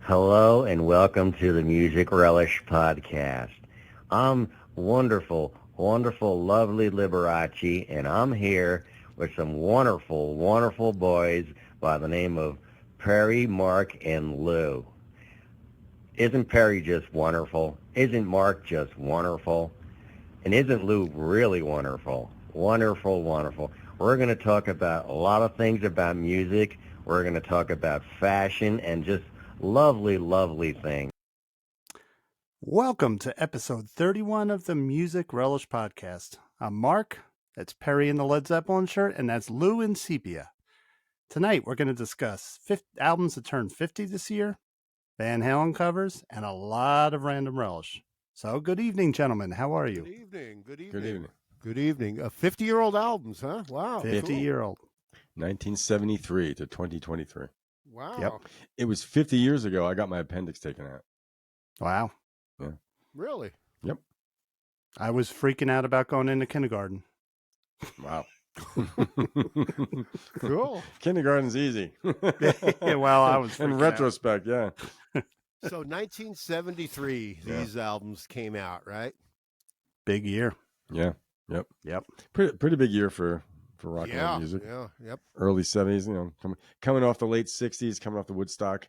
Hello and welcome to the Music Relish podcast. I'm wonderful, lovely Liberace, and I'm here with some wonderful boys by the name of Perry, Mark, and Lou. Isn't Perry just wonderful? Isn't Mark just wonderful? And isn't Lou really wonderful? Wonderful. We're going to talk about a lot of things about music. We're going to talk about fashion and just lovely things. Welcome to episode 31 of the Music Relish podcast. I'm Mark, that's Perry in the Led Zeppelin shirt, and that's Lou in sepia. Tonight we're going to discuss albums that turned 50 this year, Van Halen covers, and a lot of Random Relish. So good evening, gentlemen. How are you? Good evening. 50-year-old albums, huh? Wow. 50-year-old. 1973 to 2023. Wow. Yep. It was 50 years ago I got my appendix taken out. Wow. Yeah. Really? Yep. I was freaking out about going into kindergarten. Wow. Cool. Kindergarten's easy. Well, I was in freaking retrospect, yeah. So 1973, these albums came out, right? Big year. Yeah. Yep. Yep. Pretty big year for rock and roll music. Yeah. Yep. Early 70s, coming off the late 60s, coming off the Woodstock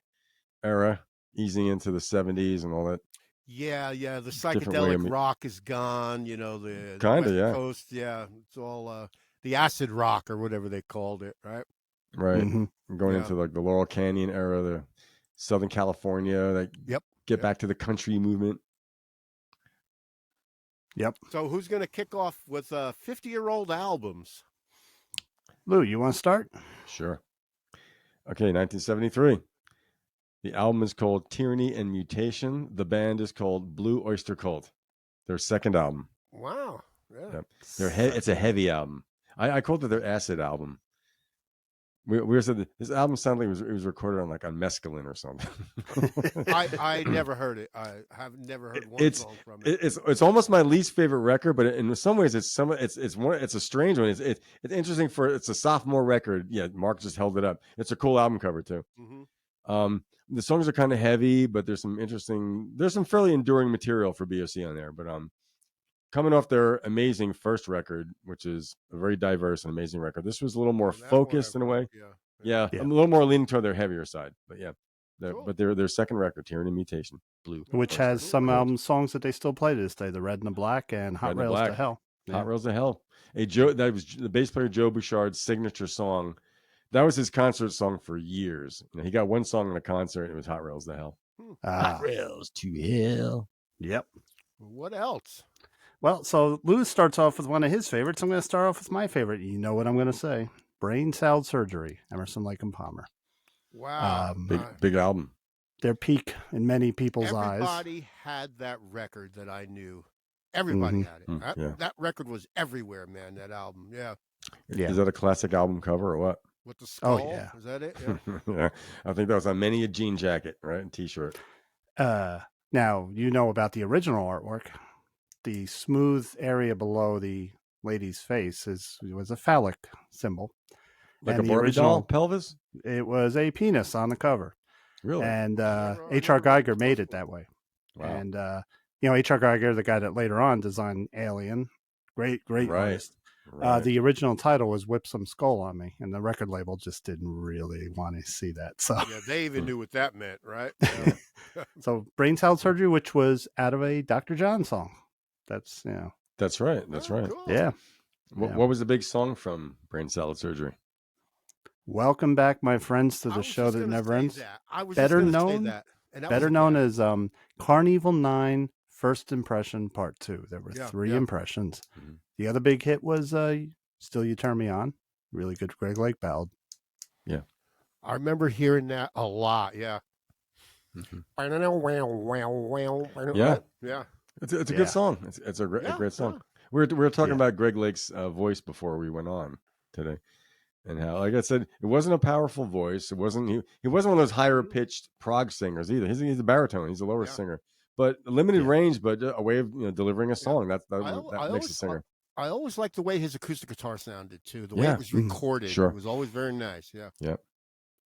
era, easing into the 70s and all that. Yeah. The psychedelic rock is gone. The West Coast. Yeah, it's all the acid rock or whatever they called it, right? Right. Mm-hmm. Going into like the Laurel Canyon era, the Southern California, get back to the country movement. Yep. So who's going to kick off with 50-year-old albums? Lou, you want to start? Sure. Okay, 1973. The album is called Tyranny and Mutation. The band is called Blue Oyster Cult. Their second album. Wow. Yeah. It's a heavy album. I called it their acid album. We said this album sounded like it was recorded on mescaline or something. I never heard it. I have never heard one song from it. It's almost my least favorite record, but in some ways it's a strange one. It's interesting it's a sophomore record. Yeah, Mark just held it up. It's a cool album cover too. Mm-hmm. The songs are kind of heavy, but there's some fairly enduring material for BOC on there. But coming off their amazing first record, which is a very diverse and amazing record, this was a little more focused in a way. Yeah, I'm a little more leaning toward their heavier side. But yeah, but their second record, Tyranny and Mutation, Blue, which has some album songs that they still play to this day: the Red and the Black and Hot Rails to Hell. Yeah. Hot Rails to Hell. That was the bass player Joe Bouchard's signature song. That was his concert song for years. He got one song in a concert, and it was Hot Rails to Hell. Hot Rails to Hell. Yep. What else? Well, so Lou starts off with one of his favorites. I'm going to start off with my favorite. You know what I'm going to say. Brain Salad Surgery, Emerson, Lake and Palmer. Wow. Big album. Their peak in many people's eyes. Everybody had that record that I knew. Everybody had it. That record was everywhere, man, that album. Yeah. Is that a classic album cover or what? With the skull? Oh, yeah. Is that it? Yeah. Yeah. I think that was on many a jean jacket, right? And t-shirt. Now, you know about the original artwork. The smooth area below the lady's face was a phallic symbol. Like and a Barbie doll pelvis? It was a penis on the cover. Really? And H.R. Geiger made it that way. Wow. And, H.R. Geiger, the guy that later on designed Alien, great artist. Right. The original title was Whip Some Skull on Me, and the record label just didn't really want to see that. So yeah, they even knew what that meant, right? So Brain Salad Surgery, which was out of a Dr. John song. That's right. That's right. Cool. Yeah. What was the big song from Brain Salad Surgery? Welcome back, my friends, to the show that never ends. Better known as Carnival 9 First Impression Part 2. There were three impressions. Mm-hmm. The other big hit was Still You Turn Me On. Really good Greg Lake ballad. Yeah. I remember hearing that a lot. Yeah. Mm-hmm. Yeah. It's a good song. It's a great song. Yeah. We were talking about Greg Lake's voice before we went on today, and how, like I said, it wasn't a powerful voice. It wasn't he wasn't one of those higher pitched prog singers either. He's a baritone. He's a lower singer, but limited range, but a way of delivering a song. That makes a singer. I always liked the way his acoustic guitar sounded too. The way it was recorded, it was always very nice. Yeah. Yeah.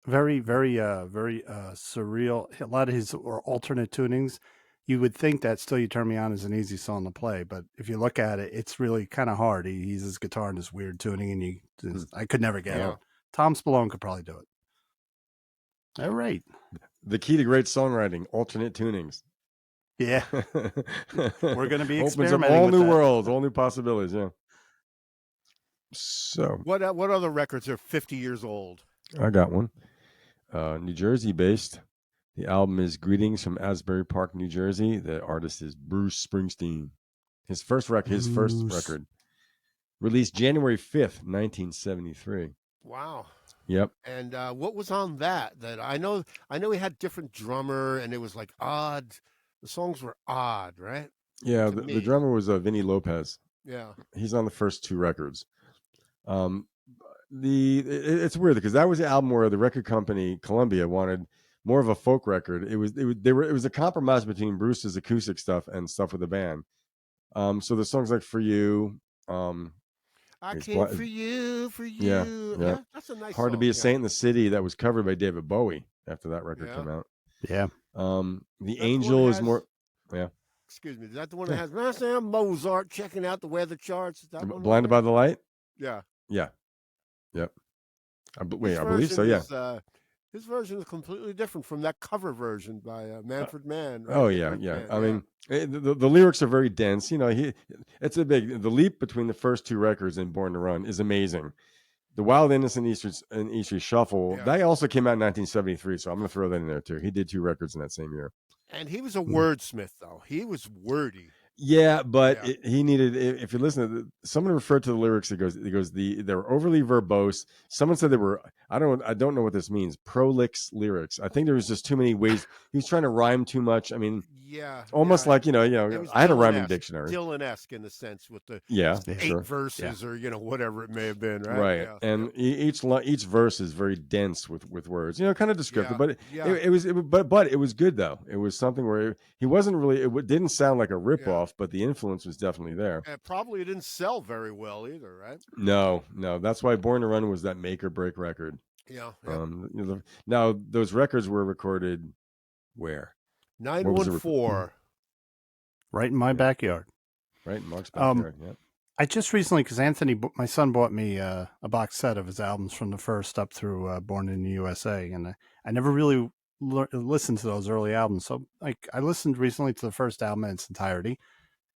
Very, very, very surreal. A lot of his or alternate tunings. You would think that "Still You Turn Me On" is an easy song to play, but if you look at it, it's really kind of hard. He uses his guitar in this weird tuning, and I could never get it. Tom Spallone could probably do it. All right. The key to great songwriting: alternate tunings. Yeah, we're going to be opens experimenting up all with new that. worlds, all new possibilities. Yeah. So, what other records are 50 years old? I got one. New Jersey based. The album is "Greetings from Asbury Park, New Jersey." The artist is Bruce Springsteen. His first record, released January 5th, 1973. Wow. Yep. And what was on that? That I know he had different drummer, and it was like odd. The songs were odd, right? Yeah, the drummer was Vinny Lopez. Yeah, he's on the first two records. It's weird because that was the album where the record company Columbia wanted more of a folk record. It was a compromise between Bruce's acoustic stuff and stuff with the band. So the songs like "For You," I came for you. Yeah, that's a nice. Hard song. to Be a Saint in the City, that was covered by David Bowie after that record came out. Yeah. The Angel is more. Yeah. Excuse me. Is that the one that has Sam Mozart checking out the weather charts? Is that one Blinded by the Light? Yeah. Yeah. Yep. I believe so. Yeah. His version is completely different from that cover version by Manfred Mann. Right? Oh yeah, yeah. I mean, the lyrics are very dense. It's the leap between the first two records and Born to Run is amazing. The Wild Innocent Easter Shuffle, that also came out in 1973, so I'm going to throw that in there too. He did two records in that same year. And he was a wordsmith, though. He was wordy. Yeah, but he needed. If you listen to someone referred to the lyrics, they were overly verbose. Someone said they were. I don't know what this means. Prolix lyrics. I think there was just too many ways. He was trying to rhyme too much. I mean, almost like I had a rhyming dictionary. Dylan-esque in the sense with the 8 verses or whatever it may have been. Right. Yeah. And each verse is very dense with words. Kind of descriptive, but it was good though. It was something where he wasn't really. It didn't sound like a ripoff. But the influence was definitely there. And probably didn't sell very well either, right? No. That's why Born to Run was that make or break record. Yeah. Now those records were recorded where? 914. Right in my backyard. Right in Mark's backyard. Yeah. I just recently, because my son bought me a box set of his albums from the first up through Born in the USA, and I never really listened to those early albums. So I listened recently to the first album in its entirety.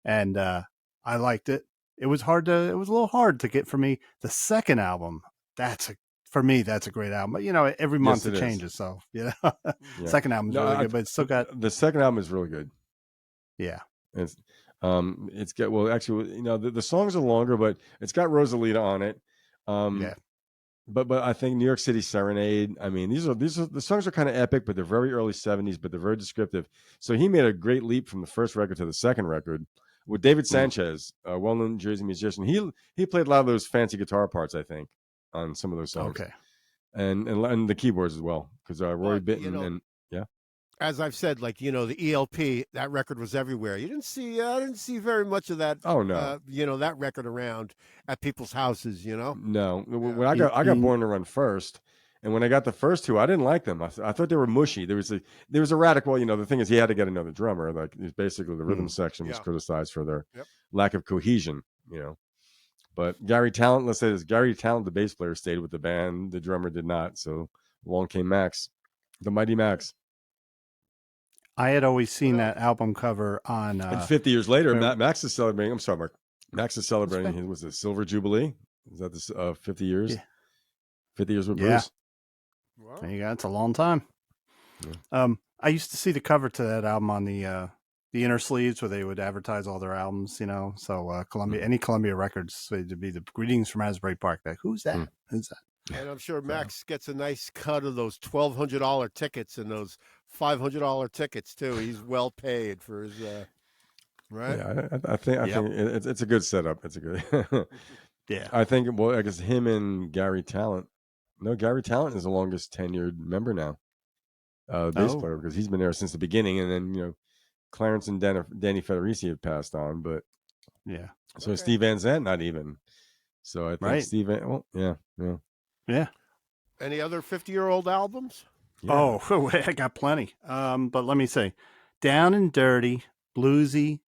And I liked it. It was a little hard to get for me. The second album, that's a great album. But every month it changes. So second album is really good, but it's still got the second album is really good. Yeah, it's got actually the songs are longer, but it's got Rosalita on it. But I think New York City Serenade. I mean, these are the songs are kind of epic, but they're very early 70s, but they're very descriptive. So he made a great leap from the first record to the second record. With David Sanchez, a well-known Jersey musician, he played a lot of those fancy guitar parts, I think, on some of those songs. Okay, and the keyboards as well, because Roy Bittan as I've said, the ELP, that record was everywhere. I didn't see very much of that. Oh no, that record around at people's houses. No, when I got Born to Run first. And when I got the first two, I didn't like them. I thought they were mushy. There was a radical. The thing is, he had to get another drummer. Like basically, the rhythm section was criticized for their lack of cohesion. But Gary Talent, let's say this: Gary Talent, the bass player, stayed with the band. The drummer did not. So along came Max, the mighty Max. I had always seen that album cover on. And 50 years later, Max is celebrating. I'm sorry, Mark. Max is celebrating. Was it Silver Jubilee? Is that the 50 years? Yeah. 50 years with Bruce. Wow. There you go. It's a long time. Yeah. I used to see the cover to that album on the inner sleeves where they would advertise all their albums. So Columbia, any Columbia records, it'd be the Greetings from Asbury Park. Like, who's that? Who's that? And I'm sure Max gets a nice cut of those $1,200 tickets and those $500 tickets too. He's well paid for his. Right. Yeah, I think it's a good setup. It's a good. Yeah. I think. Well, I guess him and Gary Talent. No, Gary Talent is the longest tenured member now, bass player, because he's been there since the beginning. And then Clarence and Danny Federici have passed on, but So Steve Van Zandt, not even. So I think Steve. Well, yeah. Any other 50-year-old albums? Yeah. Oh, I got plenty. But let me say, Down and Dirty, bluesy.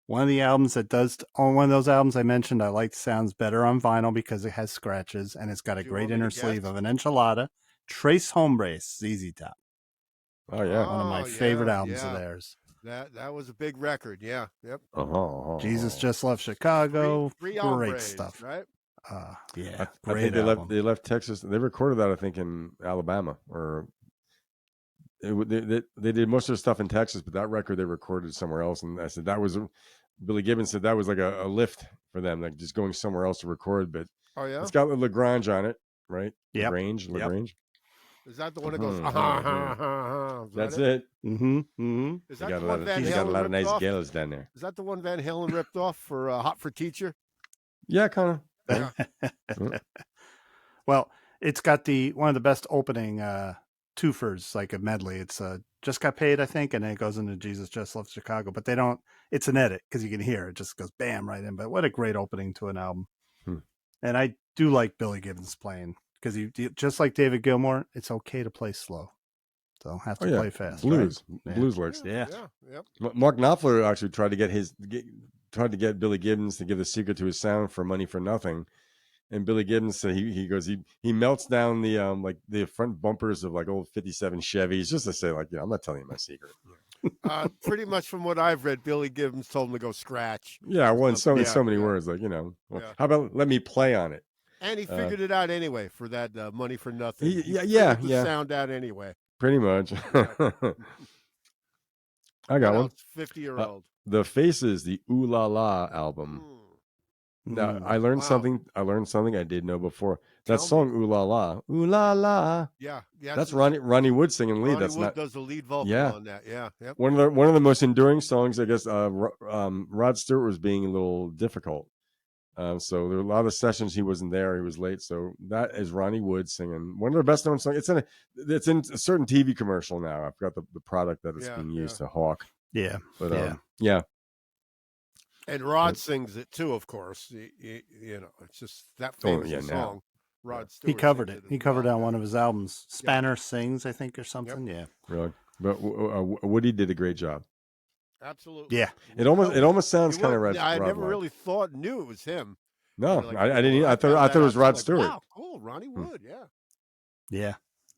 One of the albums that does, on one of those albums I mentioned, I like sounds better on vinyl because it has scratches and it's got a great inner sleeve of an enchilada. Trace Hombres, ZZ Top. Oh yeah, one of my favorite albums of theirs. That was a big record. Yeah, yep. Jesus Just Left Chicago. Three great stuff, right? Yeah, I think they left Texas. They recorded that, I think, in Alabama, or they did most of their stuff in Texas, but that record they recorded somewhere else. And I said that was Billy Gibbons said that was like a lift for them, like just going somewhere else to record. But it's got Lagrange on it, right? Yeah, Lagrange. Is that the one that goes? That's it. Is that the one Van Halen got a lot of nice off? gals down there. Is that the one Van Halen ripped off for Hot for Teacher? Yeah, kind of. Well, it's got one of the best opening twofers, like a medley. It's Just Got Paid, I think, and then it goes into Jesus Just Left Chicago. But they don't. It's an edit because you can hear it just goes bam right in. But what a great opening to an album. And I do like Billy Gibbons playing. Because just like David Gilmour, it's okay to play slow. Don't have to play fast. Blues, right? blues works. Yeah. Mark Knopfler actually tried to get Billy Gibbons to give the secret to his sound for Money for Nothing, and Billy Gibbons said he melts down the like the front bumpers of like old '57 Chevys just to say like, I'm not telling you my secret. Pretty much from what I've read, Billy Gibbons told him to go scratch. Yeah, so many words like how about let me play on it. And he figured it out anyway for that Money for Nothing. He figured the sound out anyway. Pretty much. I got one. 50-year-old. The Faces, the Ooh La La album. Now I learned something. I learned something I didn't know before. That song Ooh La La, Ooh La La. Yeah. That's Ronnie Wood singing lead. Ronnie Wood does the lead vocal on that. Yeah. Yep. One of the most enduring songs, I guess. Rod Stewart was being a little difficult. So there were a lot of sessions he wasn't there. He was late. So that is Ronnie Wood singing one of the best known songs. It's in a certain TV commercial now. I forgot the product that it's being used to hawk. Yeah, but And Rod sings it too, of course. It's just that famous song. Rod Stewart. He covered it. He covered it on one of his albums. Spanner Sings, I think, or something. Yep. Yeah. Really, but Woody did a great job. Absolutely. Yeah. It almost sounds kind of Rod. I never really knew it was him. No, I didn't. I thought it was Rod Stewart. Wow, cool, Ronnie Wood. Yeah. Yeah,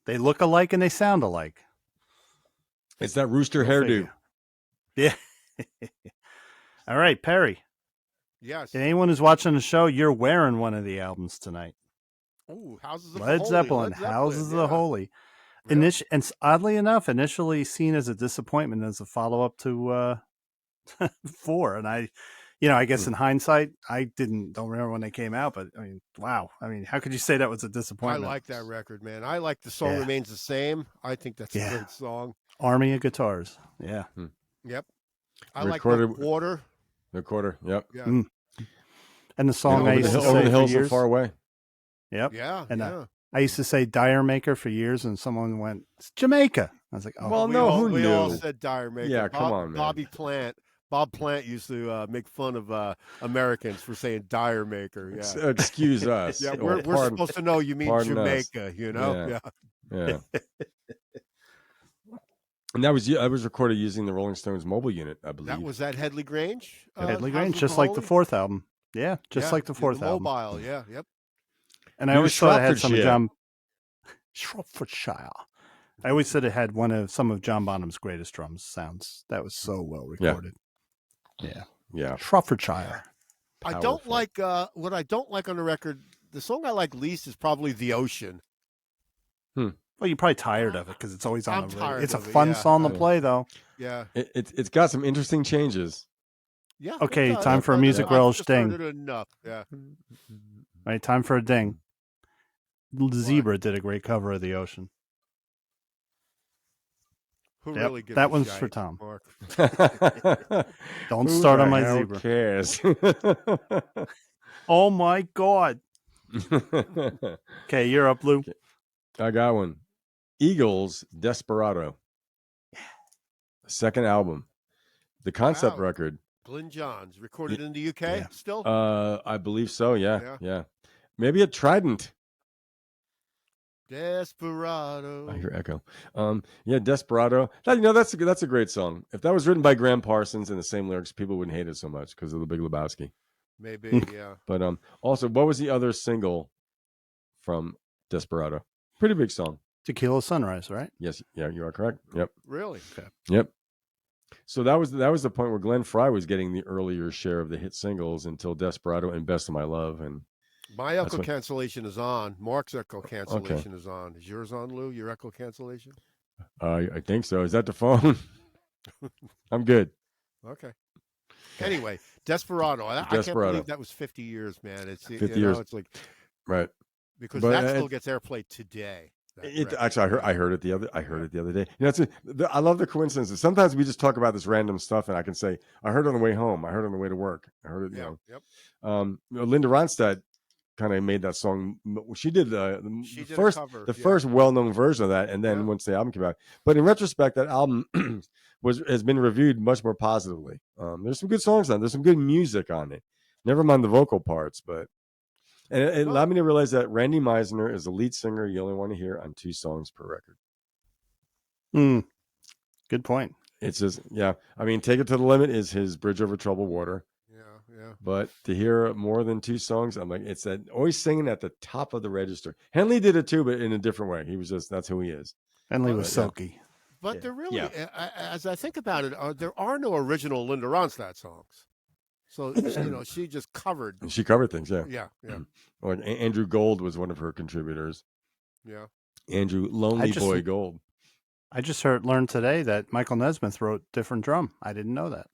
they look alike and they sound alike. It's that rooster hairdo. Yeah. All right, Perry. Yes. And anyone who's watching the show, you're wearing one of the albums tonight. Ooh, Houses of Led Zeppelin, Houses of the Holy. And oddly enough, initially seen as a disappointment as a follow-up to 4. And I guess in hindsight, I don't remember when they came out, but I mean, wow. I mean, how could you say that was a disappointment? I like that record, man. I like the song Remains the Same. I think that's a great song. Army of Guitars. Yeah. Yep. I like The Quarter. The Quarter. Yep. Yeah. And the song I used to say over the hills for years, and far away. Yep. Yeah. And I used to say Dire Maker for years, and someone went, it's Jamaica. I was like, oh. Well, who knew? We all said Dire Maker. Yeah, come on, man. Bob Plant used to make fun of Americans for saying Dire Maker. Yeah. Excuse us. Yeah, we're supposed to know you mean Jamaica, Yeah. And that was recorded using the Rolling Stones mobile unit, I believe. That was at Headley Grange? Headley Grange, just like the 4th album. Yeah, just like the 4th album. Mobile, yeah, yep. And I always thought it had some of John... Shropshire. I always said it had some of John Bonham's greatest drums sounds. That was so well recorded. Yeah. Shropshire. I don't like what I don't like on the record. The song I like least is probably The Ocean. Well, you're probably tired of it because it's always on the radio. It's a fun song to play, though. Yeah. It's got some interesting changes. Yeah. Okay, time for a music relish ding. Enough. Yeah. All right, time for a ding. Zebra did a great cover of The Ocean. Who really gives that a one's shite, for Tom. Mark? Don't start on my Who Zebra. Cares? Oh my God. Okay, you're up, Lou. I got one. Eagles, Desperado. Second album. The concept record. Glyn Johns, recorded in the UK still? I believe so, yeah. Maybe a Trident. Desperado. I hear echo. Yeah, Desperado. That's a great song. If that was written by Graham Parsons and the same lyrics, people wouldn't hate it so much because of The Big Lebowski. Maybe, yeah. But also, what was the other single from Desperado? Pretty big song. Tequila Sunrise, right? Yes, yeah, you are correct. Yep. Really? Okay. Yep. So that was the point where Glenn Frey was getting the earlier share of the hit singles until Desperado and Best of My Love. And my echo cancellation is on. Mark's echo cancellation is on. Is yours on, Lou? Your echo cancellation? I think so. Is that the phone? I'm good. Okay. Anyway, Desperado. I can't believe that was 50 years, man. It's 50 years. It's like right because that still gets airplay today. Actually, I heard it the other day. I love the coincidences. Sometimes we just talk about this random stuff, and I can say, I heard it on the way home. I heard it on the way to work. I heard it. Yep. Linda Ronstadt kind of made that song. She did the first well-known version of that, and then once the album came out. But in retrospect, that album has been reviewed much more positively. There's some good songs on it. There's some good music on it. Never mind the vocal parts, but. And it allowed me to realize that Randy Meisner is the lead singer you only want to hear on 2 songs per record. Good point. It's just, I mean, Take It to the Limit is his Bridge Over Troubled Water. Yeah. But to hear more than 2 songs, I'm like, it's that always singing at the top of the register. Henley did it too, but in a different way. He was that's who he is. Henley was silky. But there really, as I think about it, there are no original Linda Ronstadt songs. So, she just covered. She covered things, yeah. Yeah. Like Andrew Gold was one of her contributors. Yeah. Andrew Lonely Boy Gold. I just learned today that Michael Nesmith wrote different drum. I didn't know that.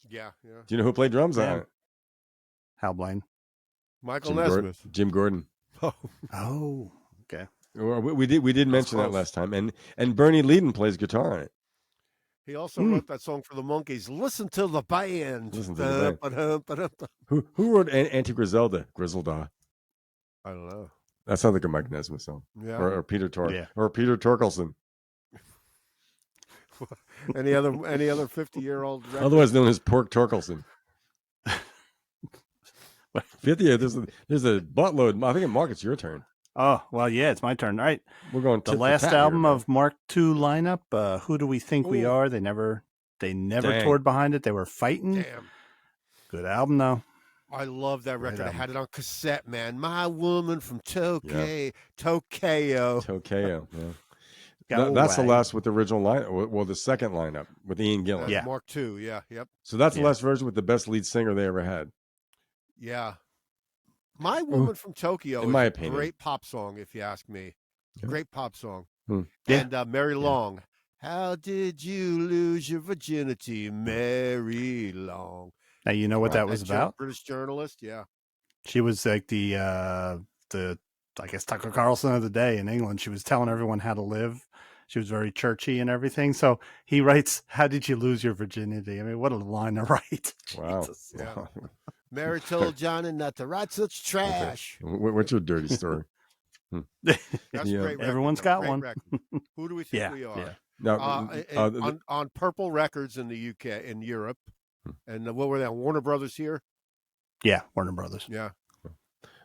Yeah. Do you know who played drums on it? Hal Blaine. Michael Nesmith. Jim Gordon. Oh, okay. We did mention that last time. And Bernie Leadon plays guitar on it. He also wrote that song for the Monkees. Listen to the band. Who wrote Anti-Griselda? Griselda. I don't know. That sounds like a Mike Nesmith song. Yeah. Or Peter or Peter Torkelson. Any other 50-year-old? Otherwise known as Pork Torkelson. 50. There's a buttload. I think, Mark, it's your turn. Oh, well, yeah, it's my turn. All right. We're going to the last album of Mark II lineup. Who Do We Think We Are? They never toured behind it. They were fighting. Damn. Good album, though. I love that record. I had it on cassette, man. My Woman from Tokyo. Tokyo, yeah. That's the last with the original lineup. Well, the second lineup with Ian Gillan. Yeah. Mark II, yep. So that's the last version with the best lead singer they ever had. Yeah. My Woman from Tokyo in my is opinion. A great pop song, if you ask me. Great pop song. Yeah. And Mary Long. How did you lose your virginity, Mary Long? Now you know what that was about? British journalist, yeah. She was like the I guess Tucker Carlson of the day in England. She was telling everyone how to live. She was very churchy and everything. So he writes, "How did you lose your virginity?" I mean, what a line to write. Wow. Jesus. Yeah. Mary told Johnny not to write such trash. What's your dirty story? That's a great record. Everyone's got one. Who do we think we are? Yeah. Now, on Purple Records in the UK, in Europe, and what were they on? Warner Brothers here? Yeah, Warner Brothers. Yeah.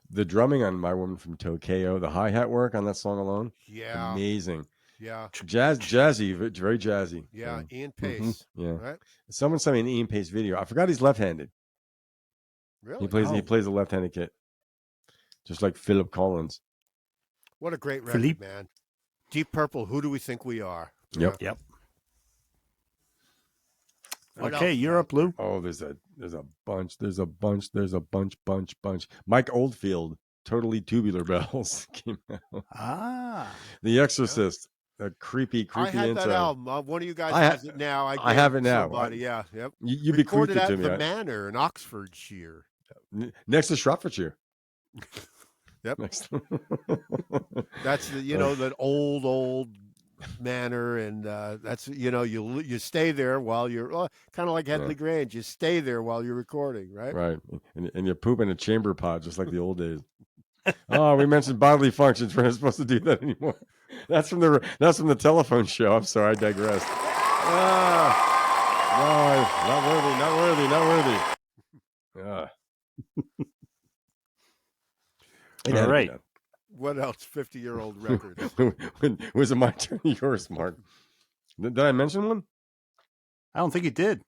The drumming on My Woman from Tokyo, the hi-hat work on that song alone, amazing. Yeah. Jazzy, very jazzy. Yeah, Ian Pace. Yeah. Right? Someone sent me an Ian Pace video. I forgot he's left-handed. Really? He plays a left-handed kit. Just like Philip Collins. What a great record, man. Deep Purple, Who Do We Think We Are? Yep. Okay, you're up, Lou. Oh, there's a bunch. Mike Oldfield, Totally Tubular Bells came out. The Exorcist, a creepy I had intro. that album. One of you guys has it now. I have it now. Yep. You bequeathed it to me. The Manor in Oxfordshire. Next to Shropshire. Yep. Next. That's that old manor, and that's you stay there while you're kind of like Headley Grange. You stay there while you're recording, right? Right, and you poop in a chamber pot just like the old days. Oh, we mentioned bodily functions. We're not supposed to do that anymore. That's from the telephone show. I'm sorry, I digress. No, not worthy. All right. what else? 50-year-old records. Was it my turn or yours, Mark? Did I mention one? I don't think you did.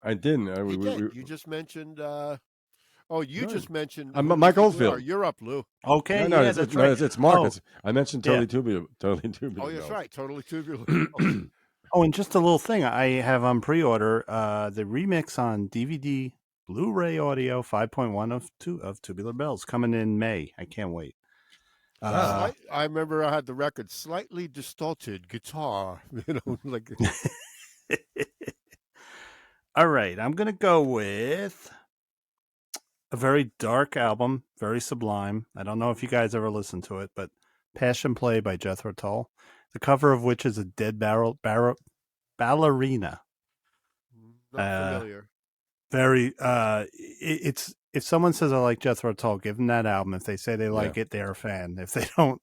I didn't. You just mentioned. Just mentioned Mike Oldfield. You're up, Lou. Okay, no, that's right. It's Mark. I mentioned Totally Tubular. Oh, that's right. Totally Tubular. And just a little thing, I have on pre-order the remix on DVD, Blu-ray audio 5.1 of Tubular Bells coming in May. I can't wait. I remember I had the record, slightly distorted guitar. Like. All right, I'm gonna go with a very dark album, very sublime. I don't know if you guys ever listened to it, but Passion Play by Jethro Tull, the cover of which is a dead ballerina. Not familiar. Very. It's if someone says I like Jethro Tull, give them that album. If they say they like it, they're a fan. If they don't,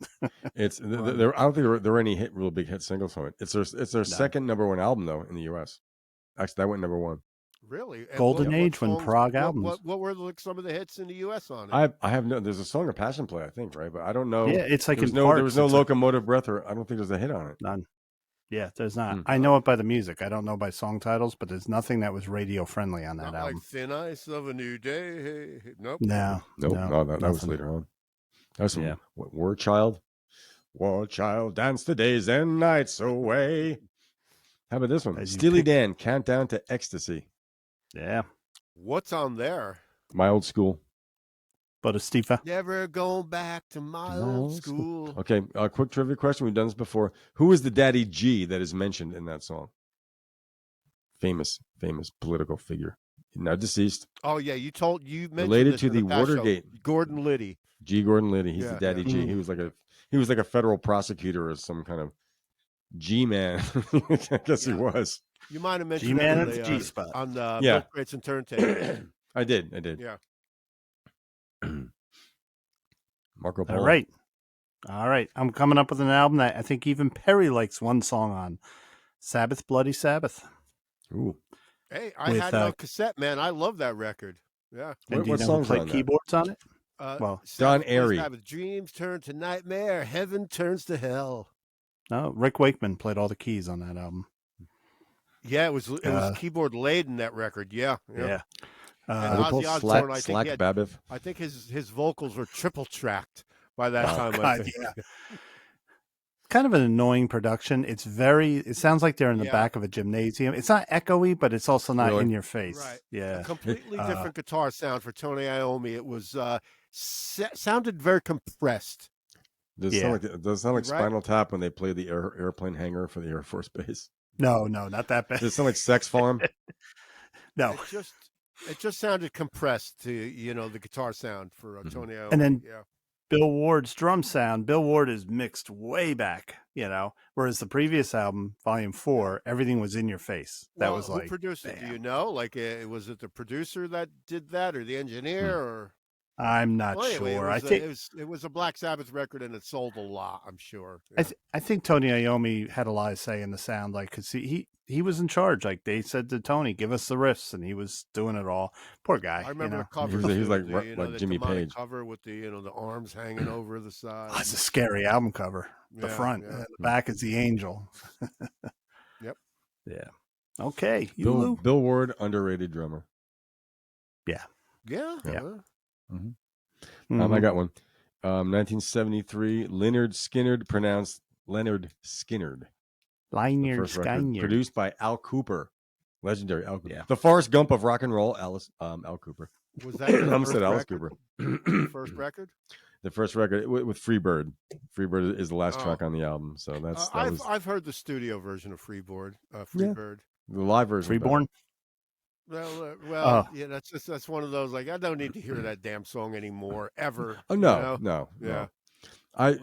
it's there. I don't think there are any real big hit singles from it. It's their second #1 album though in the U.S. Actually, that went #1. Really? And Golden Age when Prague albums. What were some of the hits in the U.S. on it? I have no. There's a song of Passion Play, I think, right? But I don't know. Yeah, it's like there was no Locomotive Breath, or I don't think there's a hit on it. None. Yeah, there's not. I know it by the music. I don't know by song titles, but there's nothing that was radio friendly on that album. Like Thin Ice of a New Day. Nope. No, that was later on. That was some War Child. War Child, dance the days and nights away. How about this one? Steely Dan, Countdown to Ecstasy. Yeah. What's on there? My Old School. But Estifa. Never going back to my old school. Okay, a quick trivia question. We've done this before. Who is the Daddy G that is mentioned in that song? Famous political figure. Now deceased. Oh, yeah. You mentioned related to the Watergate. Show. Gordon Liddy. G. Gordon Liddy. He's the Daddy G. He was like a federal prosecutor or some kind of G-man. I guess he was. You might have mentioned G-Man at the G-spot. On the Milk Crates and Turntables. I did. Yeah. Marco Polo. All right. I'm coming up with an album that I think even Perry likes one song on. Sabbath, Bloody Sabbath. Ooh. Hey, I had a cassette, man. I love that record. Yeah. And what songs play keyboards on it? Don Airy. Dreams turn to nightmare. Heaven turns to hell. No, Rick Wakeman played all the keys on that album. Yeah, it was keyboard laden, that record. Yeah. And Ozzy Osbourne, I think his vocals were triple tracked by that time. I think. Yeah. Kind of an annoying production. It sounds like they're in the back of a gymnasium. It's not echoey, but it's also not in your face. Right. Yeah. A completely different guitar sound for Tony Iommi. It was sounded very compressed. Does it sound like Spinal Tap when they play the airplane hangar for the Air Force Base? No, not that bad. Does it sound like Sex Farm? No. It just sounded compressed to, the guitar sound for Tony Iommi. And then Bill Ward's drum sound. Bill Ward is mixed way back, whereas the previous album, Volume 4, everything was in your face. That was like, who produced it? Do you know? Like, was it the producer that did that, or the engineer, or? I'm not sure. It was a Black Sabbath record, and it sold a lot. I'm sure. Yeah. I think Tony Iommi had a lot to say in the sound, like, because he was in charge. Like, they said to Tony, "Give us the riffs," and he was doing it all. Poor guy. I remember the cover. He was like Jimmy Page. Cover with the the arms hanging over the side. Oh, it's a scary album cover. The front, and the back is the angel. Yep. Yeah. Okay. Bill Ward, underrated drummer. Yeah. Yeah. I got one. 1973, Lynyrd Skynyrd, pronounced Leonard Skinnard. Lynyrd Skynyrd. Produced by Al Cooper. Legendary Al Cooper. Yeah. The Forrest Gump of rock and roll, Al Cooper. Was that your almost said Alice Cooper. First record? The first record with Freebird. Freebird is the last track on the album. So I've heard the studio version of Freebird. The live version. Freeborn? Well, that's one of those, like, I don't need to hear that damn song anymore ever. Oh no. Yeah. I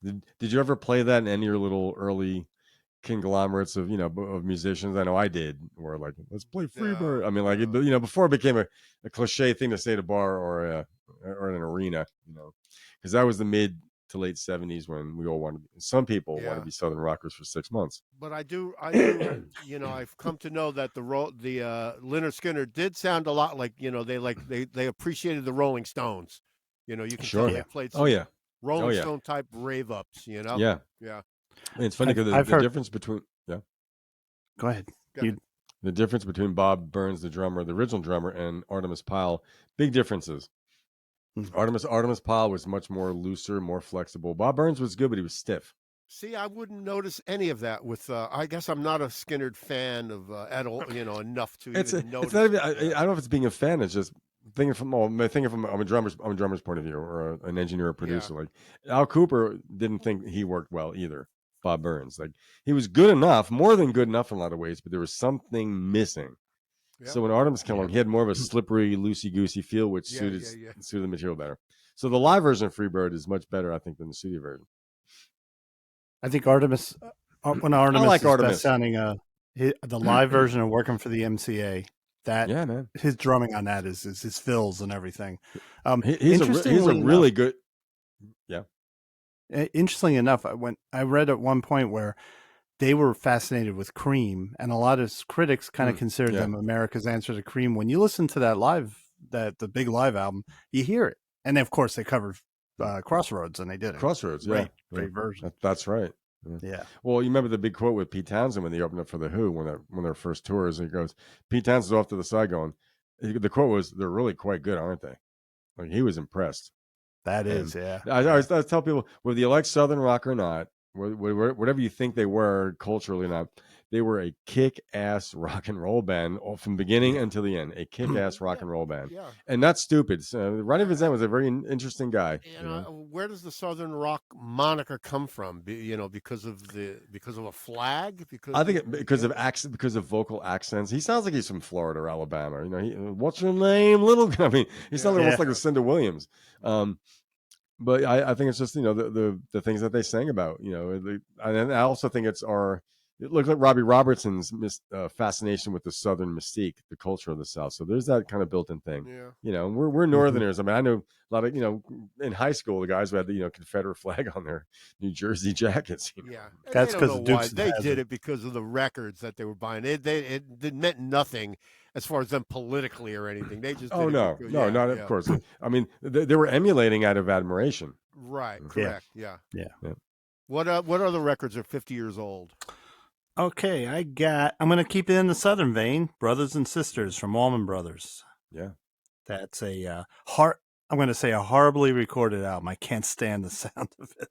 did you ever play that in any of your little early conglomerates of of musicians? I know I did. Where like, let's play Freebird. I mean, like before it became a cliche thing to say at a bar or an arena, because that was the mid to late 70s when we all some people want to be Southern rockers for 6 months. But I do I've come to know that the Lynyrd Skynyrd did sound a lot like they appreciated the Rolling Stones. You can tell they played some Rolling Stone type rave ups, you know? Yeah. Yeah. It's funny because the difference between Go ahead. The difference between Bob Burns, the drummer, the original drummer, and Artemis Pyle, big differences. Artemis Pyle was much more looser, more flexible. Bob Burns was good, but he was stiff. See, I wouldn't notice any of that with. I guess I'm not a Skinner fan of at all. You know, enough to even notice. It's not even. I don't know if it's being a fan. It's just thinking from a drummer's point of view, or an engineer or producer. Like Al Cooper didn't think he worked well either. Bob Burns, like he was good enough, more than good enough in a lot of ways, but there was something missing. Yep. So when Artemis came along, he had more of a slippery, loosey-goosey feel, which suited the material better. So the live version of Freebird is much better, I think, than the studio version. I think Artemis, when Artemis is best sounding, the live version of Working for the MCA, man, his drumming on that is his fills and everything. He's a really good. Yeah. Interestingly enough, when I read at one point where they were fascinated with Cream, and a lot of critics kind of considered them America's answer to Cream. When you listen to the big live album, you hear it, and of course they covered Crossroads, and they did it. Crossroads, great version. That's right. Yeah. Well, you remember the big quote with Pete Townsend when they opened up for the Who, when their first tours. He goes, Pete Townsend's off to the side going. The quote was, "They're really quite good, aren't they?" Like he was impressed. That is, yeah. I always tell people, whether you like Southern rock or not, whatever you think they were culturally or not, they were a kick-ass rock and roll band from beginning until the end. A kick-ass rock and roll band, and not stupid. So Ronnie Van Zant was a very interesting guy. Where does the Southern rock moniker come from? Because of a flag. Because of vocal accents. He sounds like he's from Florida or Alabama. What's your name, little? I mean, he sounds almost like Lucinda Williams. But I think it's just the things that they sang about, and I also think it looks like Robbie Robertson's fascination with the Southern mystique, the culture of the South. So there's that kind of built-in thing. Yeah. We're Northerners. I mean, I know a lot of in high school the guys who had the Confederate flag on their New Jersey jackets. Yeah, that's because the Dukes they did it because of the records that they were buying. It meant nothing as far as them politically or anything. They just of course. I mean, they were emulating out of admiration. Right. Correct. Yeah. Yeah. What other records are 50 years old? Okay, I'm going to keep it in the Southern vein. Brothers and Sisters from Allman Brothers. Yeah. That's I'm going to say a horribly recorded album. I can't stand the sound of it,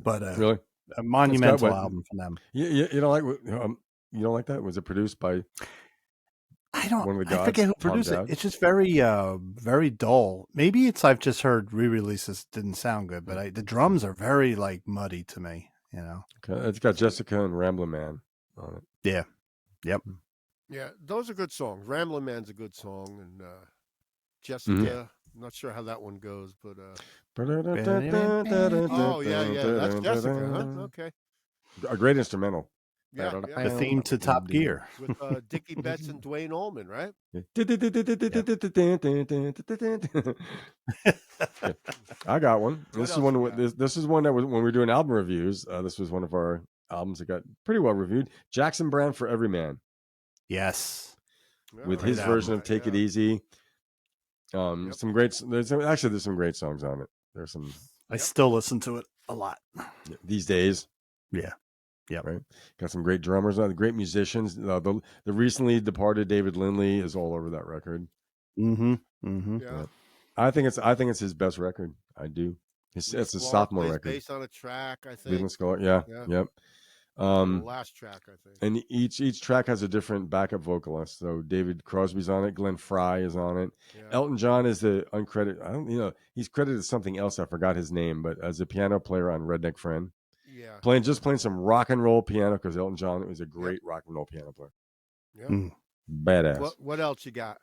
but really a monumental album from them. You don't like that? Was it produced by? I forget who produced it. It's just very, very dull. Maybe I've just heard re-releases didn't sound good, but the drums are very muddy to me. Okay. It's got Jessica and Ramblin' Man on it. Yeah. Yep. Yeah, those are good songs. Ramblin' Man's a good song, and Jessica. I'm not sure how that one goes, but oh yeah, that's Jessica. Huh? Okay. A great instrumental. Yeah, the theme to Top Gear with Dickie Betts and Dwayne Allman, right? I got one. This is one that was when we were doing album reviews. This was one of our albums that got pretty well reviewed. Jackson Browne for Every Man. Yes, with his version of Take It Easy. Some great. There's some great songs on it. There's some. I still listen to it a lot these days. Yeah. Yeah, right. Got some great drummers on, great musicians. The recently departed David Lindley is all over that record. Mm-hmm. Mm-hmm. Yeah. I think it's his best record. I do. It's a sophomore record based on a track, I think. Leland Sklar, yeah. Yep. The last track, I think. And each track has a different backup vocalist. So David Crosby's on it. Glenn Frey is on it. Yeah. Elton John is the uncredited. He's credited as something else. I forgot his name, but as a piano player on Redneck Friend. Yeah. Playing some rock and roll piano because Elton John was a great rock and roll piano player. Yeah. Badass. What else you got?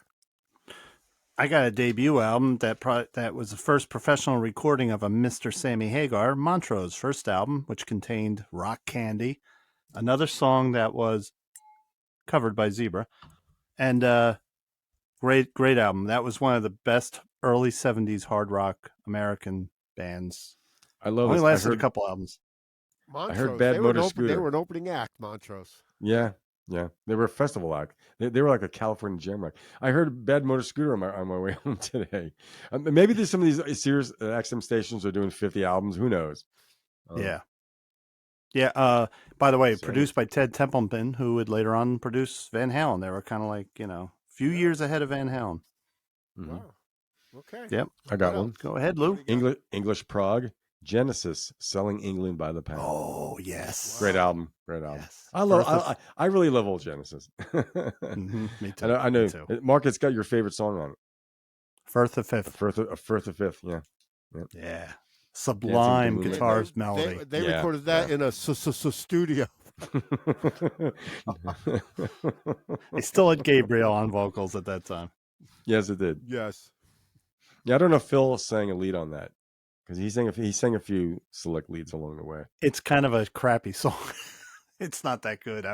I got a debut album that was the first professional recording of a Mr. Sammy Hagar, Montrose' first album, which contained Rock Candy, another song that was covered by Zebra, and great album. That was one of the best early 70s hard rock American bands. I love it. Only lasted a couple albums. Montrose, I heard Bad Motor Scooter. They were an opening act, Montrose. Yeah. Yeah, they were a festival act. They were like a California jam rock. I heard Bad Motor Scooter on my way home today. Maybe some of these Sirius XM stations are doing 50 albums. Who knows? Yeah. By the way, produced by Ted Templeman, who would later on produce Van Halen. They were kind of like, a few years ahead of Van Halen. Mm-hmm. Wow. Okay. Yep. I got one. Go ahead, Lou. English Prague. Genesis, Selling England by the Pound. Oh, yes. Great album. Yes. I really love old Genesis. Me too. I know. Me too. Mark, it's got your favorite song on it. Firth of Fifth. Firth of Fifth, yeah. Yeah. Sublime guitar's melody. They recorded that in a studio. They still had Gabriel on vocals at that time. Yes, it did. Yes. Yeah, I don't know if Phil sang a lead on that. Because he sang a few select leads along the way. It's kind of a crappy song. It's not that good.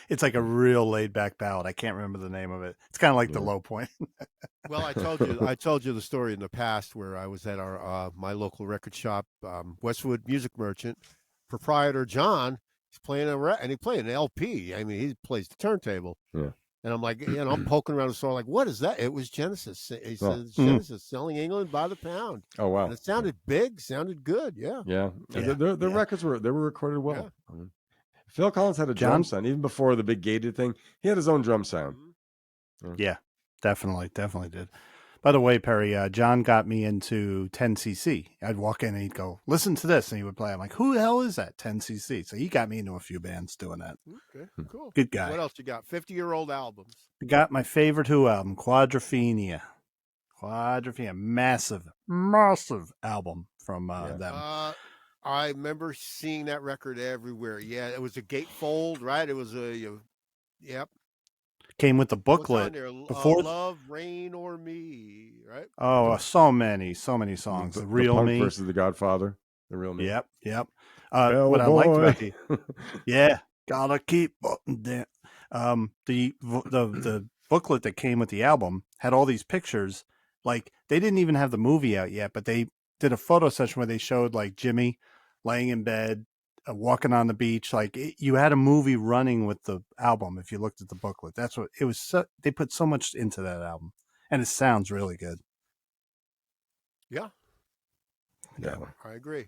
It's like a real laid back ballad. I can't remember the name of it. It's kind of like the low point. Well, I told you the story in the past where I was at my local record shop, Westwood Music Merchant. Proprietor John, he's playing he played an LP. I mean, he plays the turntable. Yeah. And I'm like, I'm poking around the store, like, what is that? It was Genesis. He said, Genesis, Selling England by the Pound. Oh, wow. And it sounded big, sounded good. Yeah. Yeah. The records were recorded well. Yeah. Phil Collins had a drum sound. Even before the big gated thing, he had his own drum sound. Mm-hmm. Yeah, definitely did. By the way, Perry, John got me into 10cc. I'd walk in and he'd go, listen to this. And he would play. I'm like, who the hell is that? 10cc. So he got me into a few bands doing that. Okay, cool. Good guy. What else you got? 50-year-old albums. I got my favorite Who album, Quadrophenia. Massive album from them. I remember seeing that record everywhere. Yeah, it was a gatefold, right? It was yep. Came with the booklet before Love, Rain, or Me, right? Oh, so many songs. The Real Punk Me versus the Godfather. The Real Me. Yep. What I liked about gotta keep that. The booklet that came with the album had all these pictures. Like they didn't even have the movie out yet, but they did a photo session where they showed like Jimmy laying in bed, walking on the beach. Like you had a movie running with the album if you looked at the booklet. That's what it was. They put so much into that album, and it sounds really good. Yeah, I agree.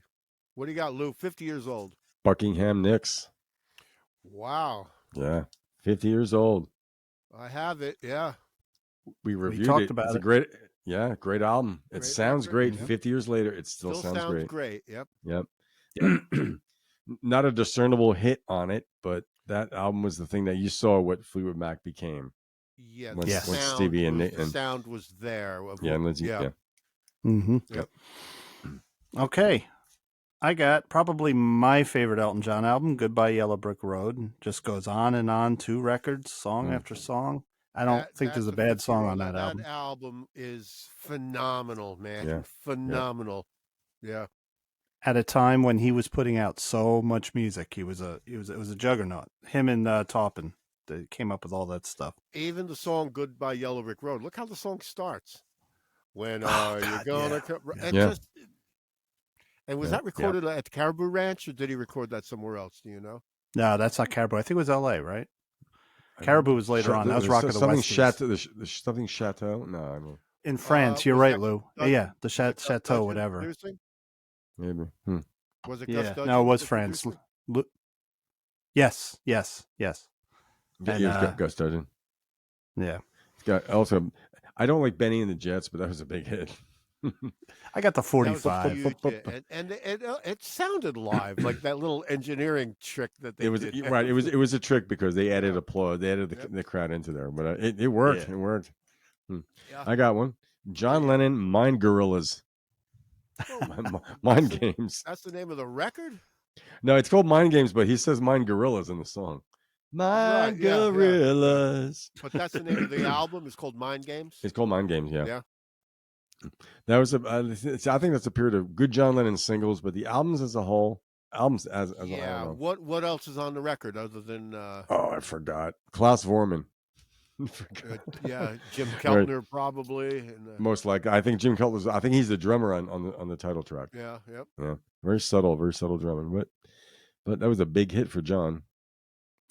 What do you got, Lou? 50 years old. Buckingham Nicks. Wow. Yeah, 50 years old. I have it. Yeah. We reviewed talked it. about it's it. Great album. It sounds record. great. 50 years later, it still sounds great. Yep. Not a discernible hit on it, but that album was the thing that you saw what Fleetwood Mac became. Yeah. When Stevie and the sound was there. And Lindsay. Yeah. Mm-hmm. Yep. Okay. I got probably my favorite Elton John album, Goodbye Yellow Brick Road. Just goes on and on, 2 records, song after song. I don't think there's a bad song on that album. That album is phenomenal, man. Yeah. Phenomenal. Yeah. At a time when he was putting out so much music, it was a juggernaut. Him and Taupin, they came up with all that stuff. Even the song "Goodbye Yellow Brick Road." Look how the song starts. When you're gonna come. And was that recorded at the Caribou Ranch, or did he record that somewhere else? Do you know? No, that's not Caribou. I think it was L.A. Right? Caribou was later on. That was Rock of the West. Something Chateau? No, I mean in France. You're right, Lou. The Chateau, whatever. Producing? Maybe. Was it Gus Dudgeon? No, it was France. Yes. And, Gus Dudgeon. Yeah. It's got also. I don't like Benny and the Jets, but that was a big hit. I got the 45. And it sounded live, like that little engineering trick that they did. Right. It was a trick because they added applause. They added the crowd into there, but it worked. Yeah. It worked. Yeah. I got one. John Lennon, Mind Gorillas. Mind Games. That's the name of the record? No, it's called Mind Games, but he says Mind Gorillas in the song. Mind Gorillas. But that's the name of the album. It's called Mind Games? It's called Mind Games, yeah. Yeah. That was I think that's a period of good John Lennon singles, but the albums as a whole, as a whole. What else is on the record other than I forgot. Klaus Vormann. Jim Keltner probably. And, most likely. I think Jim Keltner. I think he's the drummer on the title track. Yeah. Very subtle drumming, but that was a big hit for John.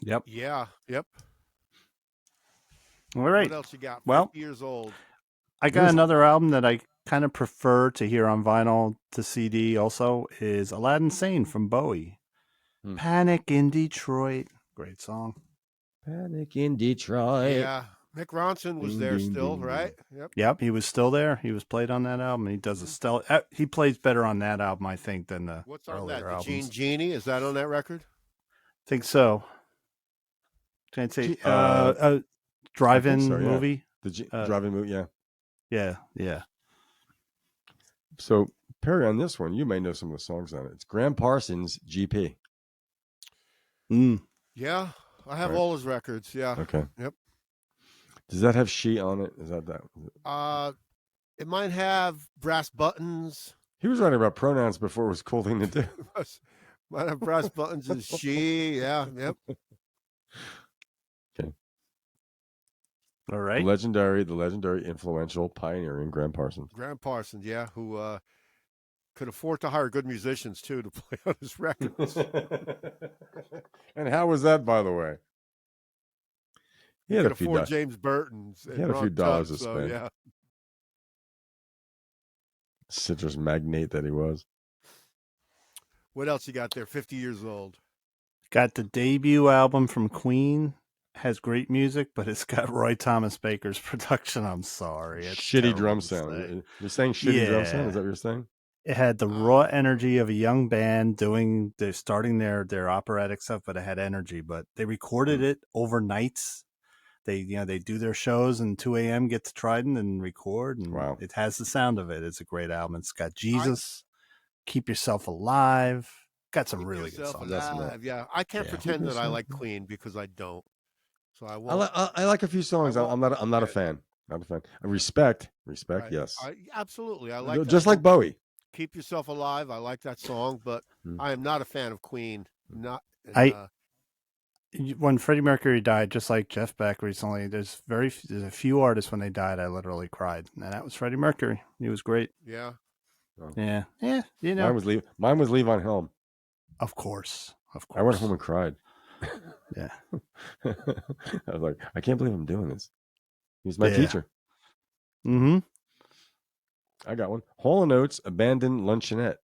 Yep. Yeah. Yep. All right. What else you got? 50 Well, years old. I got another album that I kind of prefer to hear on vinyl to CD also is Aladdin Sane from Bowie. Panic in Detroit. Great song. Panic in Detroit. Yeah. Mick Ronson was there still, right? Yep, he was still there. He was played on that album. He does a stellar. He plays better on that album, I think, than the What's on earlier that? The albums. Gene Genie? Is that on that record? I think so. Can I say drive-in movie? The drive-in movie, yeah. Yeah. So Perry, on this one, you may know some of the songs on it. It's Graham Parsons' GP. Yeah, I have all his records. Yeah. Okay. Yep. Does that have "She" on it? Is that? It might have brass buttons. He was writing about pronouns before it was a cool thing to do. Might have brass buttons and "she." Yeah. Yep. Okay. All right. The legendary, influential, pioneering Graham Parsons. Graham Parsons, yeah, who could afford to hire good musicians too to play on his records. And how was that, by the way? He could afford James Burton's. He had a few dollars to spend. Yeah. Citrus magnate that he was. What else you got there? 50 years old. Got the debut album from Queen. Has great music, but it's got Roy Thomas Baker's production. I'm sorry. It's shitty drum sound. You're saying shitty drum sound? Is that what you're saying? It had the raw energy of a young band starting their operatic stuff, but it had energy. But they recorded it overnights. They do their shows and 2 a.m. get to Trident and record, and it has the sound of it. It's a great album. It's got Jesus, Keep Yourself Alive. Got some really good songs. Yeah, I can't pretend that I like Queen because I don't. So I won't. I like a few songs. I'm not a fan. Not a fan. Respect. Right. Yes. Absolutely. I like just like Bowie. Keep Yourself Alive. I like that song, but I am not a fan of Queen. When Freddie Mercury died, just like Jeff Beck recently, there's a few artists when they died, I literally cried, and that was Freddie Mercury. He was great. Yeah. Yeah. You know, mine was Levon Helm. Of course. I went home and cried. Yeah. I was like, I can't believe I'm doing this. He's my teacher. Mm-hmm. I got one. Hall & Oates, Abandoned Luncheonette.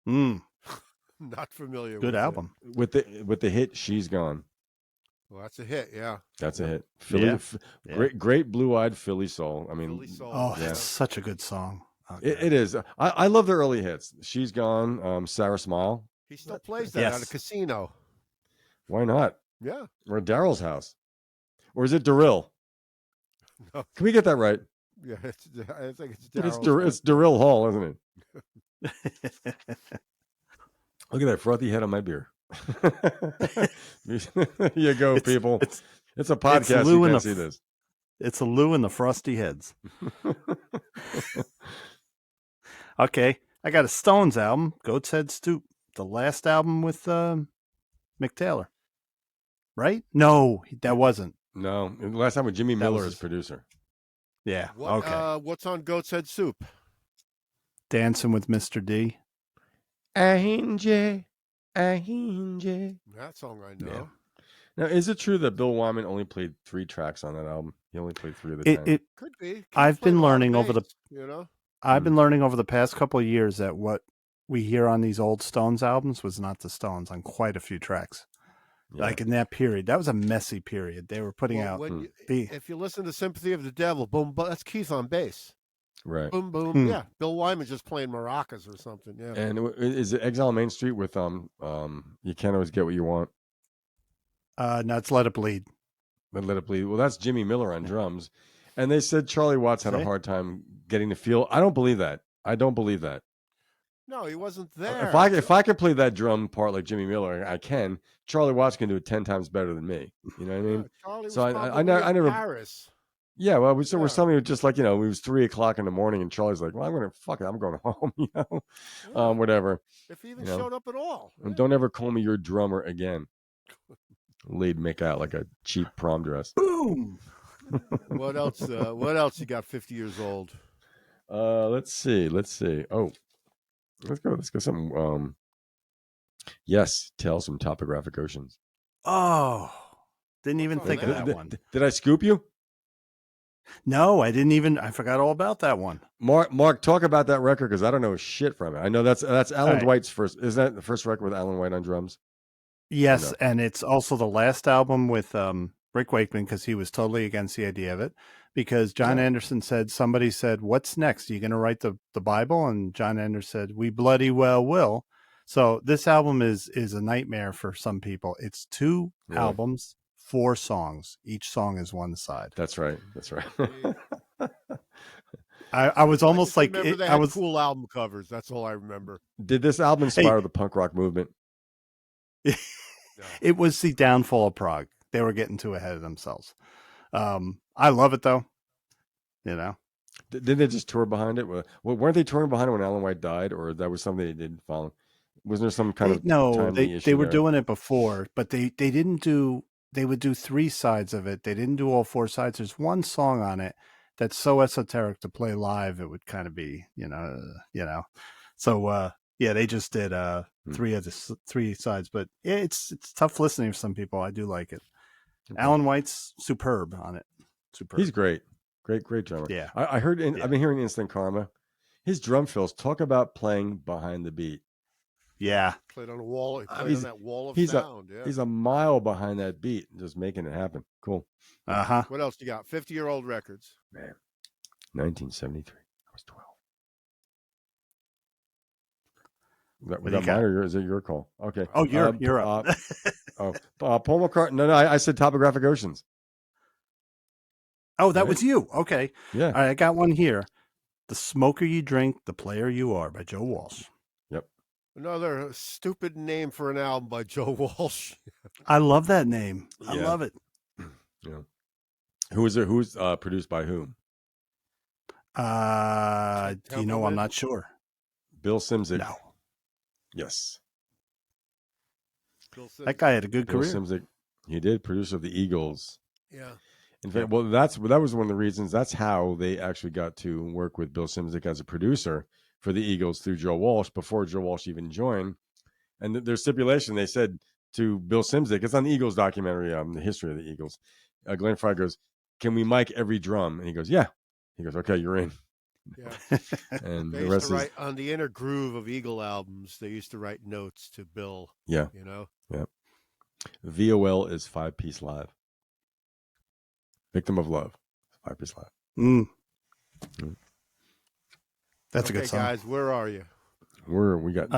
Not familiar. Good album. With the hit She's Gone. Well, that's a hit, yeah. That's a hit. Philly, great blue-eyed Philly soul. I mean, Philly soul, that's such a good song. Okay. It is. I love the early hits. She's Gone, Sarah Smile. He still plays that at a casino. Why not? Yeah. Or at Daryl's house. Or is it Daryl? No. Can we get that right? Yeah, I think it's Daryl. It's Daryl Hall, isn't it? Look at that frothy head on my beer. There you go, people. It's a podcast. You can't see this. It's a Lou and the Frosty Heads. Okay, I got a Stones album, Goat's Head Stoop, the last album with Mick Taylor. Right? No, that wasn't. No, last time with Jimmy Miller as producer. Yeah. Okay. What's on Goat's Head Soup? Dancing with Mr. D. That song I know. Yeah. Now, is it true that Bill Wyman only played 3 tracks on that album? He only played 3 of the 10. It could be. I've been learning over the past couple of years that what we hear on these old Stones albums was not the Stones on quite a few tracks. Yeah. Like in that period, that was a messy period. They were putting out. If you listen to "Sympathy of the Devil," boom, that's Keith on bass. Right. Boom, boom. Yeah, Bill Wyman's just playing maracas or something. Yeah. And is it Exile on Main Street with You Can't Always Get What You Want? No, it's Let It Bleed. Let It Bleed. Well, that's Jimmy Miller on drums, and they said Charlie Watts had a hard time getting the feel. I don't believe that. No, he wasn't there. If I could play that drum part like Jimmy Miller, I can. Charlie Watts can do it 10 times better than me. You know what I mean? Charlie was I never. Paris. Yeah, well, we're something just like, it was 3:00 in the morning, and Charlie's like, "Well, I'm going home," whatever. If he even showed up at all. And don't ever call me your drummer again. Laid Mick out like a cheap prom dress. Boom. What else? What else you got? 50 years old. Let's see. Oh, let's go. Something. Yes, Tales from Topographic Oceans. Oh, didn't even on think of that? that one. Did I scoop you? No, I didn't even. I forgot all about that one. Mark, talk about that record because I don't know shit from it. I know that's Alan right. White's first. Is that the first record with Alan White on drums? Yes, and it's also the last album with Rick Wakeman because he was totally against the idea of it. Because John Anderson said, somebody said, "What's next? Are you going to write the Bible?" And John Anderson said, "We bloody well will." So this album is a nightmare for some people. It's two albums, 4 songs. Each song is one side. That's right. That's right. I was almost like remember they had cool album covers. That's all I remember. Did this album inspire the punk rock movement? It was the downfall of prog. They were getting too ahead of themselves. I love it though. You know, didn't they just tour behind it? Well, weren't they touring behind it when Alan White died, or that was something they didn't follow? Wasn't there some kind of they were doing it before, but they didn't do. They would do 3 sides of it. They didn't do all 4 sides. There's one song on it that's so esoteric to play live, it would kind of be, you know. So they just did 3 of the 3 sides, but it's tough listening for some people. I do like it. Okay. Alan White's superb on it. Superb. He's great drummer. Yeah, I heard. I've been hearing Instant Karma. His drum fills talk about playing behind the beat. Yeah, played on a wall. He played on that wall of sound. He's a mile behind that beat, just making it happen. Cool. What else you got? 50-year-old records. Man, 1973. I was 12. Was that mine or is it your call? Okay. Oh, you're up. Paul McCartney. No, I said Topographic Oceans. Oh, that was you. Okay. Yeah. All right, I got one here. The Smoker You Drink, The Player You Are by Joe Walsh. Yep. Another stupid name for an album by Joe Walsh. I love that name. I love it. Yeah. Who's produced by whom? Do you know? I'm not sure. Bill Simzik. No. Yes. That guy had a good career. Bill Simzik. He did, producer of the Eagles. Yeah. In fact, well, that was one of the reasons. That's how they actually got to work with Bill Simzik as a producer for the Eagles through Joe Walsh before Joe Walsh even joined. And there's stipulation. They said to Bill Simzik, it's on the Eagles documentary, the history of the Eagles. Glenn Frey goes, "Can we mic every drum?" And he goes, "Yeah." He goes, "Okay, you're in." Yeah. And they the rest used to write on the inner groove of Eagle albums. They used to write notes to Bill. Yeah. You know. Yeah. VOL is 5-piece live. Victim of Love, 5-piece live. That's a good song. Guys, where are you? We got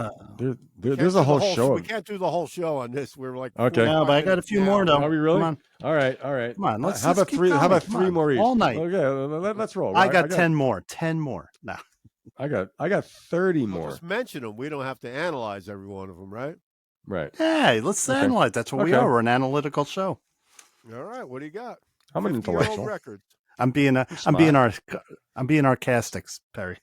there's a whole show. We can't do the whole show on this. We're like okay. No, but I got a few more though. Are we really? Come on. All right. Come on. How about 3? How about 3 more each? All night. Okay, let's roll. I got 10 more. 10 more. No. I got 30 more. Just mention them. We don't have to analyze every one of them, right? Right. Hey, let's analyze. That's what we are. We're an analytical show. All right. What do you got? I'm an intellectual. Records. I'm being sarcastic, Perry.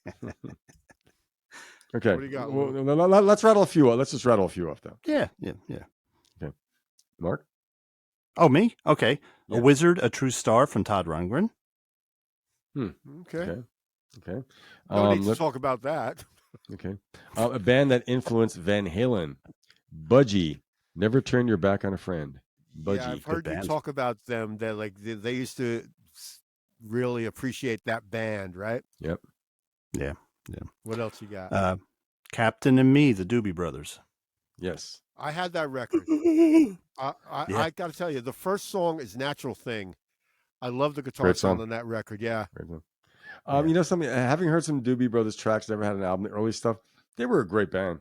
Okay. What do you got? Well, let's rattle a few. Let's just rattle a few off, though. Yeah. Okay. Mark? Oh, me? Okay. Yeah. A Wizard, A True Star from Todd Rundgren. Okay. No need to talk about that. Okay. A band that influenced Van Halen. Budgie, Never Turn Your Back on a Friend. Budgie. Yeah, I've heard you talk about them. That they used to really appreciate that band, right? Yep. Yeah. What else you got? Captain and Me, the Doobie Brothers. Yes. I had that record. I got to tell you, the first song is Natural Thing. I love the guitar sound on that record. Yeah. You know something? Having heard some Doobie Brothers tracks, never had an album, the early stuff, they were a great band.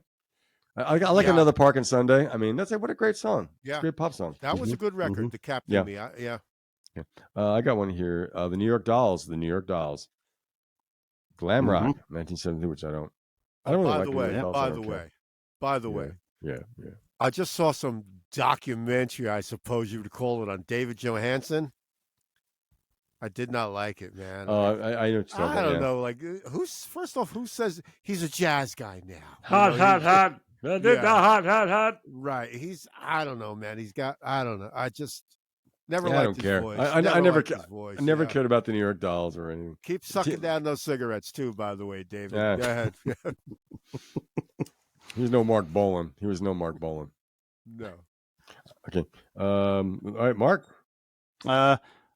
I like Another Parkin' Sunday. I mean, what a great song. Yeah. It's a great pop song. That was a good record, the Captain and Me. Yeah. I got one here. The New York Dolls. Glam Rock, 1973, which I don't really like. By the way. Yeah. I just saw some documentary, I suppose you would call it, on David Johansen. I did not like it, man. I don't know. Like, who says he's a jazz guy now? Hot. Right. I don't know, man. I don't know. I just never liked his care. voice. I never cared about the New York Dolls or anything. Keep sucking down those cigarettes too, by the way, David. Yeah. Go ahead. He was no Mark Bolan. No. Okay. All right, Mark.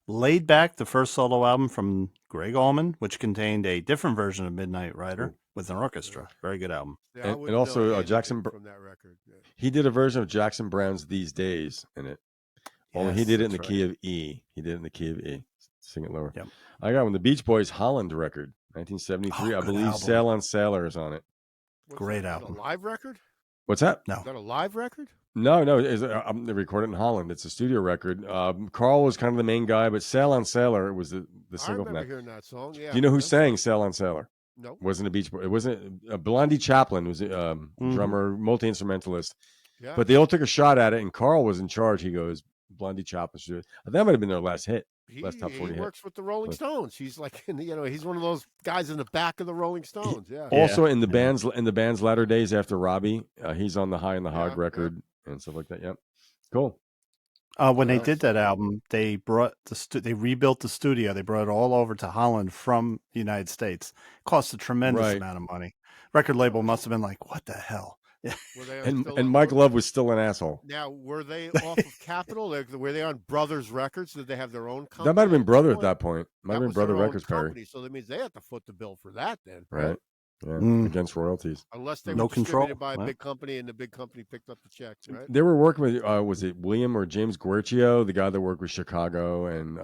Laid Back, the first solo album from Greg Allman, which contained a different version of Midnight Rider with an orchestra. Very good album. Yeah, and also Jackson from that record. Yeah. He did a version of Jackson Brown's "These Days" in it. Only he did it in the key of E. He did it in the key of E. Sing it lower. Yep. I got one. The Beach Boys Holland record, 1973. I believe album. "Sail on Sailor" is on it. Great album. A live record? What's that? No. Is that a live record? No. They recorded in Holland. It's a studio record. Carl was kind of the main guy, but "Sail on Sailor" was the single from that. I remember hearing that song. Yeah. Do you know who sang "Sail on Sailor"? No. Wasn't a Beach Boy. It wasn't. Blondie Chaplin was a drummer, multi-instrumentalist. Yeah. But they all took a shot at it, and Carl was in charge. He goes, Blondie Chaplin should do it. That might have been their last hit. Last top 40 he works with the Rolling Stones. He's like, he's one of those guys in the back of the Rolling Stones. Yeah. Also in the band's latter days after Robbie, he's on the High and the Hog record and stuff like that. Yep. Cool. When they did that album, they brought they rebuilt the studio. They brought it all over to Holland from the United States. It cost a tremendous amount of money. Record label must have been like, "What the hell?" And Mike Love was still an asshole. Now, were they off of Capitol? Were they on Brothers Records? Did they have their own company? That might have been Brother at that point. Might have been Brother Records, Perry. So that means they had to foot the bill for that then. Right. Yeah. Against royalties. Unless they were distributed by a big company and the big company picked up the check, right? They were working with, was it William or James Guercio, the guy that worked with Chicago and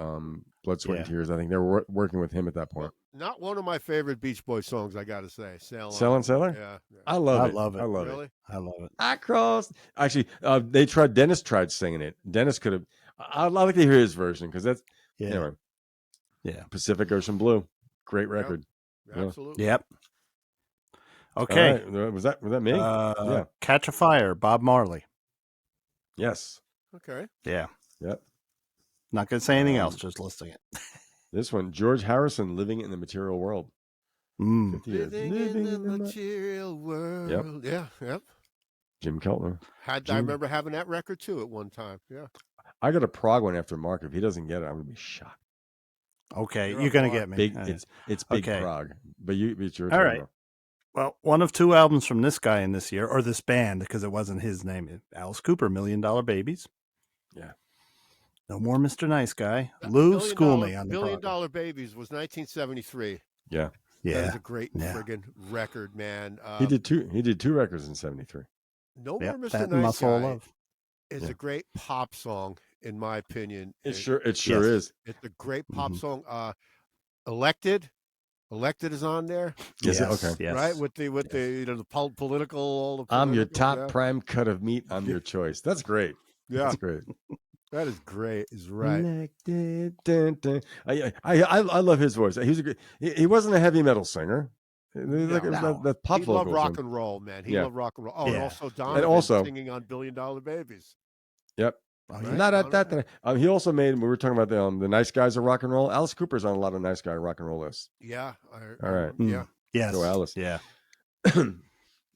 Blood, Sweat, and Tears? I think they were working with him at that point. Not one of my favorite Beach Boys songs, I got to say. Sail on Sailor? Yeah. I love it. I love really? it. I love it. I crossed. Actually, Dennis tried singing it. Dennis could have. I'd like to hear his version because that's, anyway. Yeah. Pacific Ocean Blue. Great record. Yeah, absolutely. Yep. Okay. Right. Was that me? Yeah. Catch a Fire, Bob Marley. Yes. Okay. Yeah. Yep. Not going to say anything else, just listing it. This one, George Harrison, Living in the Material World. Living in the material world. Yep. Yeah. Yep. Jim Keltner. I remember having that record too at one time. Yeah. I got a Prague one after Mark. If he doesn't get it, I'm going to be shocked. Okay. You're going to get me. Big, it's Big Prague. But it's your turn. All right. Well, one of two albums from this guy in this year, or this band, because it wasn't his name. Alice Cooper, $1 Million Babies. Yeah. No More Mr. Nice Guy. Lou, school me on the $1 Million Babies was 1973. Yeah. Yeah. That is a great friggin' record, man. He did two records in 73. No More Mr. Nice Guy is a great pop song, in my opinion. It sure is. It's a great pop song. Elected is on there. Yes. Okay. Yes. Right with the the political. All the I'm your top prime cut of meat. I'm your choice. That's great. Yeah, that's great. That is great. Is right. Elected, dun, dun. I love his voice. He wasn't a heavy metal singer. That pop he vocals. Loved rock and roll, man. He loved rock and roll. Oh, and also Donovan singing on $1 Billion Babies. Yep. Not at that. He also made. We were talking about the nice guys of rock and roll. Alice Cooper's on a lot of nice guy rock and roll lists. Yeah. All right. Yeah. Yes. Go Alice. Yeah.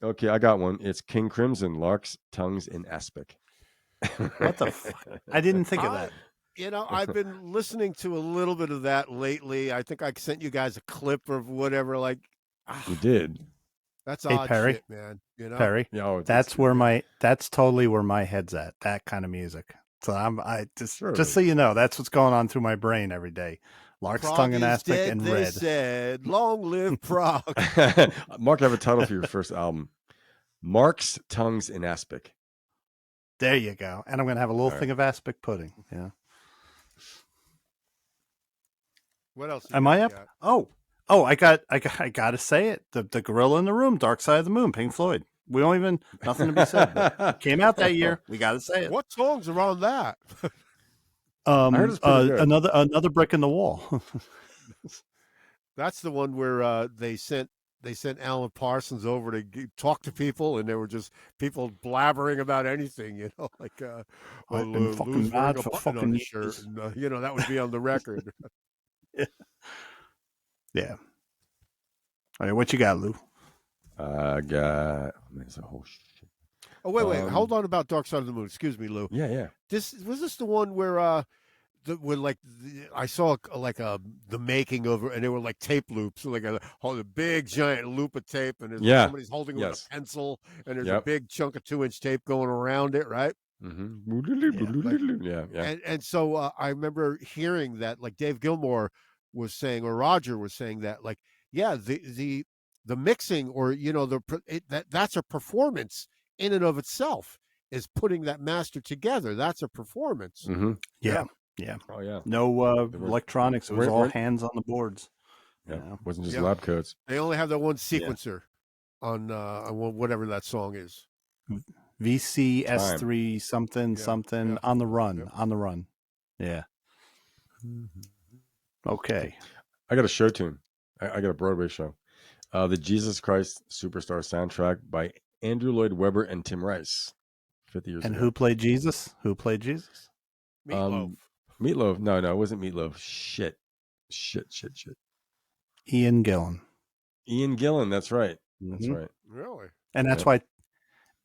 Okay, I got one. It's King Crimson, Lark's Tongues in Aspic. What the fuck? I didn't think of that. I've been listening to a little bit of that lately. I think I sent you guys a clip of whatever. Like, you did. That's odd Perry, shit, man. Perry, that's totally where my head's at. That kind of music. So just so you know, that's what's going on through my brain every day. Lark's Tongue in Aspic and they Red. Said, "Long live Prague." Mark, I have a title for your first album: Mark's Tongues in Aspic. There you go. And I'm going to have a little thing of aspic pudding. Yeah. What else? Am I up? Got? Oh, I got to say it. The Gorilla in the Room, Dark Side of the Moon, Pink Floyd. We don't even, nothing to be said. But came out that year. We got to say it. What songs are on that? Another Brick in the Wall. That's the one where they sent Alan Parsons over to talk to people, and there were just people blabbering about anything, like I've been fucking mad for fucking shirt, and, that would be on the record. Yeah. All right, what you got, Lou? I got. There's a whole shit. Oh wait, hold on about Dark Side of the Moon. Excuse me, Lou. Yeah. This the one where I saw the making of it, and they were like tape loops, like a big giant loop of tape, and somebody's holding it with a pencil, and there's a big chunk of 2-inch tape going around it, right? Yeah. And so I remember hearing that, like Dave Gilmour was saying, or Roger was saying that, like, yeah, the mixing, or that's a performance in and of itself, is putting that master together. That's a performance. Yeah. Oh yeah. No electronics. It was all hands on the boards. Yeah, wasn't just lab coats. They only have that one sequencer on whatever that song is. VCS3 something on the run. Yeah. Okay. I got a show tune. I got a Broadway show. The Jesus Christ Superstar soundtrack by Andrew Lloyd Webber and Tim Rice. 50 years and ago. who played Jesus? Meatloaf. Meatloaf. No, it wasn't Meatloaf. Shit. Ian Gillan. Ian Gillan. That's right. That's right. Really? And that's why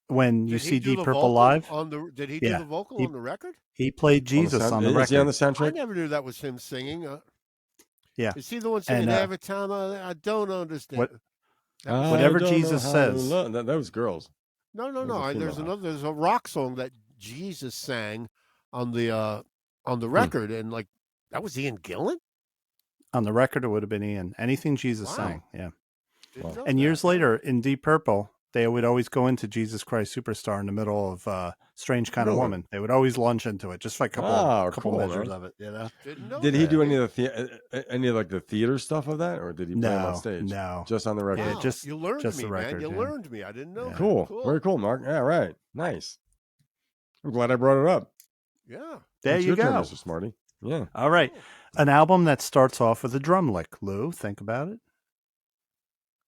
when you see Deep Purple live, did he do the vocal on the record? He played Jesus on the record. Is he on the soundtrack? I never knew that was him singing. Yeah. Is he the one singing every time I don't understand? Whatever Jesus says. That was girls. No. There's a rock song that Jesus sang on the record, and like that was Ian Gillan. On the record, it would have been Ian. Anything Jesus sang, yeah. Wow. And years later, in Deep Purple, they would always go into Jesus Christ Superstar in the middle of Strange Kind of Woman. They would always lunge into it, just like a couple measures of it. You know. Did he do any of the theater stuff of that, or did he play on stage? No, just on the record. Wow. You learned me, the record, man. You learned me. I didn't know. Cool. Very cool, Mark. Yeah, right. Nice. I'm glad I brought it up. Yeah. There you go, Mr. Smarty. Yeah. All right. An album that starts off with a drum lick. Lou, think about it.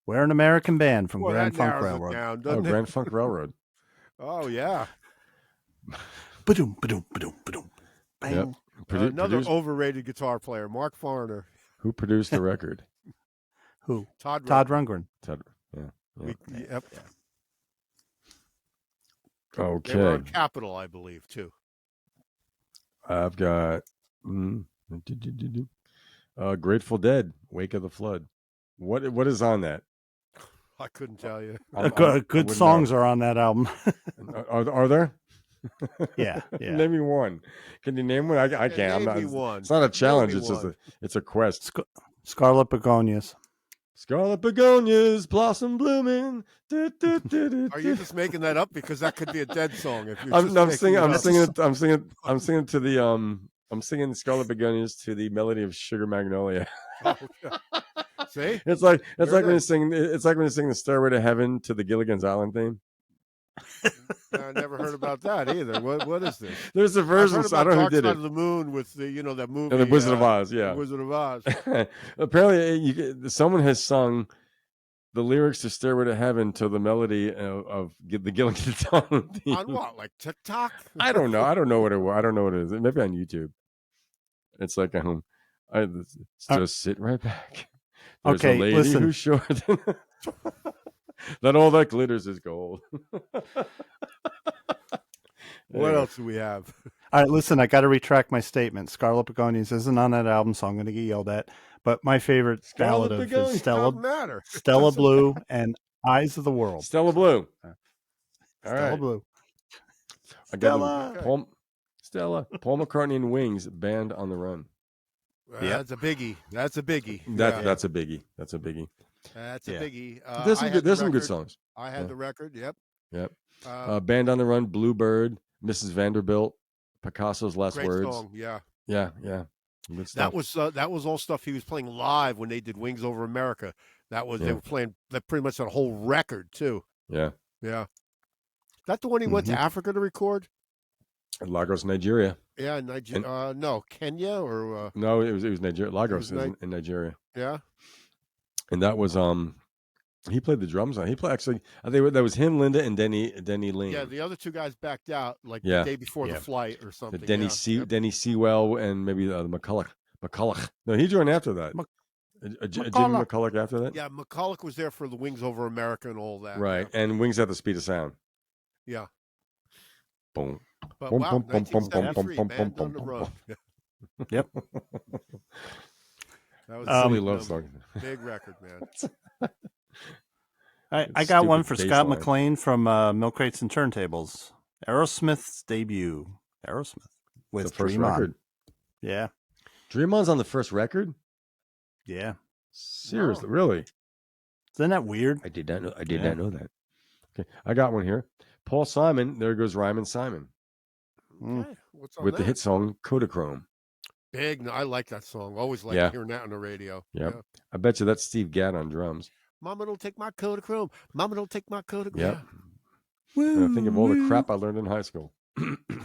We're an American band from Grand Funk Railroad. Grand Funk Railroad. Oh, yeah. Ba-doom, ba-doom, ba-doom, ba-doom. Bang. Yep. Another overrated guitar player, Mark Foreigner. Who produced the record? Who? Todd Rundgren. Yep. Okay. They were on Capitol, I believe, too. I've got Grateful Dead, Wake of the Flood. What is on that? I couldn't tell you. Good songs are on that album. Are there? Yeah. Name me one. Can you name one? I can't. Name me one. It's not a challenge. It's just it's a quest. Scarlet Begonias. Scarlet begonias, blossom blooming. Are you just making that up because that could be a Dead song? If you're I'm singing Scarlet Begonias to the melody of Sugar Magnolia. See, it's like when you sing the Stairway to Heaven to the Gilligan's Island theme. I never heard about that either. What is this? There's a version. I don't know who did it. Dark Side of the Moon with that movie, The Wizard of Oz. Yeah, Wizard of Oz. Apparently, someone has sung the lyrics to Stairway to Heaven to the melody of the Gilligan's Island theme. On what, like TikTok? I don't know. I don't know what it is. Maybe on YouTube. It's like just sit right back. There's a lady listen. who's short. That all that glitters is gold. What else do we have? All right, listen, I got to retract my statement. Scarlet Begonias isn't on that album, so I'm going to get yelled at. But my favorite ballad is Stella Blue and Eyes of the World. Stella Blue. Stella Blue. Stella. Paul McCartney and Wings, Band on the Run. That's a biggie. That's a biggie. That's a biggie. That's a biggie. There's some good songs. I had the record. Yep. Band on the Run, Bluebird, Mrs. Vanderbilt, Picasso's Last Great Words. Song. Yeah. That was all stuff he was playing live when they did Wings Over America. They were playing that pretty much that whole record too. Yeah. That the one he went to Africa to record? Lagos, Nigeria. Yeah, Nigeria. No, Kenya or no, it was Nigeria. Lagos is in Nigeria. Yeah. And that was he played the drums on. He played actually. I think that was him, Linda, and Denny Ling. Yeah, the other two guys backed out the day before the flight or something. Denny Sewell and maybe McCulloch. No, he joined after that. Jimmy McCulloch after that. Yeah, McCulloch was there for the Wings Over America and all that. Right, and Wings at the Speed of Sound. Yeah. Boom. But wow, 1973, Band on the Run. Yep. That was silly love song. Big record, man. I got one for Scott McLean from Milk Crates and Turntables. Aerosmith's debut. Aerosmith with The first Dream On. record. Yeah. Dream On's on the first record? Yeah. Seriously, really? Isn't that weird? I did not know. I did not know that. Okay, I got one here. Paul Simon. There goes Ryman Simon. Okay. What's on with that? the hit song Kodachrome. Big. No, I like that song. Always like hearing that on the radio. Yep. Yeah. I bet you that's Steve Gadd on drums. Mama don't take my Kodachrome. Mama don't take my Kodachrome. Yep. I think of all the crap I learned in high school.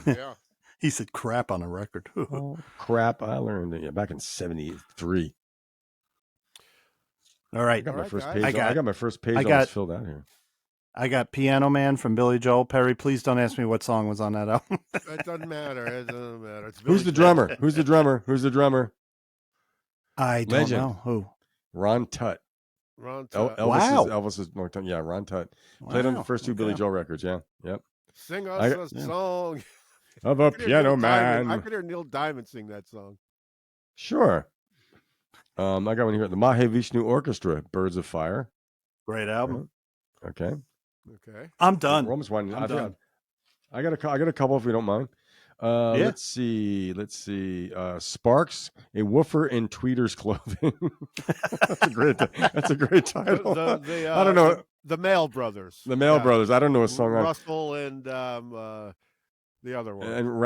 Yeah. He said crap on a record. Oh, crap I learned back in 73. All right. I got my first guys. page. I got my first page almost filled out here. I got Piano Man from Billy Joel. Perry, please don't ask me what song was on that album. It doesn't matter. It doesn't matter. Who's the drummer? Who's the drummer? Who's the drummer? I don't know. Who? Ron Tutt. Ron Tutt. Elvis's yeah, Ron Tutt. Played on the first two Billy Joel records, yeah. Yep. Sing us a song. Of a Piano Man. I could hear Neil Diamond sing that song. Sure. I got one here. The Mahavishnu Orchestra, Birds of Fire. Great album. Okay. I'm done. We're almost one. I'm done. I got a couple if we don't mind. Let's see. Sparks, a woofer in tweeter's clothing. That's a great title. I don't know. The Mail Brothers. The Mail Brothers. I don't know a song. Russell and the other one. And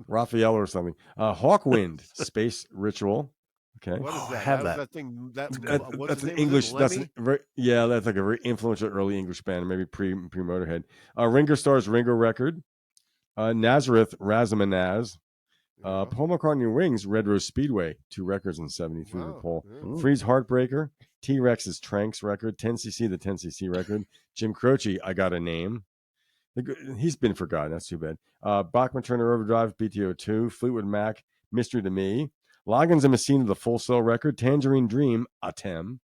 Raphael or something. Hawkwind, Space Ritual. Okay. What is that? I have that thing. That's an English. That's like a very influential early English band, maybe pre Motorhead. Ringo Starr's Ringo record. Nazareth, Razamanaz. Paul McCartney Wings, Red Rose Speedway, 2 records in 73 with Paul. Freeze Heartbreaker, T-Rex's Tranks record, 10cc, the 10cc record. Jim Croce, I Got a Name. He's been forgotten. That's too bad. Bachman Turner Overdrive, BTO2, Fleetwood Mac, Mystery to Me. Loggins and Messina, the Full Sail record. Tangerine Dream, Atem.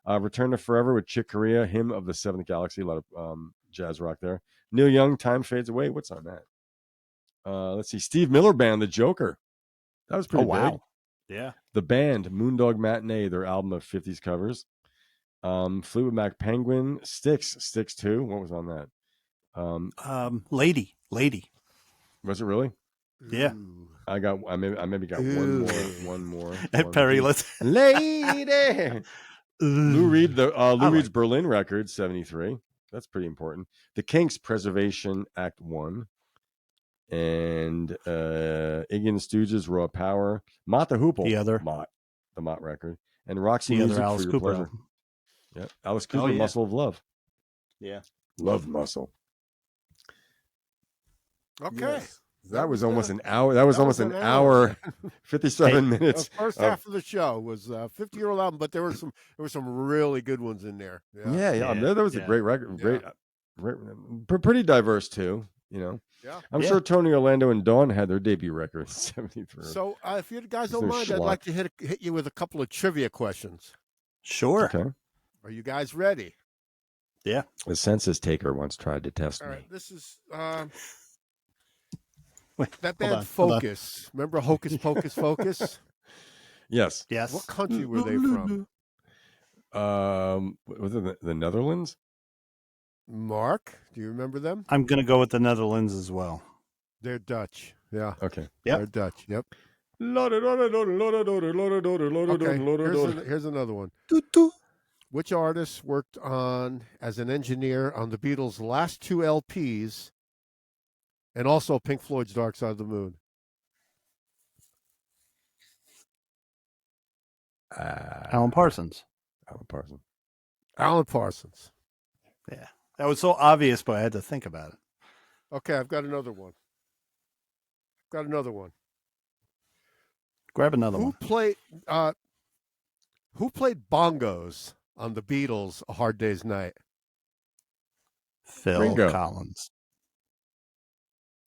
Return to Forever with Chick Corea, Hymn of the Seventh Galaxy. A lot of jazz rock there. Neil Young, Time Fades Away. What's on that? Let's see. Steve Miller Band, The Joker. That was pretty big. Yeah. The Band, Moondog Matinee, their album of 50s covers. Fleetwood Mac, Penguin, Styx 2. What was on that? Lady. Was it really? Yeah. I maybe got one more. Perry, let's Lady. Lou Reed, Lou Reed's Berlin record, 73. That's pretty important. The Kinks, Preservation, Act 1. And Iggy and the Stooges, Raw Power. Mott the Hoople. The Mott record. And Roxy Music, Alice For Your Cooper. Pleasure. Yeah. Alice Cooper, Muscle of Love. Yeah. Love Muscle. Okay. Yes. That was almost an hour. That was almost an hour, 57 minutes. The first half of the show was 50-year-old album, but there were some really good ones in there. Yeah. That was a great record. Great, pretty diverse too. Yeah. I'm sure Tony Orlando and Dawn had their debut record in 73. So if you guys don't mind, I'd like to hit you with a couple of trivia questions. Sure. Okay. Are you guys ready? Yeah. The census taker once tried to test me. All right. This is Wait, that band Focus. Remember Hocus Pocus Focus? Yes. What country were they from? Was it the Netherlands? Mark, do you remember them? I'm going to go with the Netherlands as well. They're Dutch. Yeah. Okay. Yep. They're Dutch. Yep. Okay. Here's another one. Which artist worked as an engineer on the Beatles' last 2 LPs and also Pink Floyd's Dark Side of the Moon? Alan Parsons. Alan Parsons. Yeah. That was so obvious, but I had to think about it. Okay, I've got another one. Grab another one. Who played bongos on the Beatles' A Hard Day's Night? Phil Ringo. Collins.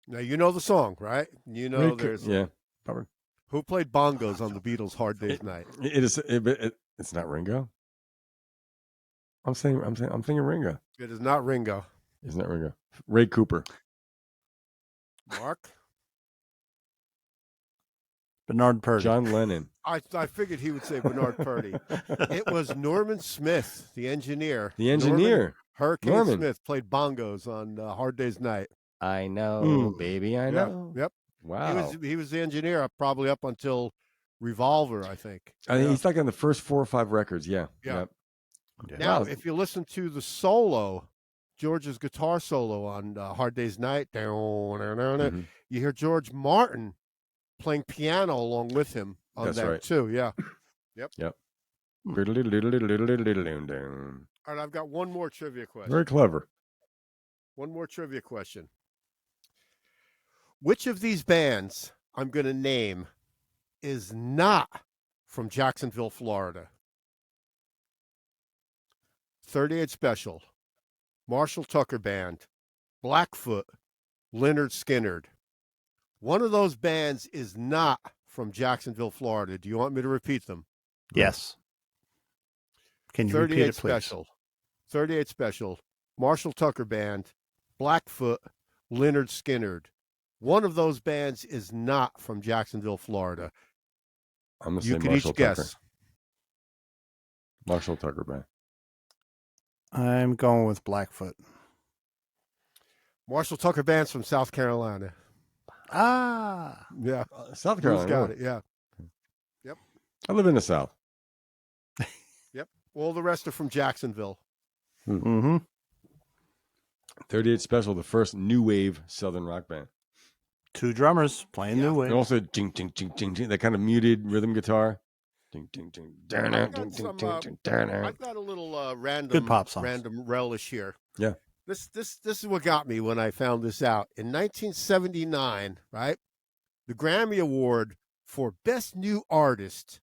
Now, you know the song, right? You know Yeah. Probably. Who played bongos on the Beatles' Hard Day's Night? It's not Ringo. I'm thinking Ringo. It is not Ringo. It's not Ringo. Ray Cooper. Mark? Bernard Purdy. John Lennon. I figured he would say Bernard Purdy. It was Norman Smith, the engineer. The engineer. Hurricane Norman Smith played bongos on Hard Day's Night. I know, baby, I Yep, know. yep. Wow. He was the engineer probably up until Revolver, I think. I think he's like on the first 4 or 5 records. Yeah. Yeah. Yep. Now, Wow. if you listen to the solo, George's guitar solo on Hard Day's Night, you hear George Martin playing piano along with him on That's that right. too. Yeah. Yep. All right, I've got one more trivia question. Very clever. One more trivia question. Which of these bands I'm going to name is not from Jacksonville, Florida? 38 Special, Marshall Tucker Band, Blackfoot, Leonard Skinnard. One of those bands is not from Jacksonville, Florida. Do you want me to repeat them? Yes. Can you repeat it, please? Special, 38 Special, Marshall Tucker Band, Blackfoot, Leonard Skinnard. One of those bands is not from Jacksonville, Florida. I'm going to You say can Marshall each Tucker. guess. Marshall Tucker Band. I'm going with Blackfoot. Marshall Tucker Band's from South Carolina. Ah. Yeah. South Carolina. Got it, yeah. Yep. I live in the South. Yep. All the rest are from Jacksonville. Mm-hmm. 38 Special, the first new wave Southern rock band. 2 drummers playing new wave. And also ding, ding, ding, ding, ding, that kind of muted rhythm guitar. Ding, ding, ding, I've got a little Good pop songs. random relish here. Yeah. This is what got me when I found this out. In 1979, right? The Grammy Award for Best New Artist,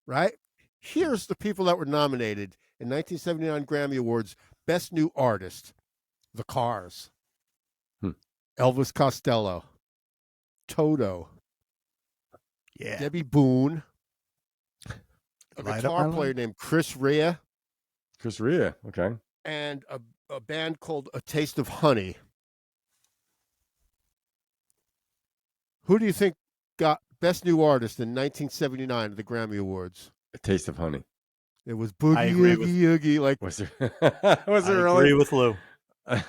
right? Here's the people that were nominated in 1979 Grammy Awards Best New Artist. The Cars. Elvis Costello. Toto. Yeah. Debbie Boone. A Light Up guitar My player Life. named Chris Rea. Chris Rea, okay. And a band called A Taste of Honey. Who do you think got Best New Artist in 1979 at the Grammy Awards? A Taste of Honey. It was Boogie Oogie Oogie. Like, Was there? I agree with Lou.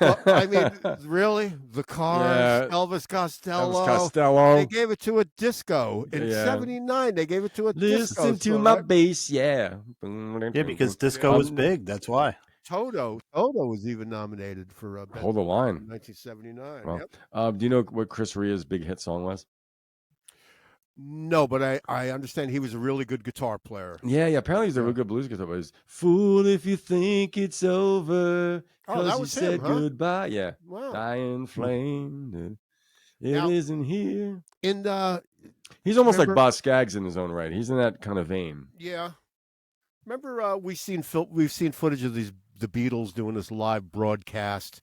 well, I mean, really? The Cars, Elvis Costello. Elvis Costello. They gave it to a disco in '79. They gave it to a disco. Listen to my bass, yeah. Yeah, because disco was big. That's why. Toto was even nominated for Best Hold the Line in 1979. Well, Yep. do you know what Chris Rea's big hit song was? No, but I understand he was a really good guitar player. Yeah. Apparently he's a real good blues guitar player. Fool if you think it's over. Oh, that was you said him, huh? goodbye. Yeah. Wow. Dying flame. It Now- isn't here. In He's almost like remember- Boz Scaggs in his own right. He's in that kind of vein. yeah. Remember we've seen footage of the Beatles doing this live broadcast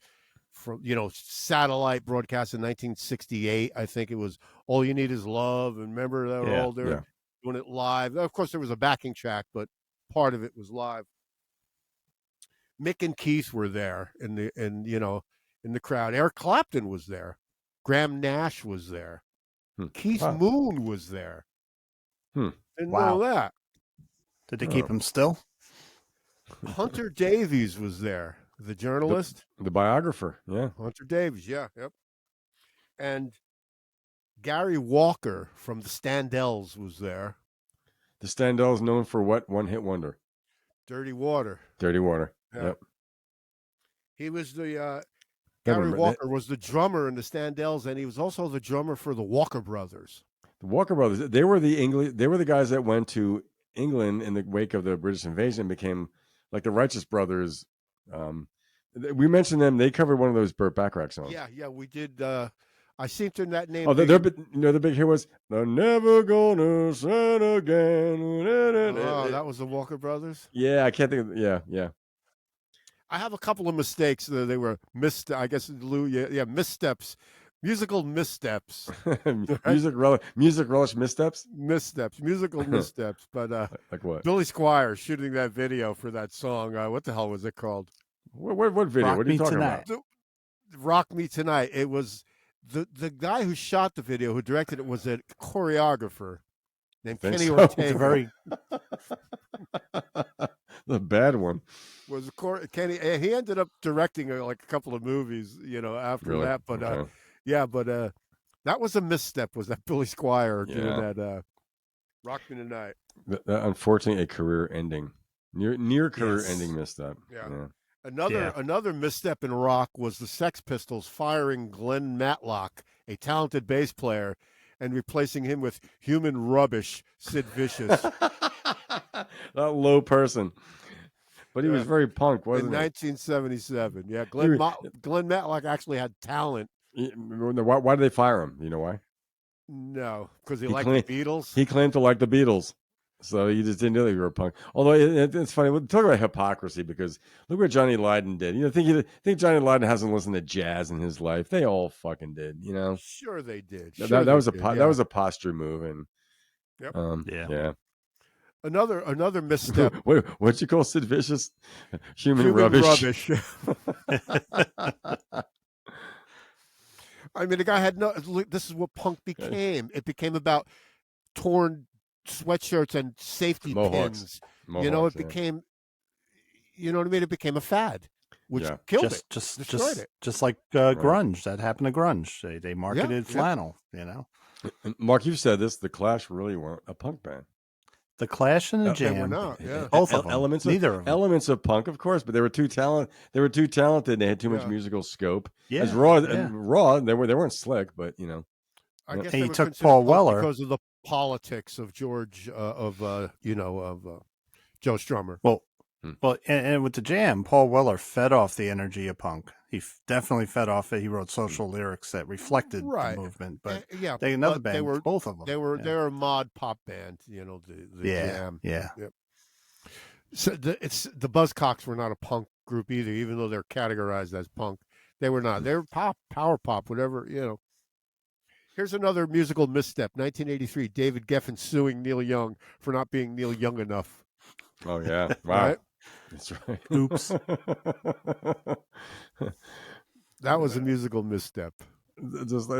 from satellite broadcast in 1968. I think it was All You Need Is Love, and remember they were all there doing it live. Of course, there was a backing track, but part of it was live. Mick and Keith were there in the crowd. Eric Clapton was there. Graham Nash was there. Keith Moon was there. Didn't know that. Did they keep him still? Hunter Davies was there, the journalist. The biographer, yeah. Hunter Davies, yeah, yep. And Gary Walker from the Standells was there. The Standells known for what? One hit wonder. Dirty Water. Dirty Water. Yeah. Yep. He was the Gary Walker was the drummer in the Standells, and he was also the drummer for the Walker Brothers. The Walker Brothers. They were the guys that went to England in the wake of the British invasion and became like the Righteous Brothers. We mentioned them. They covered one of those Burt Bacharach songs. Yeah, we did. I seem to that name. Oh, the big hit was "They're Never Gonna Sing Again." Oh, that was the Walker Brothers. Yeah, I can't think of. Yeah. I have a couple of mistakes. They were I guess Lou. Yeah, missteps. Musical missteps. Music relish missteps. Musical missteps. But like what? Billy Squire shooting that video for that song. What the hell was it called? What video? Rock what are you talking Tonight. about? Rock Me Tonight. It was the guy who shot the video, who directed it, was a choreographer named Kenny Ortega. It's a very the bad one. Was Kenny? He ended up directing like a couple of movies, after that. But Okay. that was a misstep. Was that Billy Squier doing that? Rock Me Tonight. Unfortunately, a career-ending, near career-ending misstep. Yeah. Another misstep in rock was the Sex Pistols firing Glenn Matlock, a talented bass player, and replacing him with human rubbish Sid Vicious. That low person. But he was very punk, wasn't he? In 1977. Yeah, Glenn Matlock actually had talent. Why did they fire him? You know why? No, because he liked the Beatles. He claimed to like the Beatles. So you just didn't know you were a punk. Although it's funny, we'll talk about hypocrisy because look what Johnny Lydon did. Think Johnny Lydon hasn't listened to jazz in his life? They all fucking did. Sure they did. That was a posture move, and yeah. Another misstep. What'd you call Sid Vicious? Human rubbish. I mean, the guy had this is what punk became. It became about torn sweatshirts and safety pins. It became, you know what I mean? It became a fad, which killed it. Destroyed it. Just like grunge. That happened to grunge. They marketed flannel, And Mark, you've said this, the Clash really weren't a punk band. The Clash and the Jam, they were not, both of them. Neither of them. Elements of punk, of course, but they were too talented. They were too talented. They had too much musical scope. Yeah, as Raw, they weren't slick, but I guess and he took Paul Weller because of the politics of George of Joe Strummer. Well, and with the Jam, Paul Weller fed off the energy of punk. He definitely fed off it. He wrote social lyrics that reflected the movement. But both of them. They were a mod pop band. The Jam. Yeah. Yep. So the Buzzcocks were not a punk group either, even though they're categorized as punk. They were not. They were power pop, whatever. Here's another musical misstep. 1983, David Geffen suing Neil Young for not being Neil Young enough. Oh yeah! Wow. Right? That's right. Oops. That was a musical misstep. Just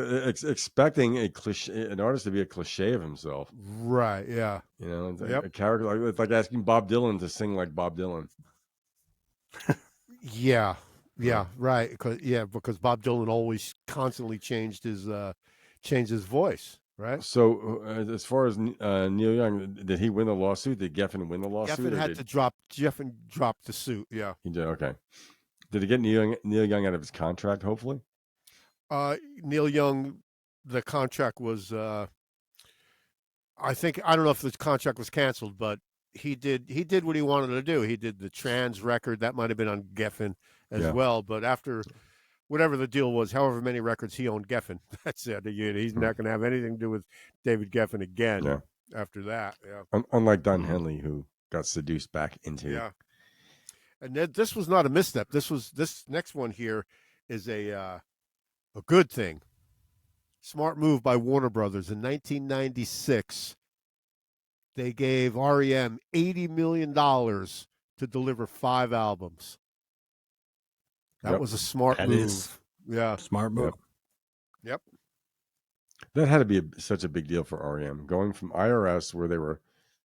expecting an artist to be a cliche of himself. Right, yeah. A character. It's like asking Bob Dylan to sing like Bob Dylan. Yeah, right. Because Bob Dylan always constantly changed his voice. Right. So, as far as Neil Young, did he win the lawsuit? Did Geffen win the lawsuit? Geffen dropped the suit. Yeah, he did. Okay. Did he get Neil Young out of his contract? Hopefully. Neil Young, the contract was. I don't know if the contract was canceled, but he did what he wanted to do. He did the trans record that might have been on Geffen as well. But after whatever the deal was, however many records he owned Geffen, that's it. He's not going to have anything to do with David Geffen again after that. Yeah. Unlike Don Henley, who got seduced back into. Yeah. And this was not a misstep. This next one here is a good thing. Smart move by Warner Brothers in 1996. They gave REM $80 million to deliver 5 albums. That was a smart move. Smart move. Yep. That had to be such a big deal for REM, going from IRS, where they were,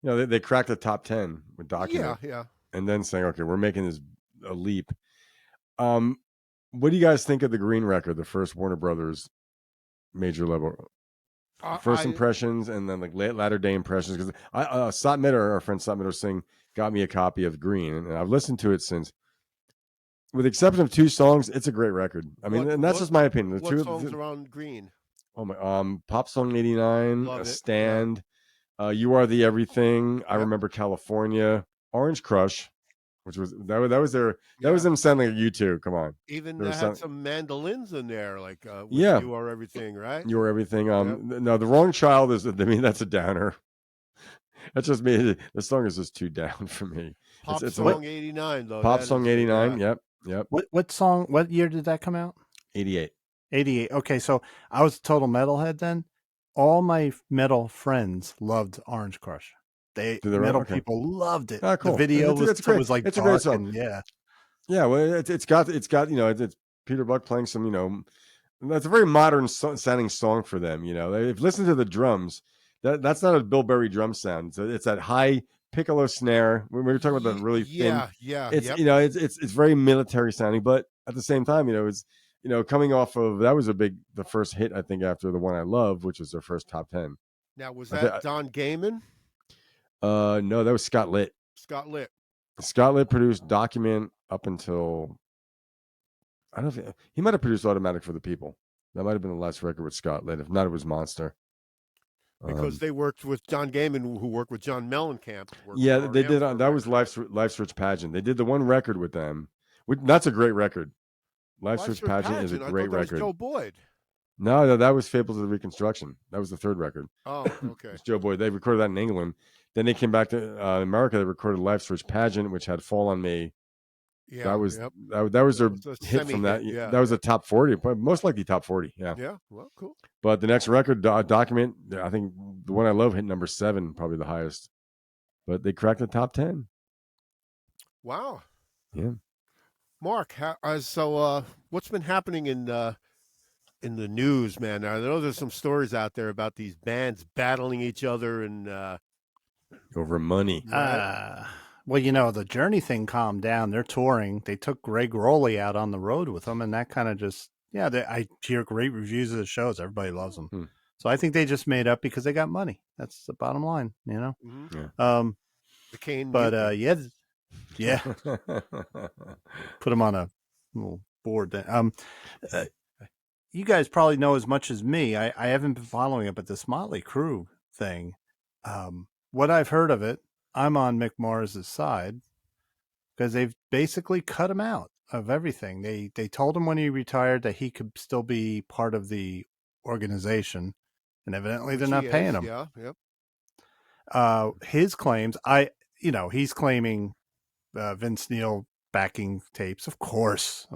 they cracked the top 10 with Document. Yeah. And then saying, okay, we're making a leap. What do you guys think of the Green record, the first Warner Brothers major level? First impressions and then like latter day impressions. Because our friend Sot Mitter Singh got me a copy of Green, and I've listened to it since. With the exception of 2 songs, it's a great record. I mean, and that's just my opinion. What songs are on Green? Oh my, Pop Song 89, Love Stand, You Are the Everything. I Remember California, Orange Crush, which was that was them sounding like U2. Come on, even they had some mandolins in there, like You Are Everything, right? You Are Everything. No, The Wrong Child is. I mean, that's a downer. That's just me. The song is just too down for me. Pop Song 89, though. Pop Song 89. Yep. What song? What year did that come out? 88. 88. Okay, so I was a total metalhead then. All my metal friends loved Orange Crush. People loved it. Oh, cool. The video was like it's a great song. Yeah. Well, it's got it's Peter Buck playing some that's a very modern sounding song for them. They've listened to the drums. That's not a Bill Berry drum sound. It's that high piccolo snare. We were talking about the really thin. It's yep. It's very military sounding, but at the same time, it's coming off of that was the first hit I think after The One I Love, which was their first top 10. Now was that Don Gaiman? No, that was Scott Litt. Scott Litt produced Document up until I don't think he might have produced Automatic for the People. That might have been the last record with Scott Litt. If not, it was Monster. Because they worked with Don Gaiman, who worked with John Mellencamp. Yeah, they did. That was Life's Rich Pageant. They did the one record with them. That's a great record. Life's Rich Pageant is a great record. Was Joe Boyd. No, that was Fables of the Reconstruction. That was the third record. Oh, okay. It's Joe Boyd. They recorded that in England. Then they came back to America. They recorded Life's Rich Pageant, which had Fall on Me. Yeah, that was their hit from that. Yeah, that was a top 40, most likely top 40. Yeah. Yeah. Well, cool. But the next record, Document, I think The One I Love hit number 7, probably the highest. But they cracked the top 10. Wow. Yeah. Mark, so what's been happening in the news, man? I know there's some stories out there about these bands battling each other and over money. Well, the Journey thing calmed down. They're touring. They took Greg Rowley out on the road with them, and that kind of just, I hear great reviews of the shows. Everybody loves them. So I think they just made up because they got money. That's the bottom line, Mm-hmm. Yeah. The Kane. But yeah. Put them on a little board. You guys probably know as much as me. I haven't been following up at this Motley Crue thing. What I've heard of it, I'm on Mick Mars' side because they've basically cut him out of everything. They told him when he retired that he could still be part of the organization, and evidently they're not paying him. Yeah, yep. His claims, he's claiming Vince Neil backing tapes, of course,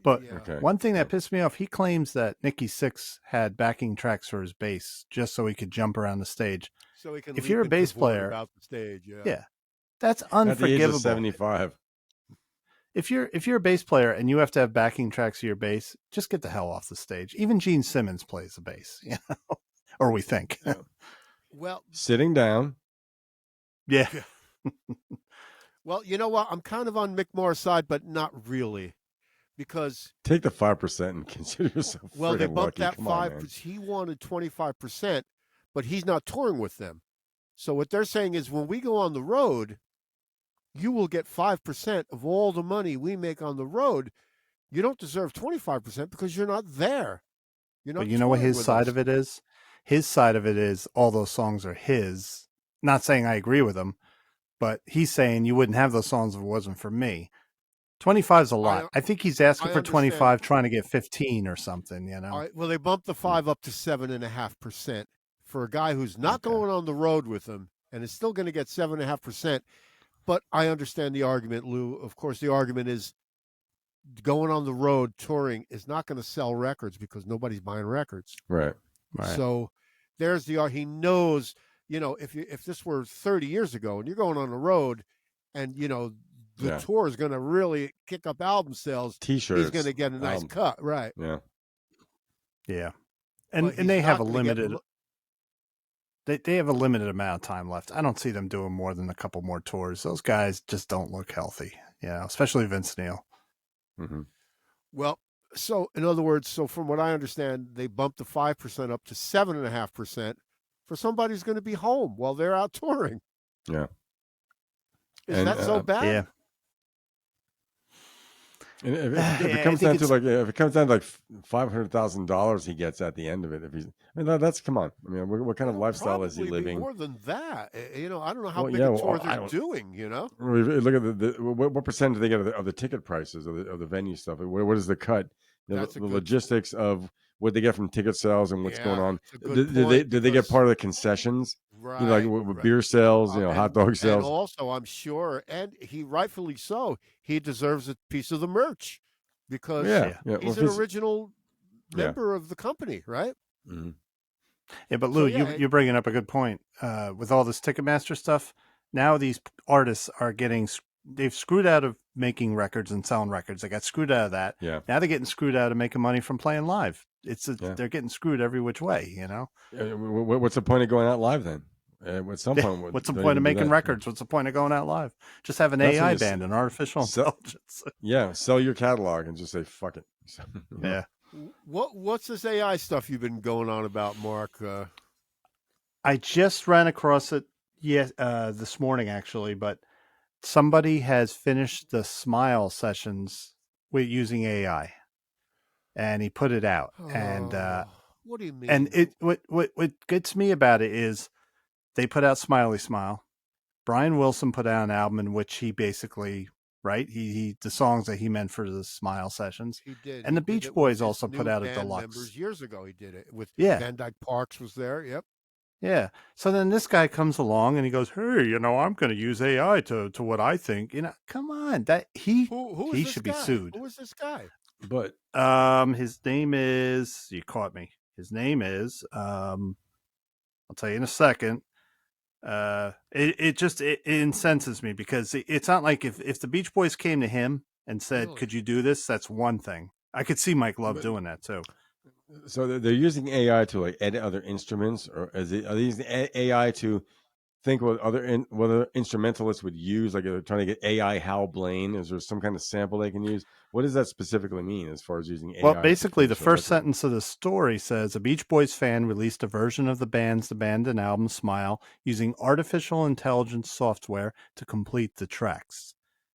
but one thing that pissed me off, he claims that Nikki Sixx had backing tracks for his bass just so he could jump around the stage. So he can. If you're a bass player, about the stage, that's unforgivable. At the age of 75. If you're a bass player and you have to have backing tracks of your bass, just get the hell off the stage. Even Gene Simmons plays the bass, or we think. Yeah. Well, sitting down. Yeah. Well, you know what? I'm kind of on Mick Mars' side, but not really, because take the 5% and consider yourself. Well, they bumped lucky. that 5%. He wanted 25%, but he's not touring with them. So what they're saying is, when we go on the road, you will get 5% of all the money we make on the road. You don't deserve 25% because you're not there. But you know what his side of it is? His side of it is all those songs are his. Not saying I agree with him, but he's saying you wouldn't have those songs if it wasn't for me. 25 is a lot. I think he's asking for 25, trying to get 15 or something, All right, well, they bumped the 5 up to 7.5% for a guy who's not going on the road with them and is still going to get 7.5%. But I understand the argument, Lou. Of course, the argument is going on the road touring is not going to sell records because nobody's buying records. Right. So there's he knows, if this were 30 years ago and you're going on the road and, the tour is going to really kick up album sales. T-shirts. He's going to get a nice cut. Right. Yeah. Yeah. And they have a limited... They have a limited amount of time left. I don't see them doing more than a couple more tours. Those guys just don't look healthy, especially Vince Neil. Mm-hmm. Well, so in other words, from what I understand, they bumped the 5% up to 7.5% for somebody who's going to be home while they're out touring. Yeah. Is that so bad? Yeah. And if it comes down to like $500,000 he gets at the end of it, that's come on. I mean, what kind of lifestyle is he living? More than that, I don't know how big a tour they're doing. Look at what percentage do they get of the ticket prices of the venue stuff? What is the cut? The logistics of what they get from ticket sales and what's going on. Did they get part of the concessions? Right, like beer sales, hot dog sales. And also, I'm sure, and he rightfully so, he deserves a piece of the merch because he's an original member of the company, right? Mm-hmm. Yeah, but Lou, you're bringing up a good point. With all this Ticketmaster stuff, now these artists are they've screwed out of making records and selling records. They got screwed out of that. Yeah. Now they're getting screwed out of making money from playing live. They're getting screwed every which way, What's the point of going out live then? At some point, what's the point of making records? What's the point of going out live? Just have an AI band and artificial intelligence. Sell your catalog and just say fuck it. Yeah. What's this AI stuff you've been going on about, Mark? I just ran across it this morning actually, but somebody has finished the Smile sessions with using AI, and he put it out. And what do you mean? And what gets me about it is they put out Smiley Smile. Brian Wilson put out an album in which he basically he the songs that he meant for the Smile sessions. He did. And the Beach Boys also put out a deluxe. Members years ago, he did it with Van Dyke Parks was there. Yep. Yeah. So then this guy comes along and he goes, "Hey, I'm going to use AI to what I think." Come on, that he should be sued. Who is this guy? But his name is, you caught me. His name is I'll tell you in a second. It incenses me because it's not like if the Beach Boys came to him and said, really? "Could you do this?" That's one thing. I could see Mike Love doing that too. So they're using AI to like edit other instruments, or are they using AI to think what other instrumentalists would use? Like they're trying to get AI Hal Blaine. Is there some kind of sample they can use? What does that specifically mean as far as using AI? Well, basically, the first sentence of the story says a Beach Boys fan released a version of the band's abandoned album Smile using artificial intelligence software to complete the tracks.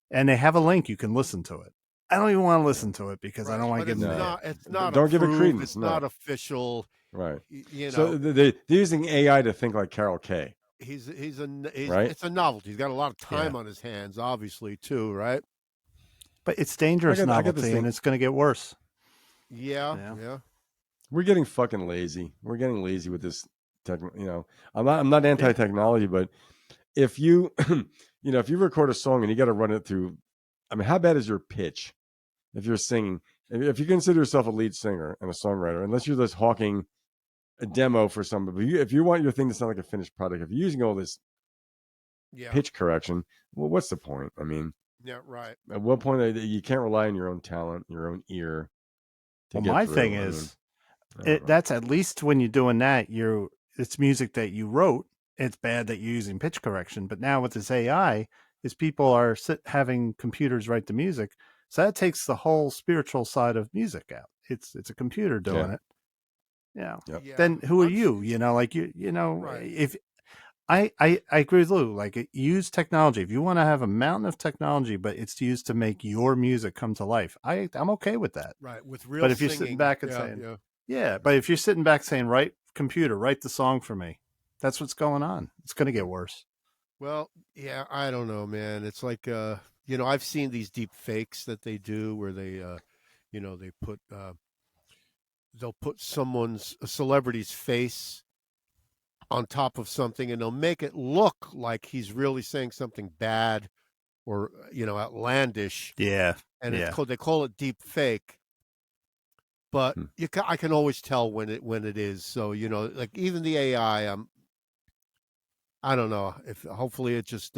And they have a link. You can listen to it. I don't even want to listen to it because I don't want to get into it. It's not don't give it credence. It's not official. Right. So they're using AI to think like Carol Kay. He's right? It's a novelty. He's got a lot of time on his hands, obviously, too, right? But it's dangerous novelty, and it's going to get worse. Yeah. We're getting fucking lazy. We're getting lazy with this. I'm not anti-technology, but if you, if you record a song and you got to run it through, I mean, how bad is your pitch? If you're singing, if you consider yourself a lead singer and a songwriter, unless you're just hawking a demo for somebody, if you want your thing to sound like a finished product, if you're using all this pitch correction, well, what's the point? I mean, yeah, right. At what point you can't rely on your own talent, your own ear? My thing is, that's at least when you're doing that, it's music that you wrote. It's bad that you're using pitch correction, but now with this AI, people are having computers write the music. So that takes the whole spiritual side of music out. It's a computer doing it. Yeah. Yep. Then who are you? Right. If I agree with Lou, like use technology. If you want to have a mountain of technology, but it's used to make your music come to life, I'm okay with that. Right. With real But if you're sitting back and saying, but if you're sitting back saying, right, computer, write the song for me. That's what's going on. It's going to get worse. Well, yeah, I don't know, man. It's like, I've seen these deep fakes that they do where they, they put, they'll put a celebrity's face on top of something and they'll make it look like he's really saying something bad or, outlandish. Yeah. And they call it deep fake. But I can always tell when it is. So, like even the AI, I don't know if hopefully it just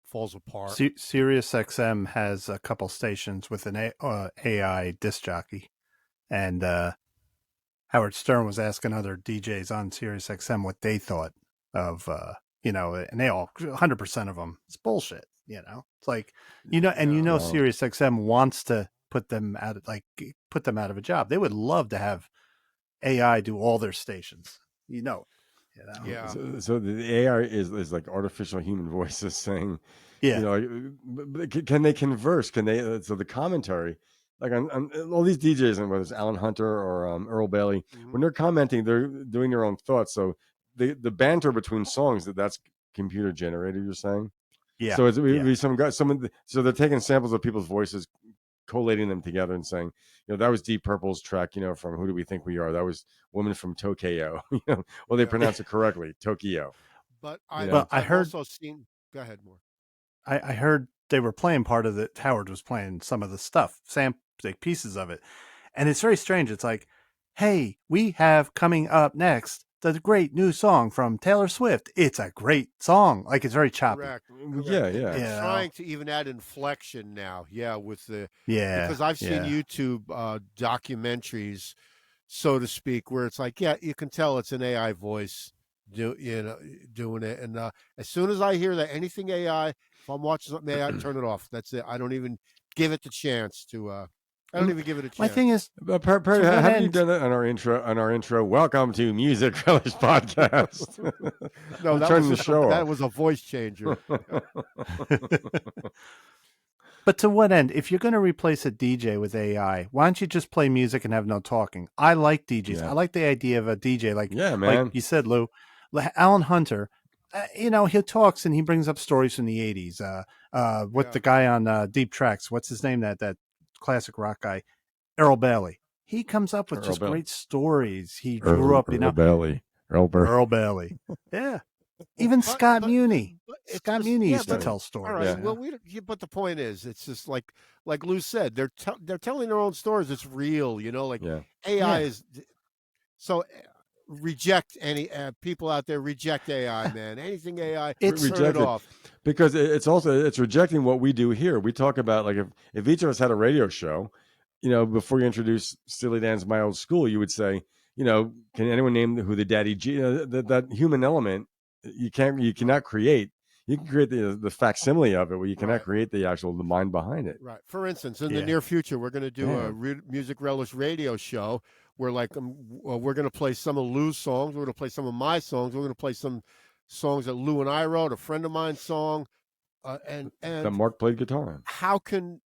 falls apart. Sirius XM has a couple stations with an AI disc jockey, and Howard Stern was asking other DJs on Sirius XM what they thought of, and they all 100% of them. It's bullshit. It's like Sirius XM wants to put them out of a job. They would love to have AI do all their stations. Yeah. So the AI is like artificial human voices saying, can they converse? Can they? So the commentary, like on all these DJs, and whether it's Alan Hunter or Earl Bailey, when they're commenting, they're doing their own thoughts. So the banter between songs that's computer generated. You're saying, So it would be some guy, so they're taking samples of people's voices, collating them together and saying, that was Deep Purple's track, from Who Do We Think We Are? That was Woman from Tokyo. Well, they pronounce it correctly, Tokyo. But I heard. Also seen. Go ahead, more. I heard they were playing part of it. Howard was playing some of the stuff, like pieces of it, and it's very strange. It's like, hey, we have coming up next the great new song from Taylor Swift. It's a great song. Like it's very choppy. Correct. Yeah. It's trying to even add inflection now. Yeah, with the because I've seen YouTube documentaries, so to speak, where it's like, you can tell it's an AI voice doing it. And as soon as I hear that anything AI, if I'm watching something AI, turn it off. That's it. I don't even give it the chance to. I don't even give it a chance. My thing is, Perry, haven't you done that on our intro? On our intro, welcome to Music Relish Podcast. No, that was a voice changer. But to what end? If you're going to replace a DJ with AI, why don't you just play music and have no talking? I like DJs. Yeah. I like the idea of a DJ like you said, Lou, Alan Hunter. He talks and he brings up stories from the 80s. With the guy on Deep Tracks, what's his name? That classic rock guy, Earl Bailey. He comes up with great stories. He grew up, Earl Bailey. Earl Bailey. Yeah. Even Scott Muni. Scott Muni used to tell stories. All right. Well, but the point is, it's just like Lou said, they're telling their own stories. It's real, AI is. So reject any people out there. Reject AI, man. Anything AI, reject it off. Because it's rejecting what we do here. We talk about like if each of us had a radio show, before you introduce Steely Dan's My Old School, you would say, can anyone name who the Daddy G? That human element. You cannot create. You can create the facsimile of it, but you cannot create the mind behind it. Right. For instance, in the near future, we're going to do a Music Relish radio show where, we're going to play some of Lou's songs. We're going to play some of my songs. We're going to play some songs that Lou and I wrote, a friend of mine's song, and that Mark played guitar on. How can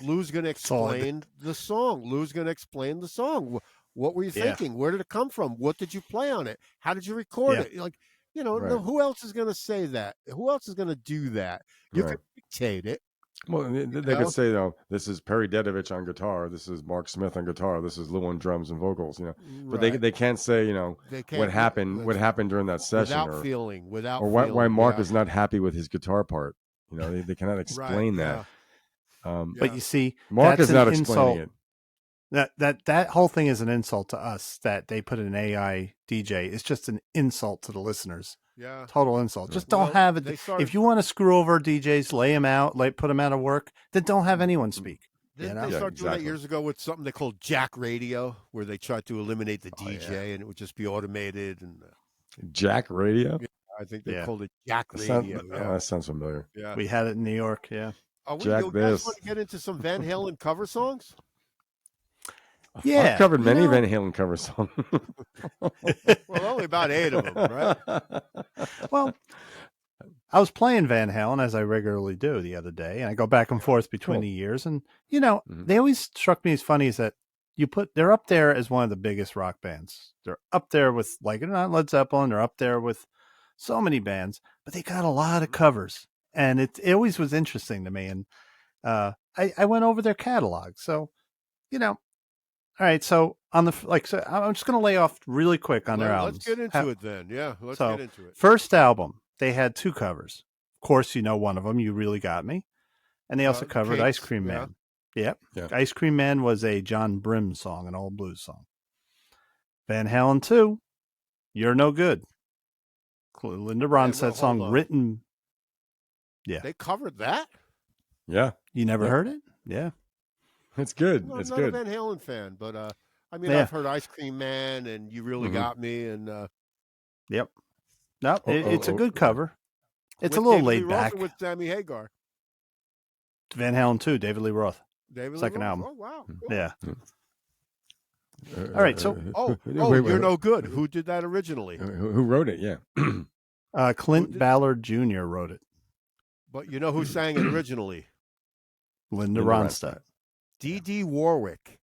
Lou's going to explain the song? Lou's going to explain the song. What were you thinking? Where did it come from? What did you play on it? How did you record it? Who else is going to say that? Who else is going to do that? You can dictate it. Well, they could say, this is Perry Dedovich on guitar. This is Mark Smith on guitar. This is Lou on drums and vocals. But they can't say, what happened during that session, without why Mark is not happy with his guitar part. They cannot explain that. But you see, Mark is not explaining it. That whole thing is an insult to us that they put an AI DJ. It's just an insult to the listeners. Yeah. Total insult. Just don't have it. If you want to screw over DJs, lay them out, put them out of work, then don't have anyone speak. Didn't they start doing that years ago with something they called Jack Radio, where they tried to eliminate the DJ and it would just be automated? And Jack Radio? Yeah, I think they called it Jack Radio. That sounds familiar. Yeah. We had it in New York, yeah. Jack you guys want to get into some Van Halen cover songs? Yeah, I've covered many Van Halen cover songs. Well, only about 8 of them, right? Well, I was playing Van Halen as I regularly do the other day, and I go back and forth between the years. And they always struck me as funny is that they're up there as one of the biggest rock bands. They're up there with not Led Zeppelin. They're up there with so many bands, but they got a lot of covers, and it always was interesting to me. And I went over their catalog, so All right, so I'm just going to lay off really quick on their albums. Let's get into it then. Yeah, let's get into it. First album, they had 2 covers. Of course, one of them, You Really Got Me. And they also covered Ice Cream Man. Yep. Yeah. Ice Cream Man was a John Brim song, an old blues song. Van Halen 2, You're No Good. Linda Ronstadt song written. Yeah. They covered that? Yeah. You never heard it? Yeah. It's good. Well, it's I'm good. not a Van Halen fan, but I've heard Ice Cream Man and You Really Got Me, and yep. No, it's a good cover. It's a little laid back. With Sammy Hagar. Van Halen 2, David Lee Roth. Second album. Oh wow. Cool. Yeah. All right. So. You're No Good. Who did that originally? Who wrote it? Yeah. Clint Ballard Jr. wrote it. But who sang it originally? Linda Ronstadt. D.D. Warwick.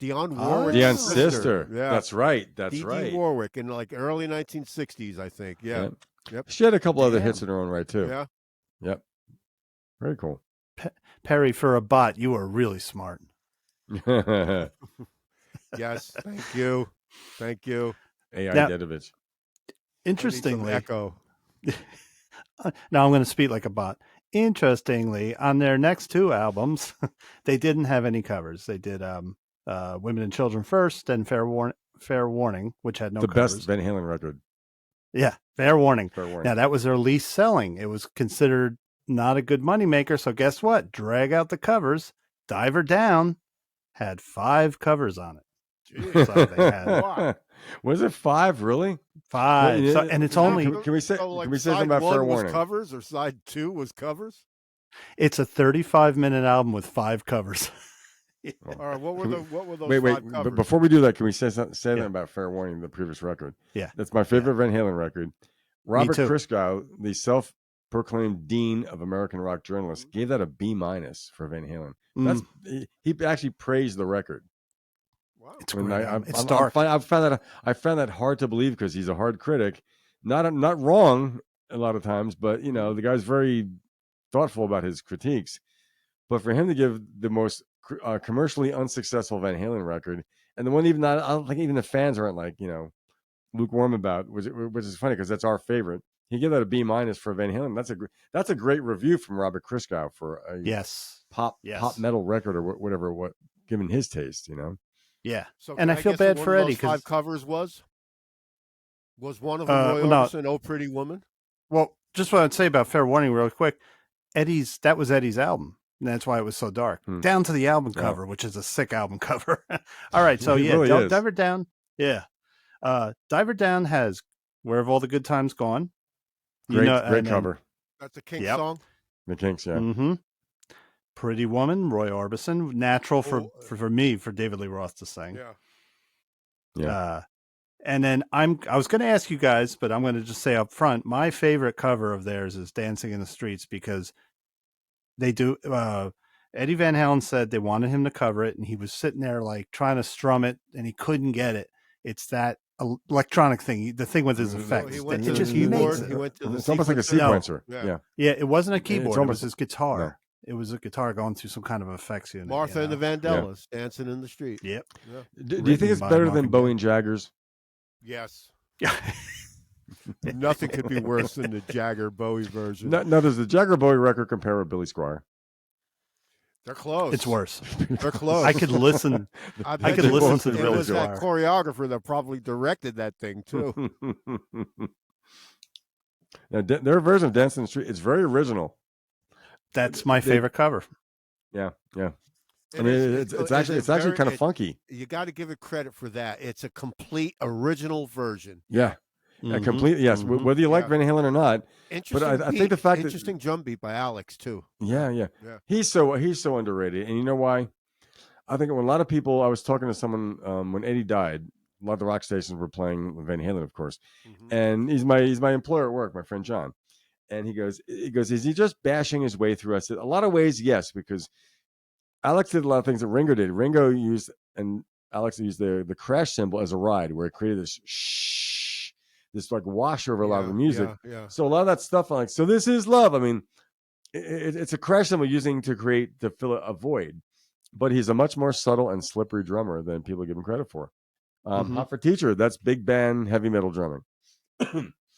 Dionne Warwick's Dionne's sister. Yeah. That's right. D.D. Warwick in early 1960s, I think. Yeah. Yep. She had a couple other hits in her own right, too. Yeah. Yep. Very cool. Perry, for a bot, you are really smart. Yes. Thank you. Thank you. A.I. Dedovich. Interestingly. Echo. Now I'm going to speak like a bot. Interestingly, on their next 2 albums, they didn't have any covers. They did Women and Children First and Fair Warning, which had no covers. The best Van Halen record. Yeah, Fair Warning. Now, that was their least selling. It was considered not a good moneymaker, so guess what? Drag out the covers. Diver Down had 5 covers on it. So they had Was it 5? Really? 5. So, and it's only. Can we say? So, like, can we say side something about Fair one was Warning? covers, or side 2 was covers? It's a 35-minute album with 5 covers. All right, what were those wait, 5 covers? But before we do that, can we say something about Fair Warning, the previous record? Yeah, that's my favorite Van Halen record. Robert too. Christgau, the self-proclaimed dean of American rock journalists, gave that a B- for Van Halen. He actually praised the record. Wow, it's great. It's dark. I found that hard to believe because he's a hard critic, not wrong a lot of times, but the guy's very thoughtful about his critiques. But for him to give the most commercially unsuccessful Van Halen record, and the one I don't think even the fans aren't like lukewarm about, which is funny because that's our favorite. He gave that a B- for Van Halen. That's a great review from Robert Christgau for a pop metal record or whatever. Given his taste, Yeah. So and I feel bad for Eddie because 5 covers was one of them Roy Orbison, "Oh Pretty Woman." Well, just what I'd say about Fair Warning real quick. That was Eddie's album. And that's why it was so dark. Down to the album cover, which is a sick album cover. All right, so really Diver Down. Yeah. Diver Down has Where Have All the Good Times Gone? Great cover. That's a Kinks song. The Kinks, yeah. Mm-hmm. Pretty Woman, Roy Orbison. Natural for me, for David Lee Roth to sing. Yeah. And then I was going to ask you guys, but I'm going to just say up front, my favorite cover of theirs is Dancing in the Streets because they do. Eddie Van Halen said they wanted him to cover it, and he was sitting there like trying to strum it, and he couldn't get it. It's that electronic thing, the thing with his effects. He went it to just the keyboard. makes it. He went to the it's almost like a sequencer. No. Yeah. It wasn't a keyboard. Almost, it was his guitar. No. It was a guitar going through some kind of effects unit. Martha and the Vandellas dancing in the street. Yep. Yeah. Do you think it's better than Bowie and Jaggers? Yes. Nothing could be worse than the Jagger Bowie version. No, does the Jagger Bowie record compare with Billy Squier? They're close. It's worse. They're close. I could listen. I could listen to the Billy Squier. It was that choreographer that probably directed that thing too. Now, their version of Dancing in the Street, it's very original. That's my favorite cover. Yeah. I mean, it's actually kind of funky. You got to give it credit for that. It's a complete original version. Yeah. A complete, yes. Mm-hmm. Whether you like Van Halen or not, but I think the fact interesting drum beat by Alex too. Yeah. He's so underrated, and you know why? I think when a lot of people, I was talking to someone when Eddie died. A lot of the rock stations were playing Van Halen, of course, and he's my employer at work, my friend John, and he goes, is he just bashing his way through? I said, a lot of ways, yes, because Alex did a lot of things that Ringo did. Ringo used and Alex used the crash cymbal as a ride, where it created this shh, this like wash over a lot of the music. Yeah. So a lot of that stuff, I'm like, so this is love. I mean, it's a crash cymbal using to fill a void, but he's a much more subtle and slippery drummer than people give him credit for. Hot for Teacher, that's big band heavy metal drumming.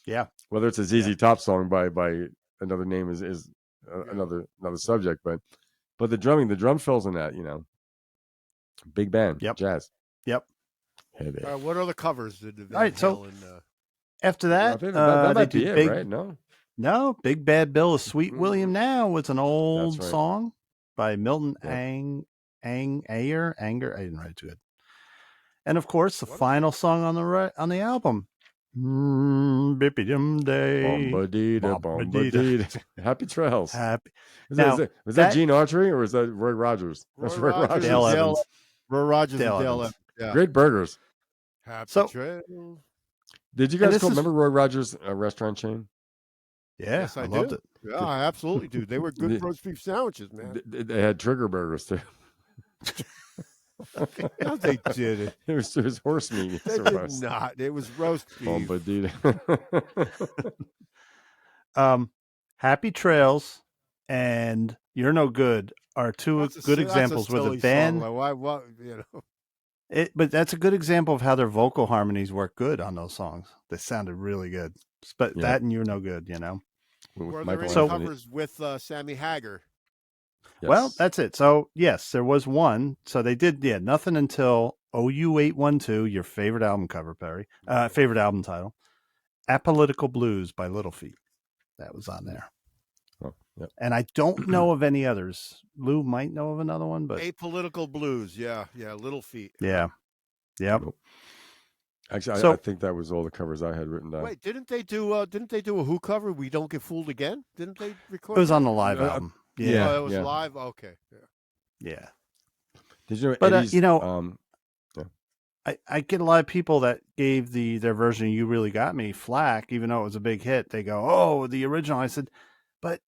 Yeah. Whether it's a ZZ Top song by another name is another subject, but the drum fills in that, big band, jazz. Yep. Heavy. What other covers did All right, so after that, that might be it, right? No, Big Bad Bill of Sweet William Now was an old song by Milton Anger. I didn't write it too good. And of course, the final song on the album, Bippy-Dum Day, Bombadita. Happy Trails. Happy. Was that Gene Autry or was that Roy Rogers? Roy Rogers. Dale Evans. Roy Rogers Dale and Dale Evans. Yeah. Great burgers. Happy Trails. Did you guys remember Roy Rogers' restaurant chain? Yeah, yes, I loved do. it. Yeah, I absolutely do. They were good roast beef sandwiches, man. They had trigger burgers too. No, they did it. It was horse meat. They did not. It was roast beef. Bombadita. Happy Trails and You're No Good are two good examples where the band. But that's a good example of how their vocal harmonies work good on those songs. They sounded really good. But that and You're No Good, Were there any covers with Sammy Hagar? Yes. Well, that's it. So, yes, there was one. So they did, nothing until OU812, your favorite album cover, Perry. Favorite album title. Apolitical Blues by Little Feat. That was on there. Oh, yep. And I don't know of any others. Lou might know of another one, but Apolitical Blues, yeah, Little Feat. Yeah. Yep. Actually, So- I think that was all the covers I had written down. Wait, didn't they do a Who cover? We Don't Get Fooled Again? Didn't they record? It was that? on the live album. Yeah. Oh, it was live. Okay. Yeah. Did you know But Eddie's? I get a lot of people that gave their version of "You Really Got Me" flack, even though it was a big hit. They go, "Oh, the original." I said, but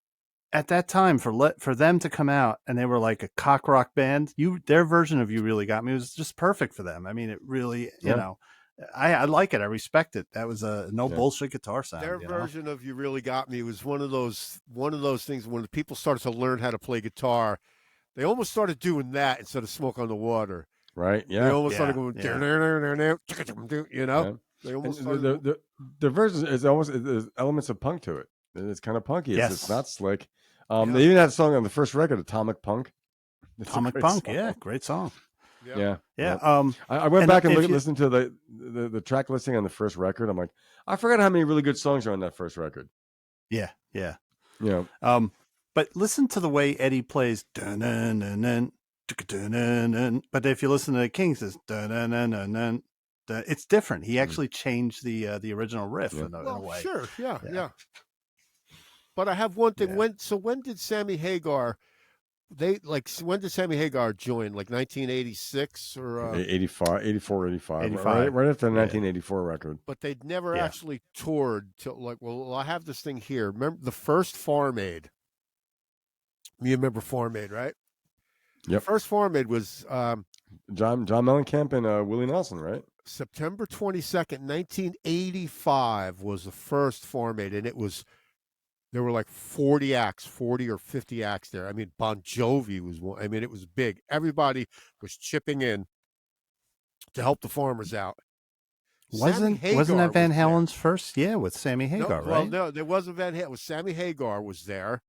at that time, for them to come out and they were like a cock rock band, their version of "You Really Got Me" was just perfect for them. I mean, it really, you know, I like it. I respect it. That was a no bullshit guitar sound. Their version of "You Really Got Me" was one of those things when the people started to learn how to play guitar. They almost started doing that instead of "Smoke on the Water." Right. Yeah. They almost started going, you know. Yeah. They almost the version is almost there's elements of punk to it. It's kind of punky. It's not slick. They even had a song on the first record, Atomic Punk. Atomic Punk, great song. Yeah. I went back and listened to the track listing on the first record. I'm like, I forgot how many really good songs are on that first record. Yeah. But listen to the way Eddie plays. Dun-dun-dun-dun, dun-dun-dun-dun. But if you listen to the Kings, it's dun-dun-dun-dun-dun. It's different. He actually changed the original riff in a way. Sure, yeah. But I have one thing. When did Sammy Hagar? When did Sammy Hagar join? Like 1986 or 85, 84, 85. Right after the 1984 record. But they'd never actually toured till I have this thing here. Remember the first Farm Aid? You remember Farm Aid, right? Yep. The first Farm Aid was John Mellencamp and Willie Nelson, right? September 22nd, 1985 was the first Farm Aid, and there were like 40 or 50 acts there. I mean, Bon Jovi was one. I mean, it was big. Everybody was chipping in to help the farmers out. Wasn't that Van Halen's first? Yeah, with Sammy Hagar, right? Well, no, there wasn't Van Halen. It was Sammy Hagar was there.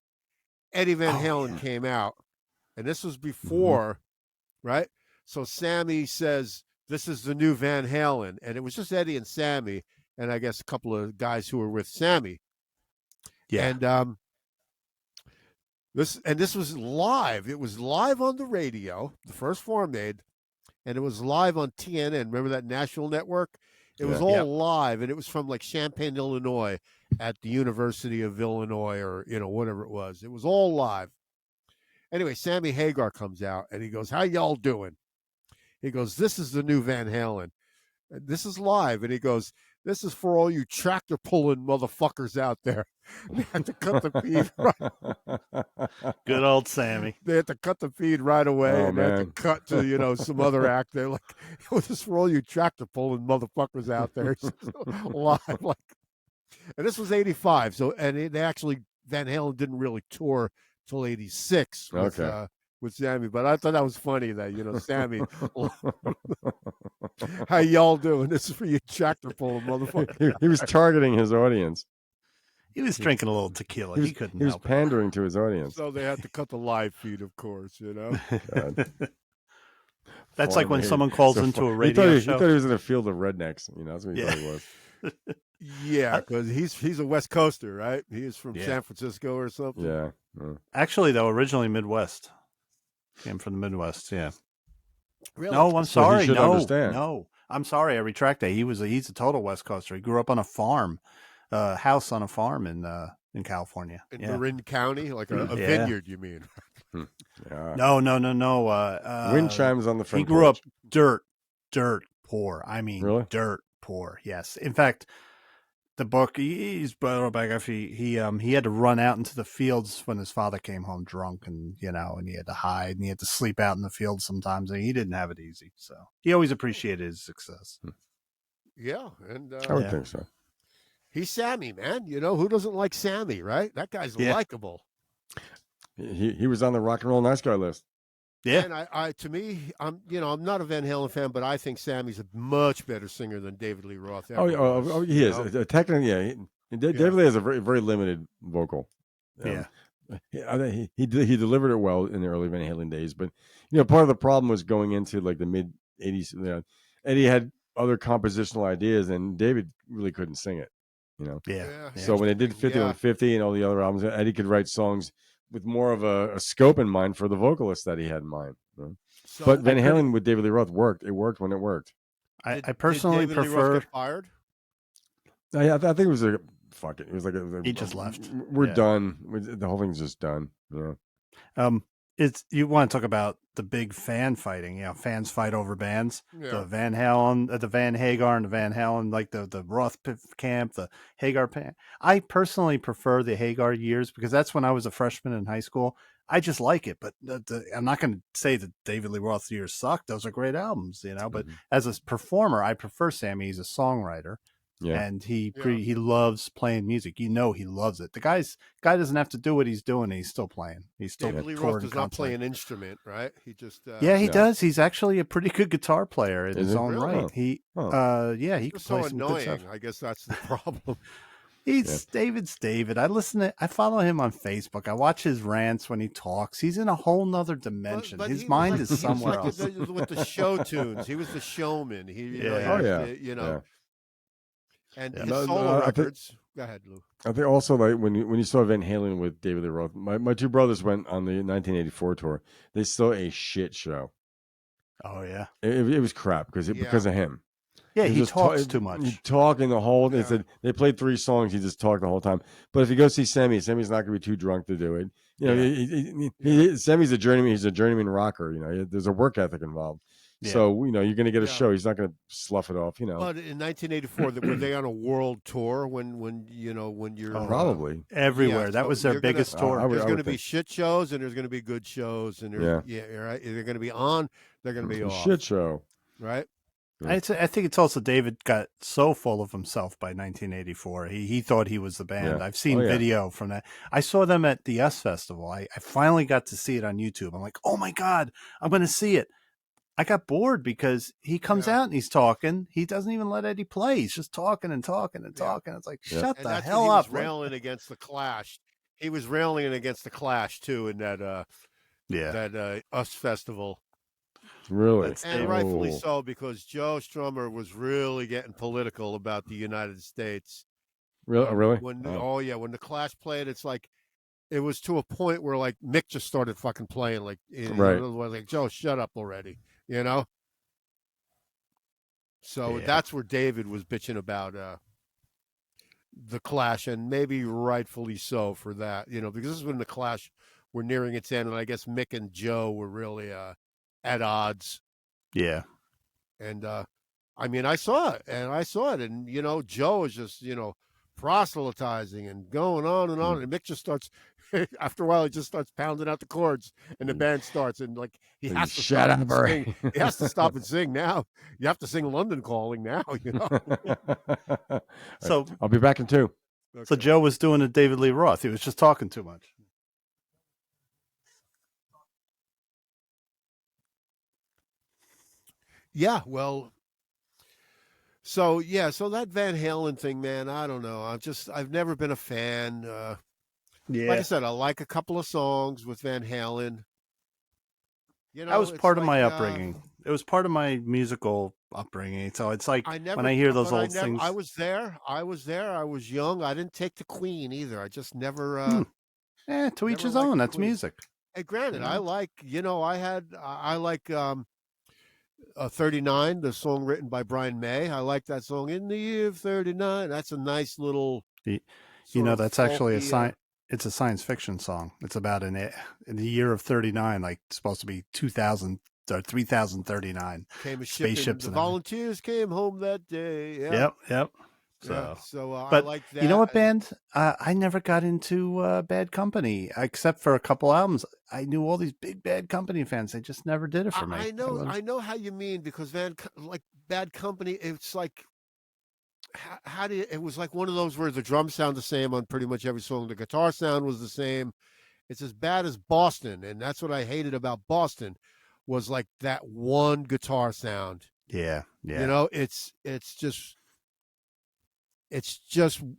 Eddie Van Halen came out, and this was before, right? So Sammy says, "This is the new Van Halen," and it was just Eddie and Sammy, and I guess a couple of guys who were with Sammy. Yeah, and this was live. It was live on the radio, the first Farm Aid, and it was live on TNN. Remember that national network? It was all live, and it was from like Champaign, Illinois, at the University of Illinois, or whatever it was. It was all live. Anyway, Sammy Hagar comes out, and he goes, "How y'all doing?" He goes, "This is the new Van Halen. This is live," and he goes, "This is for all you tractor pulling motherfuckers out there." They had to cut the feed right. Good old Sammy. They had to cut the feed right away, and they had to cut to some other act. They're like, "This is for all you tractor pulling motherfuckers out there." Live, and this was '85. So, and they actually Van Halen didn't really tour till '86 with Sammy, but I thought that was funny that Sammy, "How y'all doing? This is for you tractor pulling motherfuckers." He was targeting his audience. He was drinking a little tequila. He couldn't. He was pandering to his audience. So they had to cut the live feed, of course. That's like when someone calls into a radio show. He thought he was in a field of rednecks. That's what he thought he was. Yeah, because he's a West Coaster, right? He is from San Francisco or something. Yeah. Actually, though, originally Midwest. Came from the Midwest. Yeah. Really? No, I'm sorry. No, I'm sorry. I retract that. He's a total West Coaster. He grew up on a farm, house on a farm in California. In Marin County, like a vineyard, you mean? No. Wind chimes on the front. He grew up dirt poor. I mean, really? Dirt poor. Yes. In fact, the book he's autobiography. He had to run out into the fields when his father came home drunk, and and he had to hide, and he had to sleep out in the fields sometimes, and he didn't have it easy. So he always appreciated his success. Yeah, and I would think so. He's Sammy, man. Who doesn't like Sammy, right? That guy's likable. He was on the Rock and Roll Nice Guy list. Yeah, and to me, I'm not a Van Halen fan, but I think Sammy's a much better singer than David Lee Roth. He is. Technically, David Lee has a very, very limited vocal. He delivered it well in the early Van Halen days, but part of the problem was going into like the mid '80s. Eddie had other compositional ideas, and David really couldn't sing it. So when they did 50 on 50 and all the other albums, Eddie could write songs with more of a scope in mind for the vocalist that he had in mind. But Van Halen with David Lee Roth worked. It worked when it worked. I personally did David Lee Roth prefer. get fired? I think it was a fuck it. It was like He just left. We're Yeah. done. The whole thing's just done. Yeah. It's you want to talk about the big fan fighting? You know, fans fight over bands. Yeah. The Van Halen, the Van Hagar, and the Van Halen, like the Roth camp, the Hagar. I personally prefer the Hagar years because that's when I was a freshman in high school. I just like it, but I'm not going to say that David Lee Roth years suck. Those are great albums, you know. But as a performer, I prefer Sammy. He's a songwriter. Yeah. And he loves playing music. You know he loves it. The guy doesn't have to do what he's doing. And he's still playing. He's still David Lee Roth does not play an instrument, right? He just he does. He's actually a pretty good guitar player in his own really? right. He he could play some good stuff. I guess that's the problem. David's David. I follow him on Facebook. I watch his rants when he talks. He's in a whole nother dimension. But his mind is somewhere else. With the show tunes, he was the showman. And his solo records. Go ahead, Lou. I think also like when you saw Van Halen with David Lee Roth, my two brothers went on the 1984 tour. They saw a shit show. Oh yeah, it was crap because of him. Yeah, he talks too much. Talking the whole. They said they played 3 songs. He just talked the whole time. But if you go see Sammy's not going to be too drunk to do it. You know, Sammy's a journeyman. He's a journeyman rocker. You know, there's a work ethic involved. Yeah. So, you know, you're going to get a show. He's not going to slough it off, you know. But in 1984, were they on a world tour when you're... probably. Everywhere. Yeah, that was their biggest tour. There's going to be shit shows and there's going to be good shows. And right? They're going to be on, they're going to be off. Shit show. Right? Yeah. I think it's also David got so full of himself by 1984. He thought he was the band. Yeah. I've seen video from that. I saw them at the S Festival. I finally got to see it on YouTube. I'm like, oh my God, I'm going to see it. I got bored because he comes out and he's talking. He doesn't even let Eddie play. He's just talking and talking and talking. It's like, shut the hell up. He was railing against the Clash. He was railing against the Clash too in that US Festival. Really? And rightfully so, because Joe Strummer was really getting political about the United States. Really? When the Clash played, it's like it was to a point where like Mick just started fucking playing like like Joe, shut up already. You know? So that's where David was bitching about the Clash, and maybe rightfully so for that, you know, because this is when the Clash were nearing its end, and I guess Mick and Joe were really at odds. Yeah. And I mean, I saw it, and you know, Joe is just, you know, proselytizing and going on, and Mick just starts after a while he just starts pounding out the chords, and the band starts, and like he has to shut up and sing. He has to stop and sing now. You have to sing London Calling now, you know. So I'll be back in 2. Okay. So Joe was doing a David Lee Roth. He was just talking too much. Yeah, well, so that Van Halen thing, man, I don't know. I've never been a fan. Like I said, I like a couple of songs with Van Halen. You know, that was part of my upbringing. It was part of my musical upbringing. So it's like when I hear those old things. I was there. I was young. I didn't take the Queen either. I just never. To each his own. That's music. Hey, granted, I like. You know, I like 39, the song written by Brian May. I like that song, In the Year of 39. That's a nice little. You know, that's actually a sign. It's a science fiction song. It's about in the year of 39, like supposed to be 2000 or 3039. Came a spaceships. The volunteers came home that day. Yeah. Yep. So but I like that. You know what band? I never got into Bad Company except for a couple albums. I knew all these big Bad Company fans. They just never did it for me. I know how you mean, because Bad Company, it's like. How do you? It was like one of those where the drums sound the same on pretty much every song. The guitar sound was the same. It's as bad as Boston, and that's what I hated about Boston, was like that one guitar sound. Yeah. You know, it's just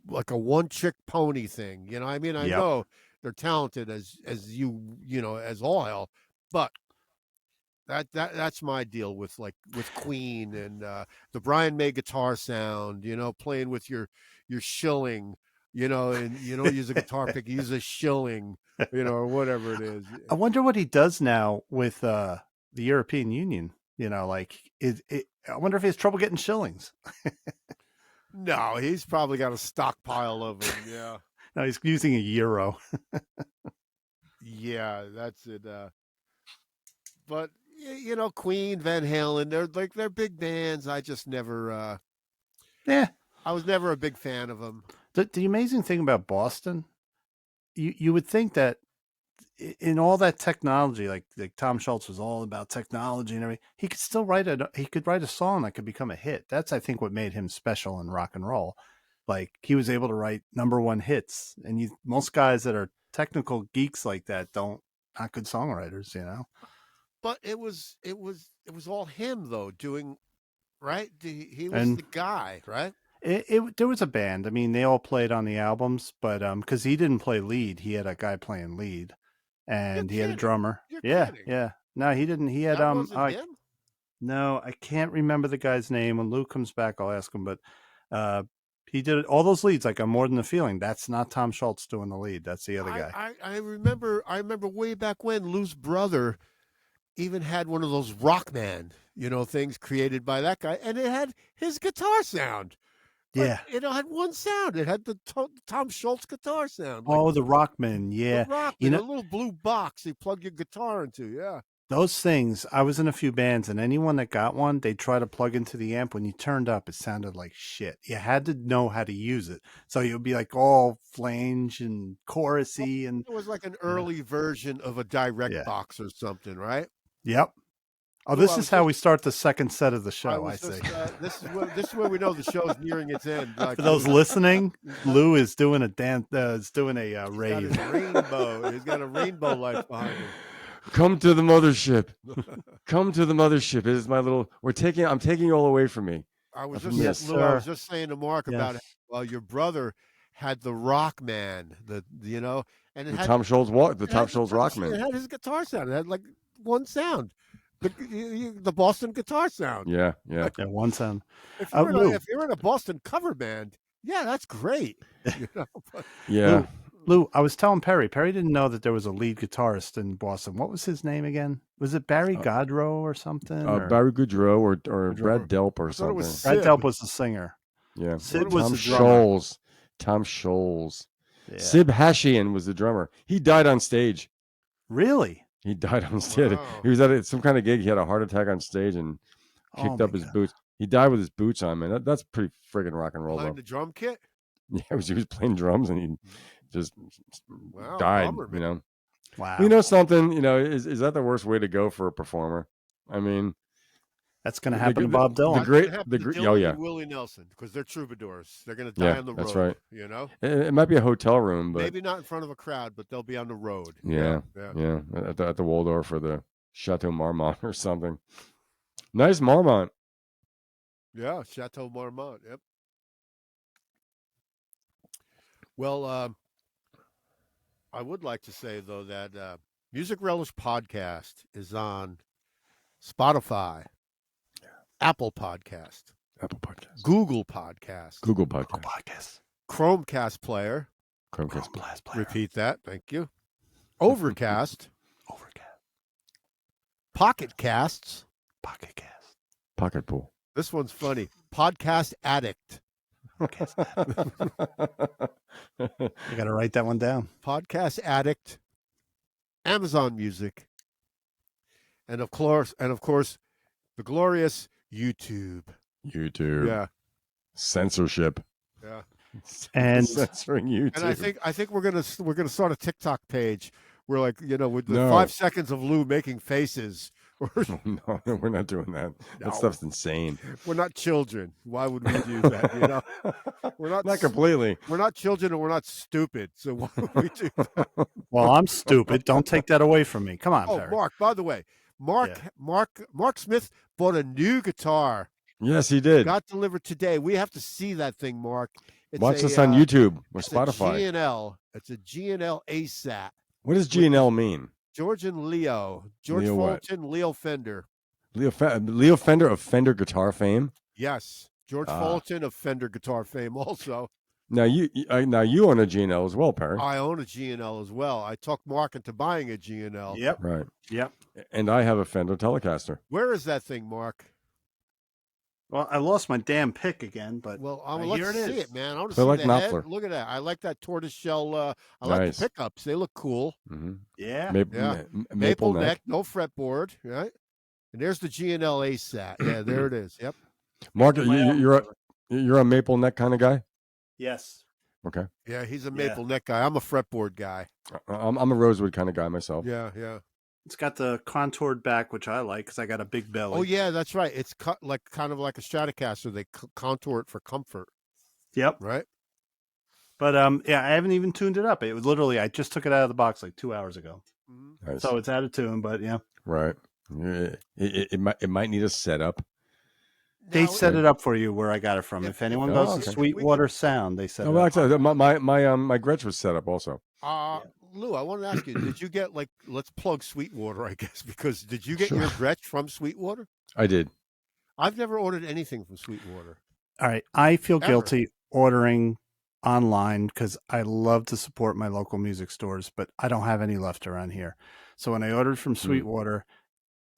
like a one-trick pony thing. You know, I mean, I know they're talented as as all hell, but. That's my deal with Queen and the Brian May guitar sound, you know, playing with your shilling, you know, and you don't use a guitar pick, you use a shilling, you know, or whatever it is. I wonder what he does now with the European Union. You know, like I wonder if he has trouble getting shillings. No, he's probably got a stockpile of them. Yeah. No, he's using a euro. Yeah, that's it. But you know, Queen, Van Halen, they're big bands. I just never. Yeah, I was never a big fan of them. the amazing thing about Boston, you would think that in all that technology, like Tom Schultz was all about technology and everything, he could still write a song that could become a hit. That's, I think, what made him special in rock and roll. Like, he was able to write #1 hits, and most guys that are technical geeks like that not good songwriters, you know. But it was all him though doing, right? He was the guy, right? There was a band. I mean, they all played on the albums, but because he didn't play lead, he had a guy playing lead, and he had a drummer. You're Yeah. kidding. No, he didn't. He had That wasn't him? No, I can't remember the guy's name. When Lou comes back, I'll ask him. But he did all those leads, like on More Than the Feeling. That's not Tom Schultz doing the lead. That's the other guy. I remember way back when Lou's brother even had one of those Rockman, things created by that guy, and it had his guitar sound. Yeah, it had one sound. It had the Tom Schultz guitar sound. Oh, the Rockman, yeah. The Rockman, a little blue box you plug your guitar into. Yeah, those things. I was in a few bands, and anyone that got one, they try to plug into the amp. When you turned up, it sounded like shit. You had to know how to use it, so you'd be like all flange and chorusy, and it was like an early version of a direct box or something, right? Yep. Oh, this is how we start the second set of the show, I see. This is where we know the show is nearing its end. Like, for those listening, Lou is doing a dance. Is doing a rave. He's got his rainbow. He's got a rainbow light behind him. Come to the mothership. Come to the mothership. It is my little. I'm taking you all away from me. I was just saying to Mark about your brother had the Rockman, and it had Tom Schultz Rockman. It had his guitar sound. It had like one sound. The Boston guitar sound. Yeah, one sound. If you're in a Boston cover band, yeah, that's great. Yeah. Lou, I was telling Perry didn't know that there was a lead guitarist in Boston. What was his name again? Was it Barry Godrow or something? Barry Goudreau or Brad Delp or something. Brad Delp was the singer. Yeah. Sid was Tom the drummer. Tom Scholes. Yeah. Sib Hashian was the drummer. He died on stage. Really? He died on stage. Wow. He was at some kind of gig. He had a heart attack on stage and kicked up his boots. He died with his boots on, man. That's pretty friggin' rock and roll. Behind the drum kit? Yeah, he was playing drums and he just died, bummer, Wow. You know something, is that the worst way to go for a performer? I mean, that's going to happen to Bob Dylan. Dylan and Willie Nelson, because they're troubadours. They're going to die on the road. That's right. It might be a hotel room, but maybe not in front of a crowd, but they'll be on the road. Yeah. At the Waldorf or the Chateau Marmont or something. Nice Marmont. Yeah, Chateau Marmont. Yep. Well, I would like to say though that Music Relish podcast is on Spotify. Apple Podcast, Google Podcast, Chromecast Player, Repeat that, thank you. Overcast, Pocket Casts, Pocket Pool. This one's funny. Podcast Addict. You got to write that one down. Podcast Addict, Amazon Music, and of course, the glorious YouTube. Yeah. Censorship. Yeah. And censoring YouTube. And I think we're gonna start a TikTok page where, like, with the 5 seconds of Lou making faces. No, we're not doing that. No. That stuff's insane. We're not children. Why would we do that? We're not completely. We're not children, and we're not stupid. So why would we do that? Well, I'm stupid. Don't take that away from me. Come on, Perry. Mark. By the way, Mark Smith bought a new guitar. Yes, he did. Got delivered today. We have to see that thing, Mark. Watch this on YouTube or Spotify. It's a G&L ASAT. What does G&L mean? George and Leo. George Fulton, Leo Fender. Leo Fender of Fender guitar fame? Yes. George Fulton of Fender guitar fame also. Now you own a G&L as well, Perry. I own a G&L as well. I talked Mark into buying a G&L. Yep. Right. Yep. And I have a Fender Telecaster. Where is that thing, Mark? Well, I lost my damn pick again, but let's here it see is. it, man. I want to Play see like the Knopfler. head. Look at that. I like that tortoise shell. I Nice. like the pickups. They look cool. Mm-hmm. Yeah. Maple neck, no fretboard. Right. And there's the G&L ASAT. Yeah, there it is. Yep. Mark, you're a maple neck kind of guy? Yes. Okay. Yeah, he's a maple neck guy. I'm a fretboard guy. I'm a rosewood kind of guy myself. Yeah. It's got the contoured back, which I like because I got a big belly. Oh yeah, that's right. It's cut like kind of like a Stratocaster. They contour it for comfort. Yep. Right. But I haven't even tuned it up. It was literally I just took it out of the box like 2 hours ago. Nice. So it's out of tune, but yeah. Right. It might need a setup. They set it up for you where I got it from. If anyone goes to Sweetwater Sound, they set it up. Actually, my Gretsch was set up also. Lou, I wanted to ask you, did you get let's plug Sweetwater, I guess, because did you get your Gretsch from Sweetwater? I did. I've never ordered anything from Sweetwater. All right. I feel guilty ordering online because I love to support my local music stores, but I don't have any left around here. So when I ordered from Sweetwater,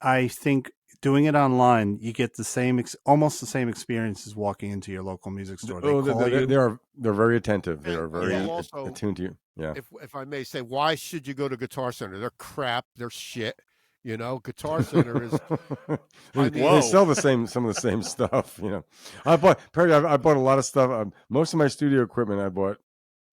I think doing it online, you get the same, almost the same experience as walking into your local music store. They're very attentive. They are very also attuned to you. Yeah. If I may say, why should you go to Guitar Center? They're crap. They're shit. You know, Guitar Center is. They sell some of the same stuff. You know, I bought a lot of stuff. Most of my studio equipment I bought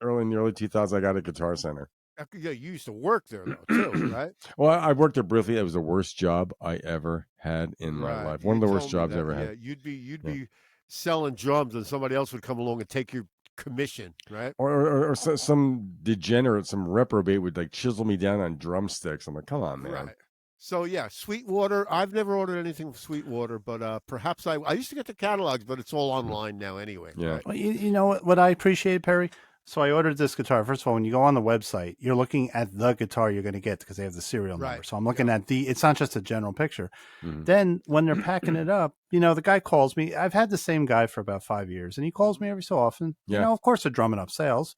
in the early 2000s. I got at Guitar Center. Yeah, you used to work there though, too, right? Well, I worked there briefly. It was the worst job I ever had in my life. One of the worst jobs I ever had. You'd be selling drums, and somebody else would come along and take your commission, right? Or some degenerate, some reprobate would chisel me down on drumsticks. I'm like, come on, man. Right. So yeah, Sweetwater. I've never ordered anything from Sweetwater, but perhaps I used to get the catalogs, but it's all online now anyway. Yeah. Right? Well, you know what I appreciate, Perry? So I ordered this guitar. First of all, when you go on the website, you're looking at the guitar you're going to get because they have the serial number. So I'm looking at it's not just a general picture. Mm-hmm. Then when they're packing it up, the guy calls me. I've had the same guy for about 5 years, and he calls me every so often. Yeah. Of course, they're drumming up sales.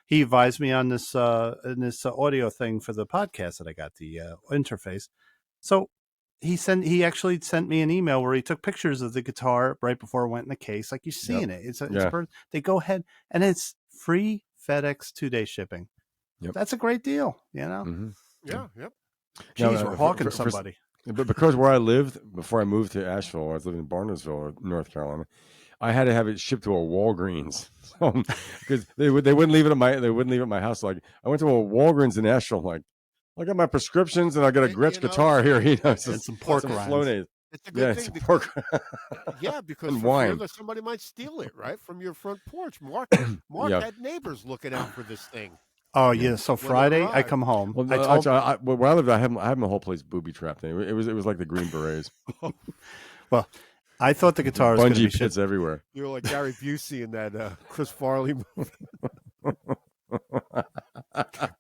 He advised me on this audio thing for the podcast that I got, the interface. So he actually sent me an email where he took pictures of the guitar right before it went in the case. Like you're seeing it. They go ahead and it's free FedEx 2-day shipping. Yep. That's a great deal, Mm-hmm. Yeah, yep. Geez, we're hawking somebody. But because where I lived before I moved to Asheville, I was living in Barnesville, North Carolina. I had to have it shipped to a Walgreens because they wouldn't leave it at my house. Like I went to a Walgreens in Asheville. Like I got my prescriptions and I got a Gretsch guitar here. And some pork rinds. It's a good thing. Pork. Because wine. Somebody might steal it right from your front porch. Mark had neighbors looking out for this thing. Oh yeah. So Friday I come home. Well, where I lived, I have the whole place booby trapped. It was like the Green Berets. Well, I thought the guitar was going to be pits everywhere. You're like Gary Busey in that Chris Farley movie.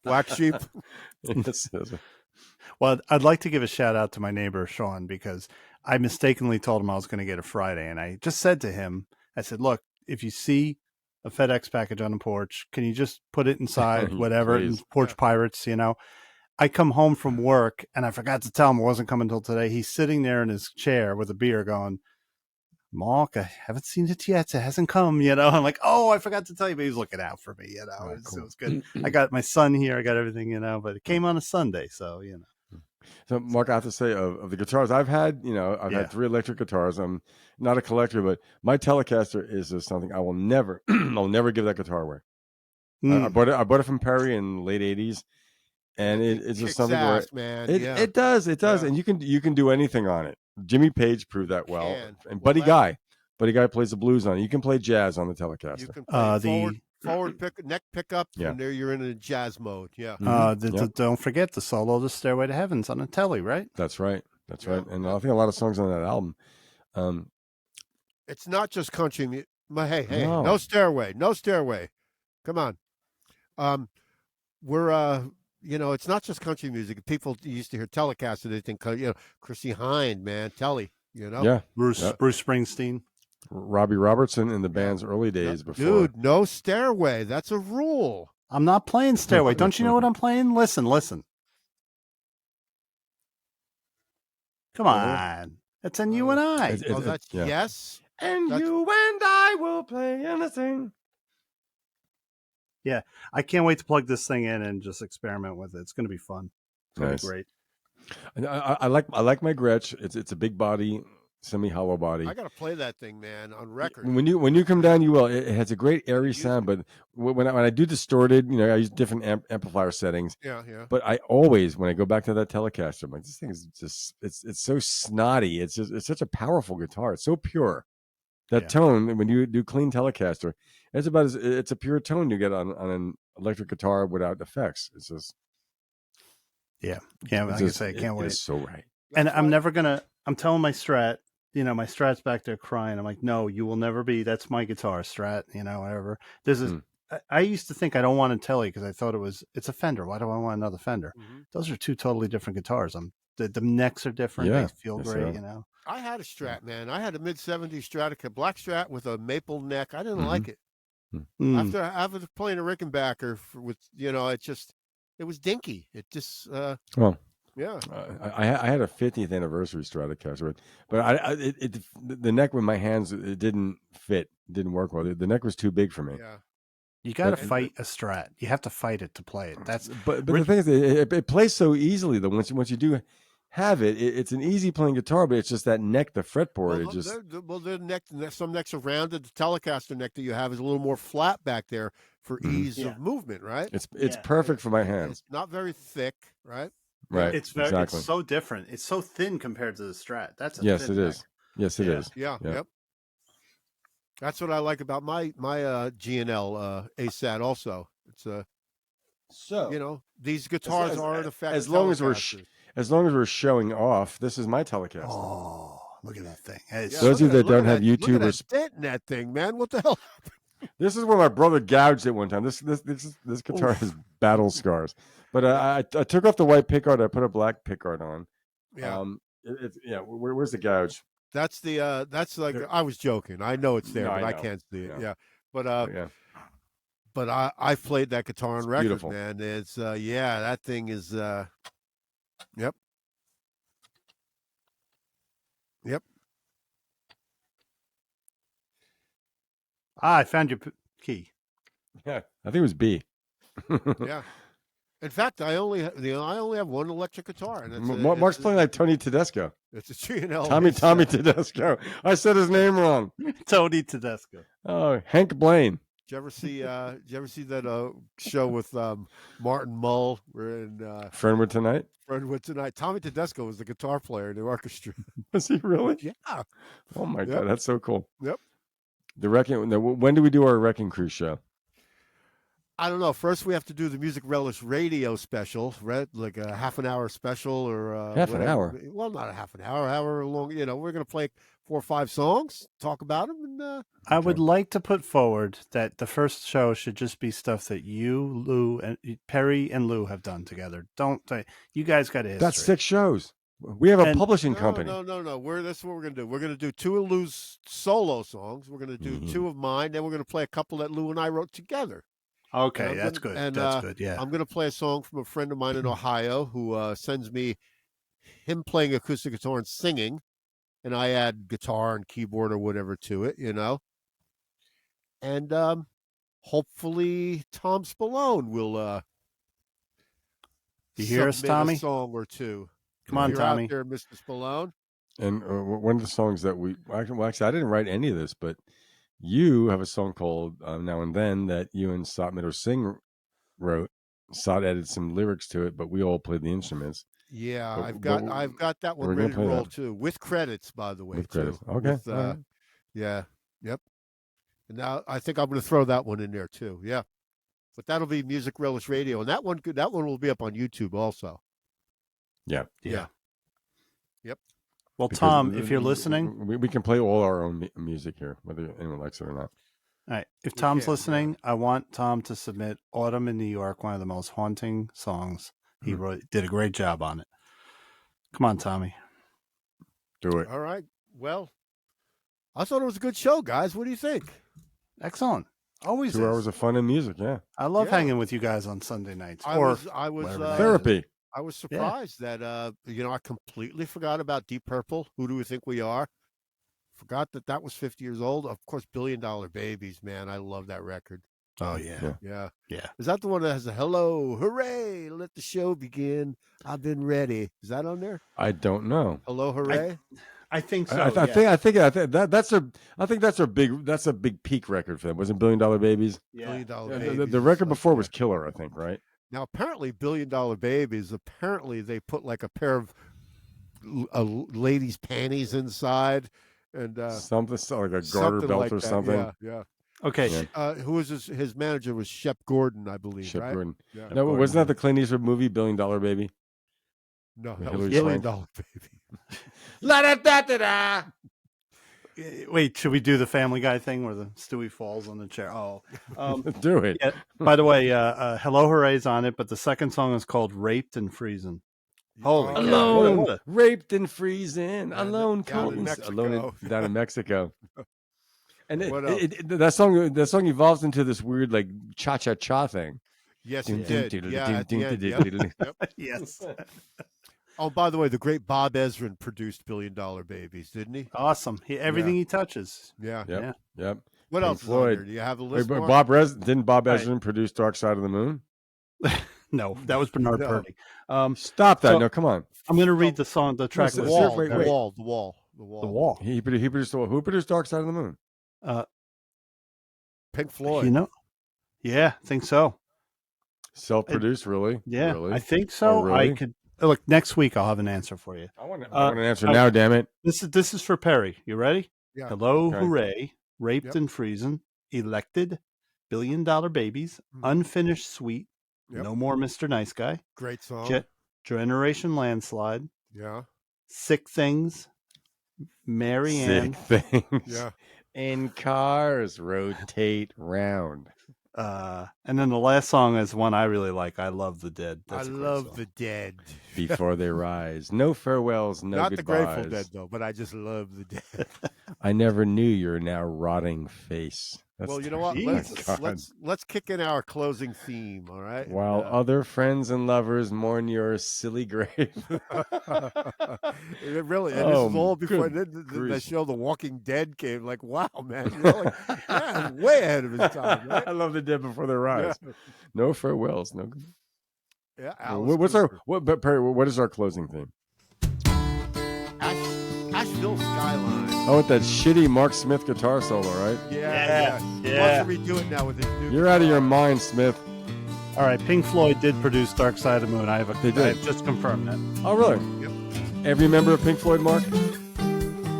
Black Sheep. Well, I'd like to give a shout out to my neighbor, Sean, because I mistakenly told him I was going to get it Friday. And I just said to him, I said, look, if you see a FedEx package on the porch, can you just put it inside, whatever, and Porch Pirates, I come home from work and I forgot to tell him I wasn't coming until today. He's sitting there in his chair with a beer going, Mark, I haven't seen it yet. It hasn't come, I'm like, oh, I forgot to tell you, but he was looking out for me, Oh, cool. It was good. I got my son here. I got everything, but it came on a Sunday. So, So, Mark, I have to say, of the guitars I've had, I've had 3 electric guitars. I'm not a collector, but my Telecaster is something I will never, I'll never give that guitar away. I bought it from Perry in the late 80s. And it's just something man. It does. And you can do anything on it. Jimmy Page proved that well. And Buddy Guy plays the blues on it. You can play jazz on the Telecaster. You can play forward neck pickup, and there you're in a jazz mode. Yeah. Don't forget the solo, "The Stairway to Heaven's" on a telly, right? That's right. And I think a lot of songs on that album. It's not just country music. Hey, no stairway. Come on. We're it's not just country music. People used to hear Telecaster, they think, Chrissy Hind, man, Telly, Yeah. Bruce Springsteen. Robbie Robertson in the band's early days before. Dude, no Stairway. That's a rule. I'm not playing Stairway. Don't you know what I'm playing? Listen. Come on. It's in You and I. That's Yes. And you and I will play anything. Yeah, I can't wait to plug this thing in and just experiment with it. It's going to be fun. It's going to be great. I like my Gretsch. It's a big body, semi-hollow body. I got to play that thing, man, on record. When you come down, you will. It has a great airy sound, but when I do distorted, I use different amplifier settings. Yeah. But I always, when I go back to that Telecaster, I'm like, this thing is just it's so snotty. It's such a powerful guitar. It's so pure. That tone, when you do clean Telecaster, it's a pure tone you get on an electric guitar without effects. It's just Like I say, I can't wait. It's so right. And I'm telling my Strat, my Strat's back there crying. I'm like, no, you will never be. That's my guitar, Strat. Whatever. I used to think I don't want a Tele because I thought it's a Fender. Why do I want another Fender? Mm-hmm. Those are two totally different guitars. The necks are different. They feel great. I had a Strat, man. I had a mid-70s Stratocaster, black Strat with a maple neck. I didn't like it. Mm. After playing a Rickenbacker it was dinky. It just I had a 50th anniversary Stratocaster, but the neck with my hands, it didn't fit. It didn't work well. The neck was too big for me. Yeah. You got to fight a Strat. You have to fight it to play it. But the thing is, it plays so easily though. Once you do have it, it's an easy playing guitar, but it's just that neck, the fretboard. The neck. Some necks are rounded. The Telecaster neck that you have is a little more flat back there for ease of movement, right? It's perfect for my hands. It's not very thick, right? Right. It's so different. It's so thin compared to the Strat. That's a yes, thin it neck. is. Yes, it is. Yeah. Yep. That's what I like about my G&L ASAT. Also, it's these guitars are in effect as long as we're showing off. This is my Telecaster. Oh, look at that thing! Those of you that don't have YouTube, dent in that thing, man. What the hell? This is where my brother gouged it one time. This guitar has battle scars. But I took off the white pickguard. I put a black pickguard on. Yeah. Where's the gouge? That's like I was joking. I know it's there, but I can't see it. Yeah. But I've played that guitar on record, beautiful. Man. It's that thing is yep. I found your key. Yeah, I think it was B. Yeah. In fact, I only have one electric guitar, and Mark's playing like Tony Tedesco. It's a G&L. Tommy Tedesco. I said his name wrong. Tony Tedesco. Oh, Hank Blaine. Did you ever see that show with Martin Mull? We're in Friendwood Tonight. Tommy Tedesco was the guitar player in the orchestra. Was he really? Yeah. Oh my God, that's so cool. Yep. When do we do our Wrecking Crew show? I don't know. First, we have to do the Music Relish radio special, right? Like a half an hour special or half an hour. Well, not a half an hour. However long. We're going to play 4 or 5 songs, talk about them, and I would like to put forward that the first show should just be stuff that you, Lou, and Perry and Lou have done together. You guys got it. That's 6 shows. We have a publishing company. No. That's what we're going to do. We're going to do 2 of Lou's solo songs. We're going to do 2 of mine. Then we're going to play a couple that Lou and I wrote together. Okay, that's good. That's good. Yeah, I'm going to play a song from a friend of mine in Ohio who sends me him playing acoustic guitar and singing, and I add guitar and keyboard or whatever to it, And hopefully Tom Spallone will. You hear us, Tommy? A song or 2. Come on, Tommy. Out there, Mr. Spallone. And one of the songs that actually, I didn't write any of this, but. You have a song called Now and Then that you and Sot Mitter Singh wrote. Sot added some lyrics to it, but we all played the instruments. Yeah, I've got that one ready to roll too, with credits, by the way. With credits, okay. Yeah, yep. And now I think I'm going to throw that one in there too. Yeah, but that'll be Music Relish Radio, and that one will be up on YouTube also. Yeah. Yep. Well, because Tom, if you're listening, we can play all our own music here, whether anyone likes it or not. All right. If Tom's listening, I want Tom to submit "Autumn in New York," one of the most haunting songs. He did a great job on it. Come on, Tommy. Do it. All right. Well, I thought it was a good show, guys. What do you think? Excellent. Always 2 hours of fun and music. Yeah. I love hanging with you guys on Sunday nights. I was therapy. I was surprised that I completely forgot about Deep Purple. Who do we think we are? Forgot that was 50 years old. Of course, $1 Billion Babies, man. I love that record. Oh yeah. Yeah. Is that the one that has a hello, hooray, let the show begin? I've been ready. Is that on there? I don't know. Hello, hooray. I think so. I think that's a big peak record for them. Wasn't $1 Billion Babies? Yeah. $1 Billion Babies. The record before was killer, I think, right? Now, apparently, $1 Billion Babies, they put like a pair of ladies' panties inside. And something like a garter belt like or something. Yeah. Okay. Yeah. Who was his manager was Shep Gordon, I believe. Shep right? Gordon. Yeah. No, wasn't that the Clint Eastwood movie, $1 Billion Baby? No, With that was $1 Hilary Billion Baby. La da da da da. Wait, should we do the Family Guy thing where the Stewie falls on the chair? Oh, do it. Yeah, by the way, Hello Hooray's on it, but the second song is called Raped and Freezing. Holy Alone, God. raped and freezing, alone, down in Mexico. Down in Mexico. And that song evolves into this weird like cha-cha-cha thing. Yes, it did. Yeah, at the end, yep. Yes. Oh, by the way, the great Bob Ezrin produced $1 Billion Babies, didn't he? Awesome. Everything he touches. Yeah. Yep. What else is on there? Do you have a list? Wait, Mark? didn't Bob Ezrin produce Dark Side of the Moon? No, that was Bernard Purdy. Stop that! No, come on. I'm going to read the song, the track. The Wall. He produced the Wall. Who produced Dark Side of the Moon? Pink Floyd. Yeah, I think so. Self-produced, really? Yeah, really? I think so. Oh, really? I could look next week. I'll have an answer for you. I want an answer now. Damn it! This is for Perry. You ready? Yeah. Hello, Okay. hooray! Raped and freezing. Elected. $1 Billion Babies. Unfinished suite. Yep. No more Mr. Nice Guy. Great song. Generation Landslide. Yeah. Sick Things. Mary Ann. Sick things. Yeah. And cars rotate round. And then the last song is one I really like. I Love the Dead. That's a great love song. the Dead. Before they rise. No farewells, no Not goodbyes. the Grateful Dead, though, but I just love the Dead. I never knew your now rotting face. That's Well, you know what? Let's kick in our closing theme, all right? While other friends and lovers mourn your silly grave. It really, and Oh, this is all before good the grief. show The Walking Dead came. Like, wow, man, really? Yeah, he's way ahead of his time, right? I love the dead before they rise. Yeah. No farewells, no good. Yeah, Perry, what is our closing theme? Asheville Skyline. Oh, with that shitty Mark Smith guitar solo, right? Yeah. Yeah. Wants to redo it now with his new You're out of your guitar. mind, Smith. All right, Pink Floyd did produce Dark Side of the Moon. They did. I've just confirmed that. Oh, really? Yep. Every member of Pink Floyd, Mark?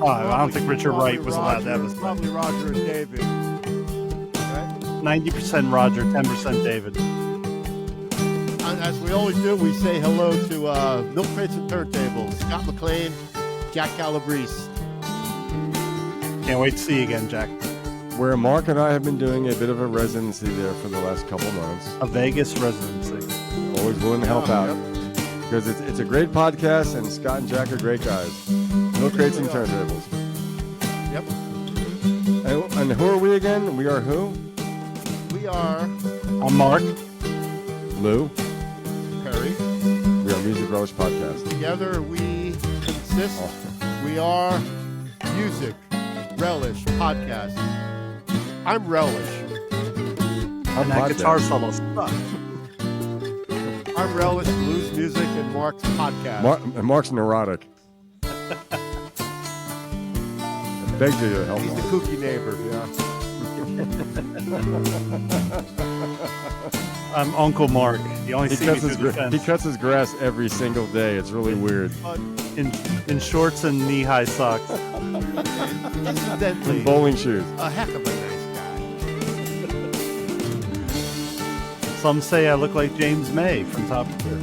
Oh, I don't think Richard Probably Wright was allowed to have his Probably Roger and David. Right? 90% Roger, 10% David. And as we always do, we say hello to Milk Crates and Turntables, Scott McLean, Jack Calabrese. Can't wait to see you again, Jack. Where Mark and I have been doing a bit of a residency there for the last couple months. A Vegas residency. Always willing to help out. Yep. Because it's a great podcast, and Scott and Jack are great guys. Milk Crates and Turntables. Yep. And who are we again? We are who? We are I'm Mark. Lou. Perry. We are Music Relish Podcast. Together we consist. We are Music Relish Podcast. I'm Relish. And that guitar solo sucks. I'm Relish, Blues Music, and Mark's podcast. Mark's neurotic. I begged you to help He's the Mark. kooky neighbor, yeah. I'm Uncle Mark. You only He see me cuts, through the fence. he cuts his grass every single day. It's really weird. in shorts and knee-high socks. Incidentally, In bowling shoes. a heck of a nice guy. Some say I look like James May from Top Gear.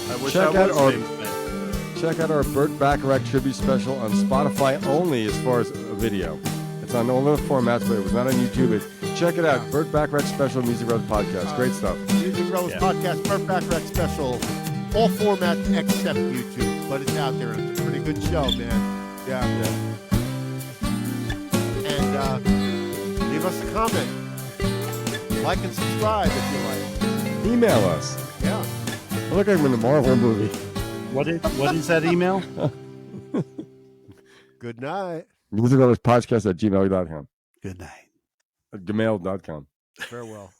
I wish Check I out was our- James May. Check out our Burt Bacharach tribute special on Spotify only as far as a video. It's on all the formats, but it was not on YouTube. Check it out. Burt Bacharach special Music Relish Podcast. Great stuff. Music Relish Podcast, Burt Bacharach special. All formats except YouTube, but it's out there. It's a pretty good show, man. Yeah. And leave us a comment. Like and subscribe if you like. Email us. Yeah. I look like I'm in a Marvel movie. What is that email? Good night. Musicrelishpodcast@gmail.com. Good night. Gmail.com. Farewell.